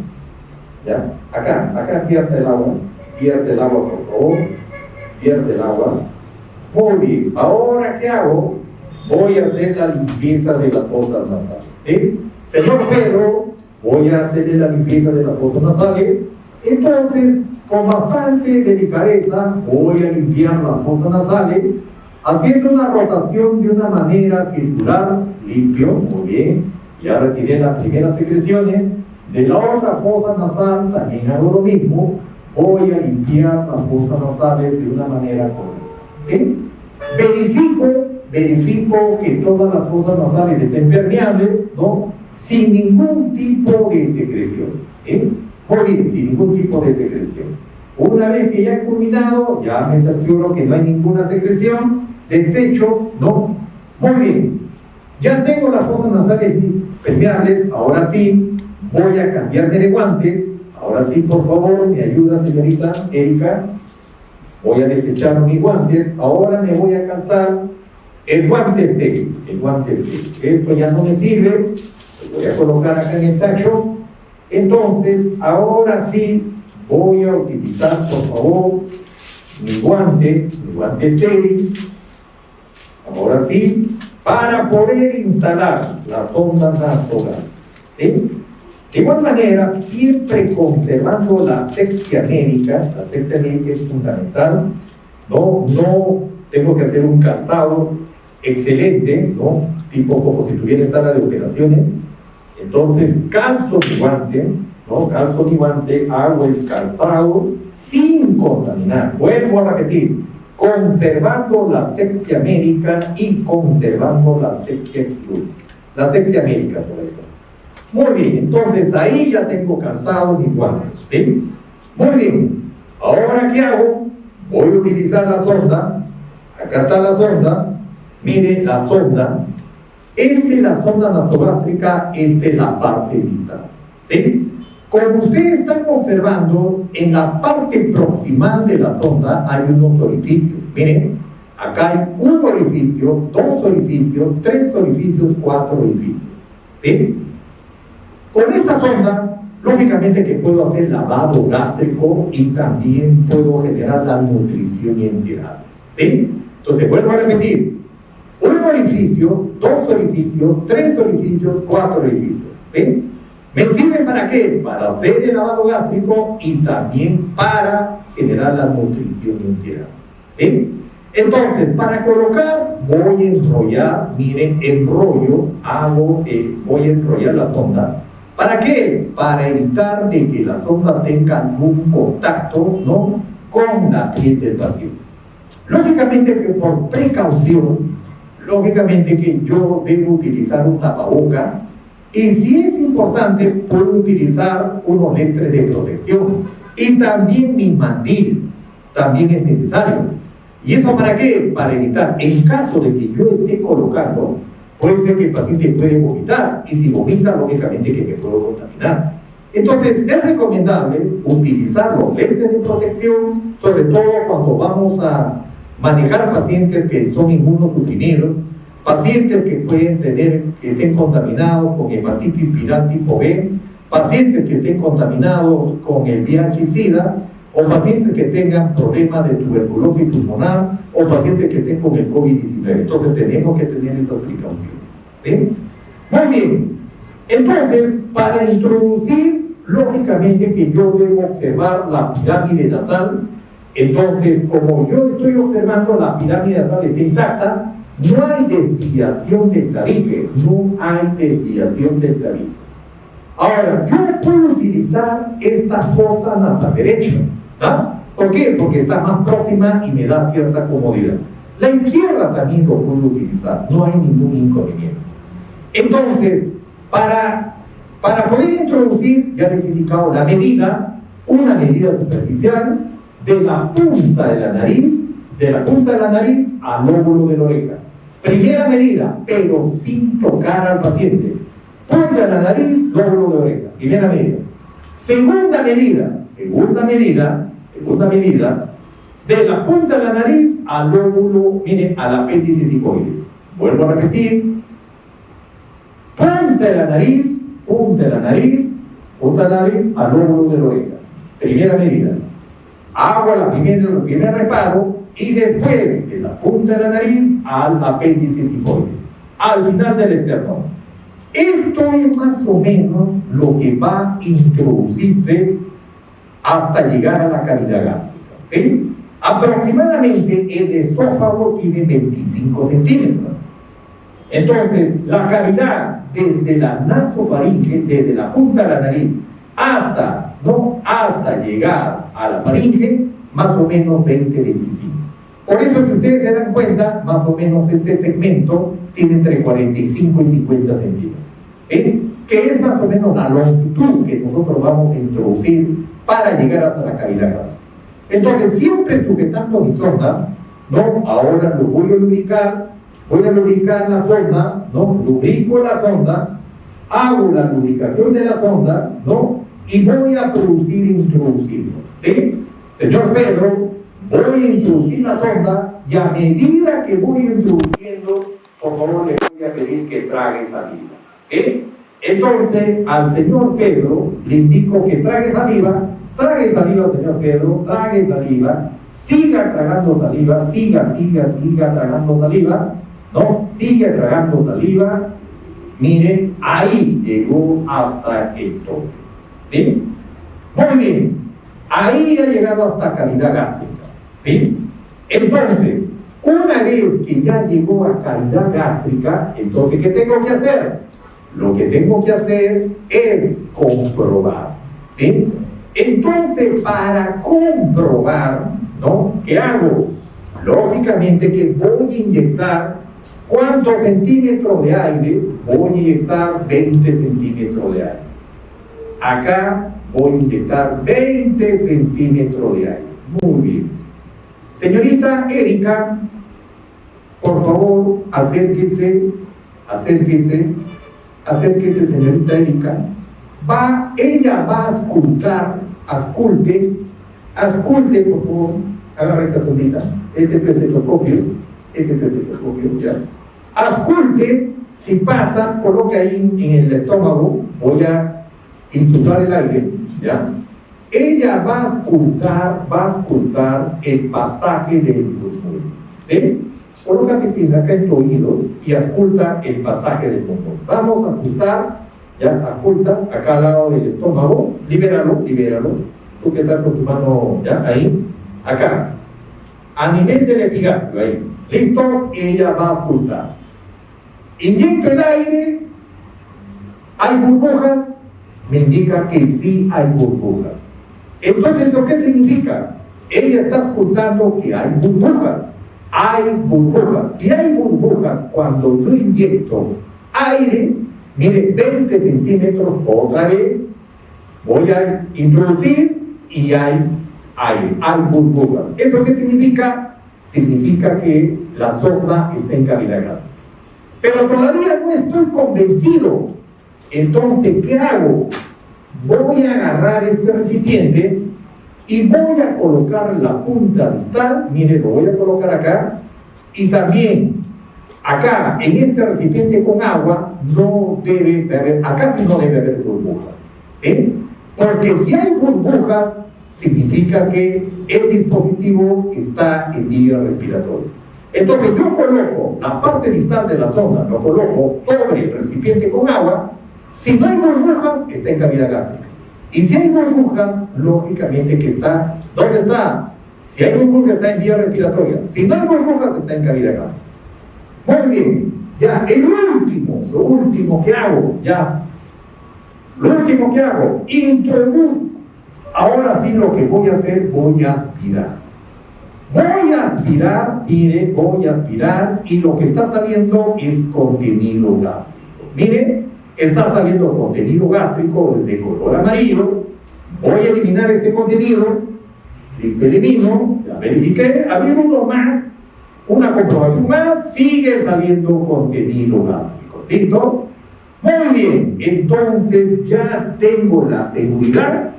¿Ya? Acá vierte el agua. Vierte el agua, por favor. Vierte el agua. Muy bien. Ahora, ¿qué hago? Voy a hacer la limpieza de las fosas nasales, ¿sí? Señor Pedro, voy a hacerle la limpieza de las fosas nasales. Entonces, con bastante delicadeza, voy a limpiar las fosas nasales, haciendo una rotación de una manera circular, limpio, muy bien. Ya retiré las primeras secreciones. De la otra fosa nasal también hago lo mismo. Voy a limpiar las fosas nasales de una manera correcta, ¿sí? Verifico que todas las fosas nasales estén permeables, ¿no? Sin ningún tipo de secreción, ¿sí? Muy bien, sin ningún tipo de secreción. Una vez que ya he culminado, ya me cercioro que no hay ninguna secreción, desecho, ¿no? Muy bien, ya tengo las fosas nasales permeables, ahora sí, voy a cambiarme de guantes. Ahora sí, por favor, me ayuda, señorita Erika. Voy a desechar mis guantes. Ahora me voy a calzar el guante estéril. El guante estéril. Esto ya no me sirve. Lo voy a colocar acá en el saco. Entonces, ahora sí, voy a utilizar, por favor, mi guante estéril. Ahora sí, para poder instalar la sonda nasogastral. ¿Sí? De igual manera, siempre conservando la asepsia médica. La asepsia médica es fundamental. No tengo que hacer un calzado excelente, ¿no? Tipo como si estuviera en sala de operaciones. Entonces, calzo mi guante, ¿no? Calzo mi guante, hago el calzado sin contaminar. Vuelvo a repetir, conservando la asepsia médica y conservando la asepsia quirúrgica. La asepsia médica, sobre todo. Muy bien, entonces ahí ya tengo calzados mis guantes, ¿sí? Muy bien, ahora ¿qué hago? Voy a utilizar la sonda. Acá está la sonda. Mire la sonda. Esta es la sonda nasogástrica, esta es la parte distal, ¿sí? Como ustedes están observando, en la parte proximal de la sonda hay unos orificios. Miren, acá hay un orificio, 2 orificios, 3 orificios, 4 orificios, ¿sí? Con esta sonda, lógicamente que puedo hacer lavado gástrico y también puedo generar la nutrición integral, ¿sí? Entonces, vuelvo a repetir, un orificio, 2 orificios, 3 orificios, 4 orificios, ¿sí? ¿Me sirve para qué? Para hacer el lavado gástrico y también para generar la nutrición integral, ¿sí? Entonces, para colocar, voy a enrollar, miren, voy a enrollar la sonda. ¿Para qué? Para evitar de que la sonda tenga algún contacto, ¿no?, con la piel del paciente. Lógicamente que por precaución, lógicamente que yo debo utilizar un tapaboca, y si es importante, puedo utilizar unos lentes de protección. Y también mi mandil, también es necesario. ¿Y eso para qué? Para evitar, en caso de que yo esté colocando, puede ser que el paciente puede vomitar, y si vomita, lógicamente que me puedo contaminar. Entonces, es recomendable utilizar los lentes de protección, sobre todo cuando vamos a manejar pacientes que son inmunosuprimidos, pacientes que pueden tener, que estén contaminados con hepatitis viral tipo B, pacientes que estén contaminados con el VIH-Sida, o pacientes que tengan problemas de tuberculosis pulmonar, o pacientes que estén con el COVID-19. Entonces tenemos que tener esas precauciones, ¿sí? Muy bien. Entonces, para introducir, lógicamente que yo debo observar la pirámide nasal. Entonces, como yo estoy observando la pirámide nasal está intacta, no hay desviación del tabique, no hay desviación del tabique. Ahora, yo puedo utilizar esta fosa nasal derecha, ¿ah? ¿Por qué? Porque está más próxima y me da cierta comodidad. La izquierda también lo puedo utilizar, no hay ningún inconveniente. Entonces, para poder introducir, ya les he indicado la medida, una medida superficial de la punta de la nariz, al lóbulo de la oreja. Primera medida, pero sin tocar al paciente. Punta de la nariz, lóbulo de oreja. Primera medida. Segunda medida, de la punta de la nariz al lóbulo, miren, al apéndice cifoide. Vuelvo a repetir. Punta de la nariz al lóbulo de la oreja. Primera medida. Hago el primer reparo y después de la punta de la nariz al apéndice cifoide, al final del esternón. Esto es más o menos lo que va a introducirse hasta llegar a la cavidad gástrica, ¿sí? Aproximadamente el esófago tiene 25 centímetros. Entonces, la cavidad desde la nasofaringe, desde la punta de la nariz hasta llegar a la faringe, más o menos 20-25. Por eso, si ustedes se dan cuenta, más o menos este segmento tiene entre 45 y 50 centímetros. que es más o menos la longitud que nosotros vamos a introducir para llegar hasta la cavidad gástrica. Entonces, siempre sujetando mi sonda, ¿no? Ahora lo voy a lubricar la sonda, ¿no? Lubrico la sonda, hago la lubricación de la sonda, ¿no? Y voy a introducirlo, ¿sí? Señor Pedro, voy a introducir la sonda y a medida que voy introduciendo, por favor le voy a pedir que trague saliva, ¿sí? Entonces, al señor Pedro le indico que trague saliva, señor Pedro, trague saliva, siga tragando saliva, siga tragando saliva, ¿no? Sigue tragando saliva. Miren, ahí llegó hasta el tope, ¿sí? Muy bien, ahí ha llegado hasta cavidad gástrica, ¿sí? Entonces, una vez que ya llegó a cavidad gástrica, entonces, ¿qué tengo que hacer? Lo que tengo que hacer es comprobar, ¿sí? Entonces, para comprobar, ¿no? ¿Qué hago? Lógicamente que voy a inyectar, ¿cuántos centímetros de aire? Voy a inyectar 20 centímetros de aire. Acá voy a inyectar 20 centímetros de aire. Muy bien. Señorita Erika, por favor, acérquese, señorita Erika. Ella va a ausculte, por favor, agarra esta sondita, este estetoscopio, ya. Ausculte, si pasa, coloque ahí en el estómago, voy a insuflar el aire, ¿ya? Ella va a auscultar el pasaje del pulmón, ¿sí? Colócate acá en tu oído y ausculta el pasaje del pulmón. Vamos a auscultar. Ya, oculta acá al lado del estómago, libéralo, tú que estás con tu mano, ya, ahí, acá, a nivel del epigastrio, ahí, listo, ella va a ocultar. Inyecto el aire, ¿hay burbujas? Me indica que sí hay burbujas. Entonces, ¿eso qué significa? Ella está ocultando que hay burbujas. Si hay burbujas, cuando yo inyecto aire, mire, 20 centímetros, otra vez, voy a introducir y hay aire, hay burbujas. ¿Eso qué significa? Significa que la sonda está en cavidad gástrica. Pero todavía no estoy convencido. Entonces, ¿qué hago? Voy a agarrar este recipiente y voy a colocar la punta distal, mire, lo voy a colocar acá, y también acá, en este recipiente con agua, no debe de haber, acá sí no debe haber burbujas, porque si hay burbujas, significa que el dispositivo está en vía respiratoria. Entonces yo coloco la parte distal de la sonda, lo coloco sobre el recipiente con agua. Si no hay burbujas, está en cavidad gástrica. Y si hay burbujas, lógicamente que está, ¿dónde está? Si hay burbujas, está en vía respiratoria. Si no hay burbujas, está en cavidad gástrica. Muy bien, ya, lo último que hago, introduzco. Ahora sí lo que voy a hacer, voy a aspirar. Mire, voy a aspirar y lo que está saliendo es contenido gástrico. Mire, está saliendo contenido gástrico de color amarillo. Voy a eliminar este contenido. Elimino, ya verifiqué, había uno más, una comprobación más, sigue saliendo contenido gástrico. ¿Listo? Muy bien, entonces ya tengo la seguridad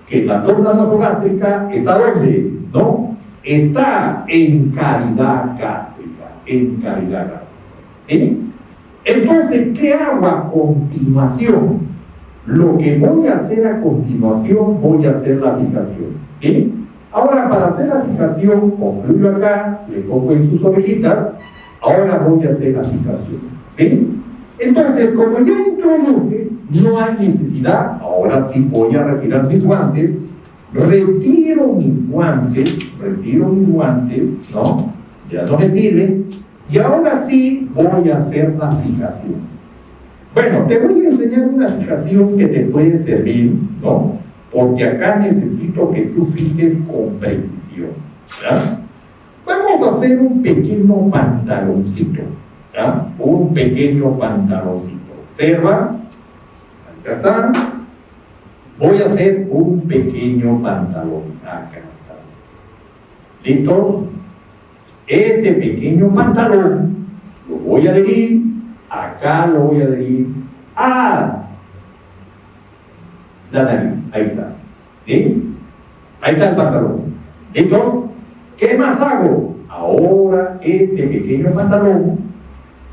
que la sonda nasogástrica está ¿dónde? ¿No? Está en cavidad gástrica, ¿sí? Entonces, ¿qué hago a continuación? Lo que voy a hacer a continuación, voy a hacer la fijación, ¿sí? Ahora, para hacer la fijación, concluyo acá, le pongo en sus orejitas, ahora voy a hacer la fijación, ¿sí? Entonces, como ya introduje, no hay necesidad, ahora sí voy a retirar mis guantes, retiro mis guantes, ¿no? Ya no me sirven, y ahora sí voy a hacer la fijación. Bueno, te voy a enseñar una fijación que te puede servir, ¿no? Porque acá necesito que tú fijes con precisión, ¿ya? Vamos a hacer un pequeño pantaloncito, ¿ya? Un pequeño pantaloncito. Observa, Acá está. Voy a hacer un pequeño pantalón. Acá está. ¿Listos? Este pequeño pantalón lo voy a adherir. Acá lo voy a adherir a la nariz. Ahí está. ¿Sí? Ahí está el pantalón. ¿Listo? ¿Qué más hago? Ahora este pequeño pantalón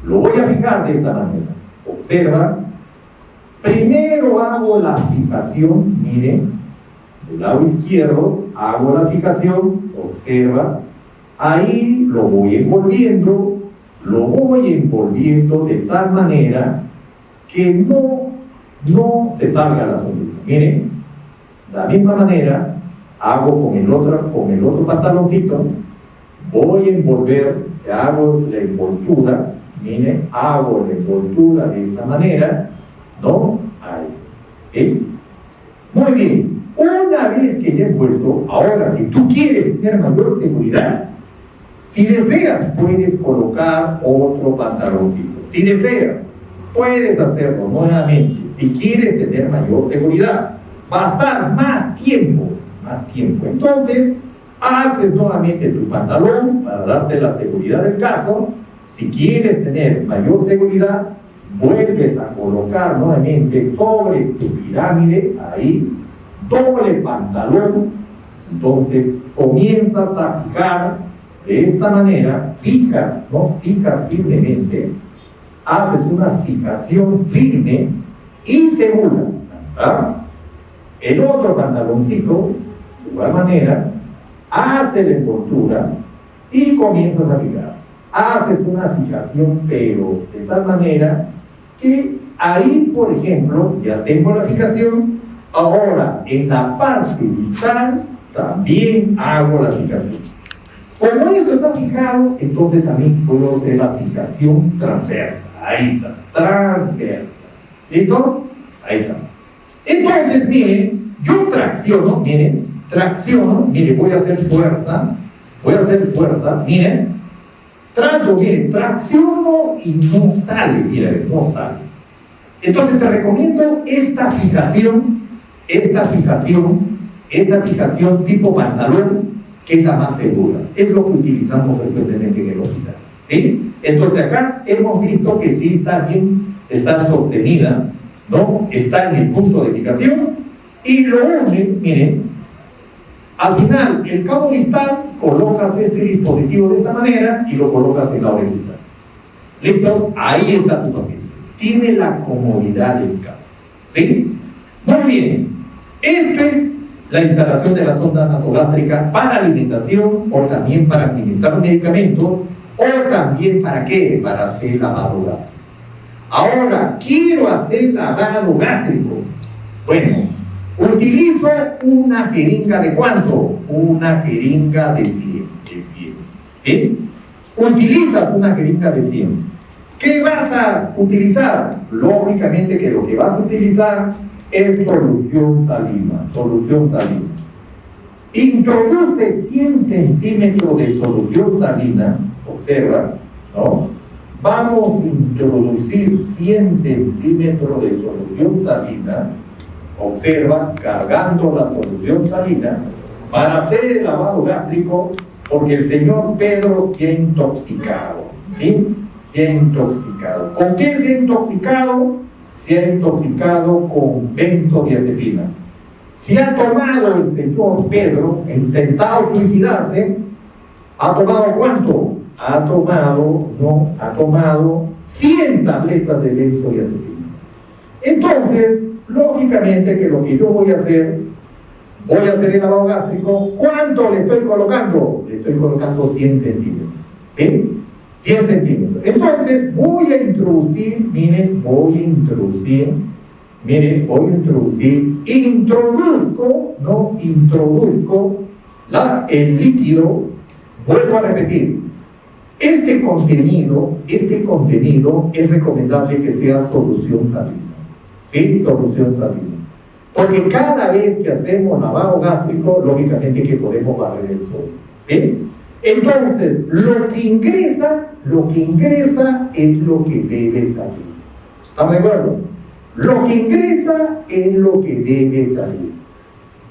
lo voy a fijar de esta manera. Observa. Primero hago la fijación, miren, del lado izquierdo, hago la fijación, observa, ahí lo voy envolviendo de tal manera que no se salga la sombrilla. Miren, de la misma manera, hago con el otro pantaloncito, voy a envolver, hago la envoltura, miren, hago la envoltura de esta manera, ¿no? Ahí. ¿Sí? Muy bien. Una vez que ya he vuelto, ahora si tú quieres tener mayor seguridad, si deseas, puedes colocar otro pantaloncito. Si deseas, puedes hacerlo nuevamente. Si quieres tener mayor seguridad, va a estar más tiempo. Entonces, haces nuevamente tu pantalón para darte la seguridad del caso. Si quieres tener mayor seguridad, vuelves a colocar nuevamente sobre tu pirámide, ahí, doble pantalón. Entonces comienzas a fijar de esta manera, fijas firmemente, haces una fijación firme y segura. ¿Está? El otro pantaloncito, de igual manera, hace la envoltura y comienzas a fijar. Haces una fijación, pero de tal manera que ahí, por ejemplo, ya tengo la fijación. Ahora, en la parte distal también hago la fijación. Como esto está fijado, entonces también puedo hacer la fijación transversa. Ahí está, transversa. ¿Listo? Ahí está. Entonces, miren, yo tracciono, miren, voy a hacer fuerza, miren, tracciono y no sale, miren, no sale. Entonces te recomiendo esta fijación tipo pantalón, que es la más segura. Es lo que utilizamos frecuentemente en el hospital. ¿Sí? Entonces acá hemos visto que sí está bien, está sostenida, ¿no? Está en el punto de fijación y lo une, miren, al final, el cabo distal, colocas este dispositivo de esta manera y lo colocas en la orejita. ¿Listo? Ahí está tu paciente. Tiene la comodidad del caso. ¿Sí? Muy bien. Esto es la instalación de la sonda nasogástrica para alimentación o también para administrar medicamentos o también ¿para qué? Para hacer lavado gástrico. Ahora, quiero hacer lavado gástrico. Bueno, utilizo una jeringa ¿de cuánto? Una jeringa de 100. ¿Sí? Utilizas una jeringa de 100. ¿Qué vas a utilizar? Lógicamente que lo que vas a utilizar es solución salina. Introduce 100 centímetros de solución salina, observa, ¿no? Vamos a introducir 100 centímetros de solución salina, observa, cargando la solución salina, para hacer el lavado gástrico, porque el señor Pedro se ha intoxicado, ¿sí? Se ha intoxicado. ¿Con qué se ha intoxicado? Se ha intoxicado con benzodiazepina. Se ha tomado el señor Pedro, intentado suicidarse, ¿ha tomado cuánto? Ha tomado 100 tabletas de benzodiazepina. Entonces, lógicamente que lo que yo voy a hacer el lavado gástrico. ¿Cuánto le estoy colocando? Le estoy colocando 100 centímetros. ¿Sí? 100 centímetros. Entonces voy a introducir, introduzco el líquido. Vuelvo a repetir, este contenido es recomendable que sea solución salina. ¿Sí? Solución salina. Porque cada vez que hacemos lavado gástrico, lógicamente que podemos barrer el suelo. ¿Sí? Entonces, lo que ingresa es lo que debe salir. ¿Estamos de acuerdo? Lo que ingresa es lo que debe salir.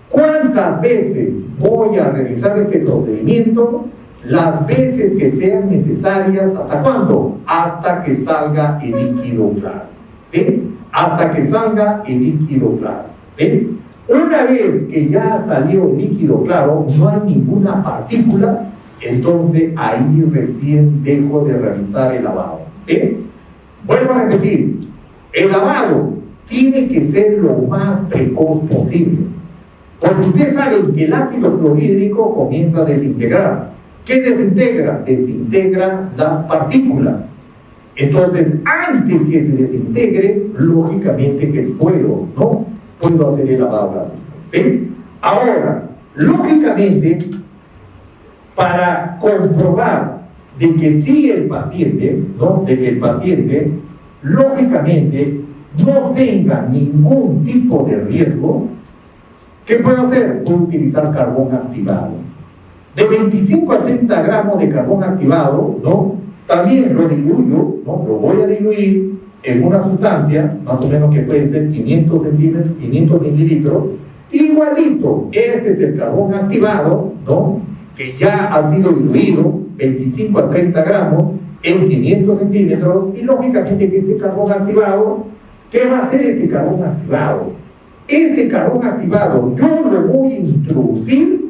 ¿Cuántas veces voy a realizar este procedimiento? Las veces que sean necesarias. ¿Hasta cuándo? Hasta que salga el líquido claro. ¿Ven? Hasta que salga el líquido claro. ¿Ven? Una vez que ya salió el líquido claro, no hay ninguna partícula, entonces ahí recién dejo de realizar el lavado. ¿Ven? Vuelvo a repetir, el lavado tiene que ser lo más precoz posible, porque ustedes saben que el ácido clorhídrico comienza a desintegrar. ¿Qué desintegra? Desintegra las partículas. Entonces, antes que se desintegre, lógicamente que puedo hacer el lavado gástrico. ¿Sí? Ahora, lógicamente, para comprobar de que sí el paciente, de que el paciente, lógicamente, no tenga ningún tipo de riesgo, ¿qué puedo hacer? Puedo utilizar carbón activado. De 25 a 30 gramos de carbón activado, también lo diluyo, lo voy a diluir en una sustancia, más o menos que pueden ser 500 mililitros, igualito, este es el carbón activado, que ya ha sido diluido, 25 a 30 gramos, en 500 centímetros, y lógicamente que este carbón activado, ¿qué va a hacer este carbón activado? Este carbón activado yo lo voy a introducir,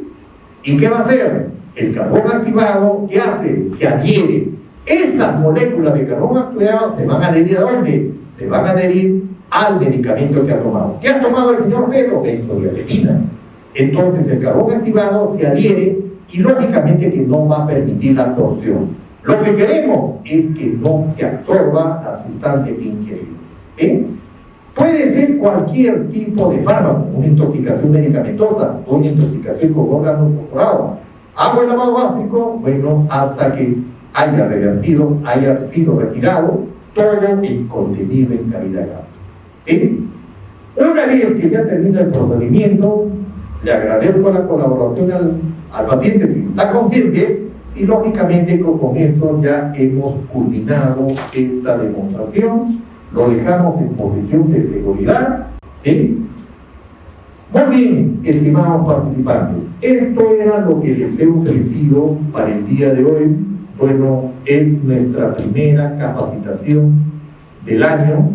¿y qué va a hacer? El carbón activado, ¿qué hace? Se adhiere. Estas moléculas de carbón activado se van a adherir ¿a dónde? Se van a adherir al medicamento que ha tomado. ¿Qué ha tomado el señor Pedro? Benzodiazepina. Entonces el carbón activado se adhiere y lógicamente que no va a permitir la absorción. Lo que queremos es que no se absorba la sustancia que ingerimos. Puede ser cualquier tipo de fármaco, una intoxicación medicamentosa o una intoxicación con órganos fosforados. ¿Hago el lavado gástrico? Bueno, hasta que haya revertido, haya sido retirado todo el contenido en cavidad gástrica. Una vez que ya termina el procedimiento, le agradezco la colaboración al paciente si está consciente y lógicamente con eso ya hemos culminado esta demostración. Lo dejamos en posición de seguridad. Muy bien, estimados participantes, esto era lo que les he ofrecido para el día de hoy. Bueno, es nuestra primera capacitación del año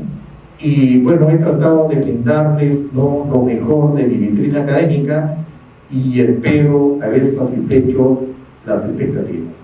y bueno, he tratado de brindarles lo mejor de mi vitrina académica y espero haber satisfecho las expectativas.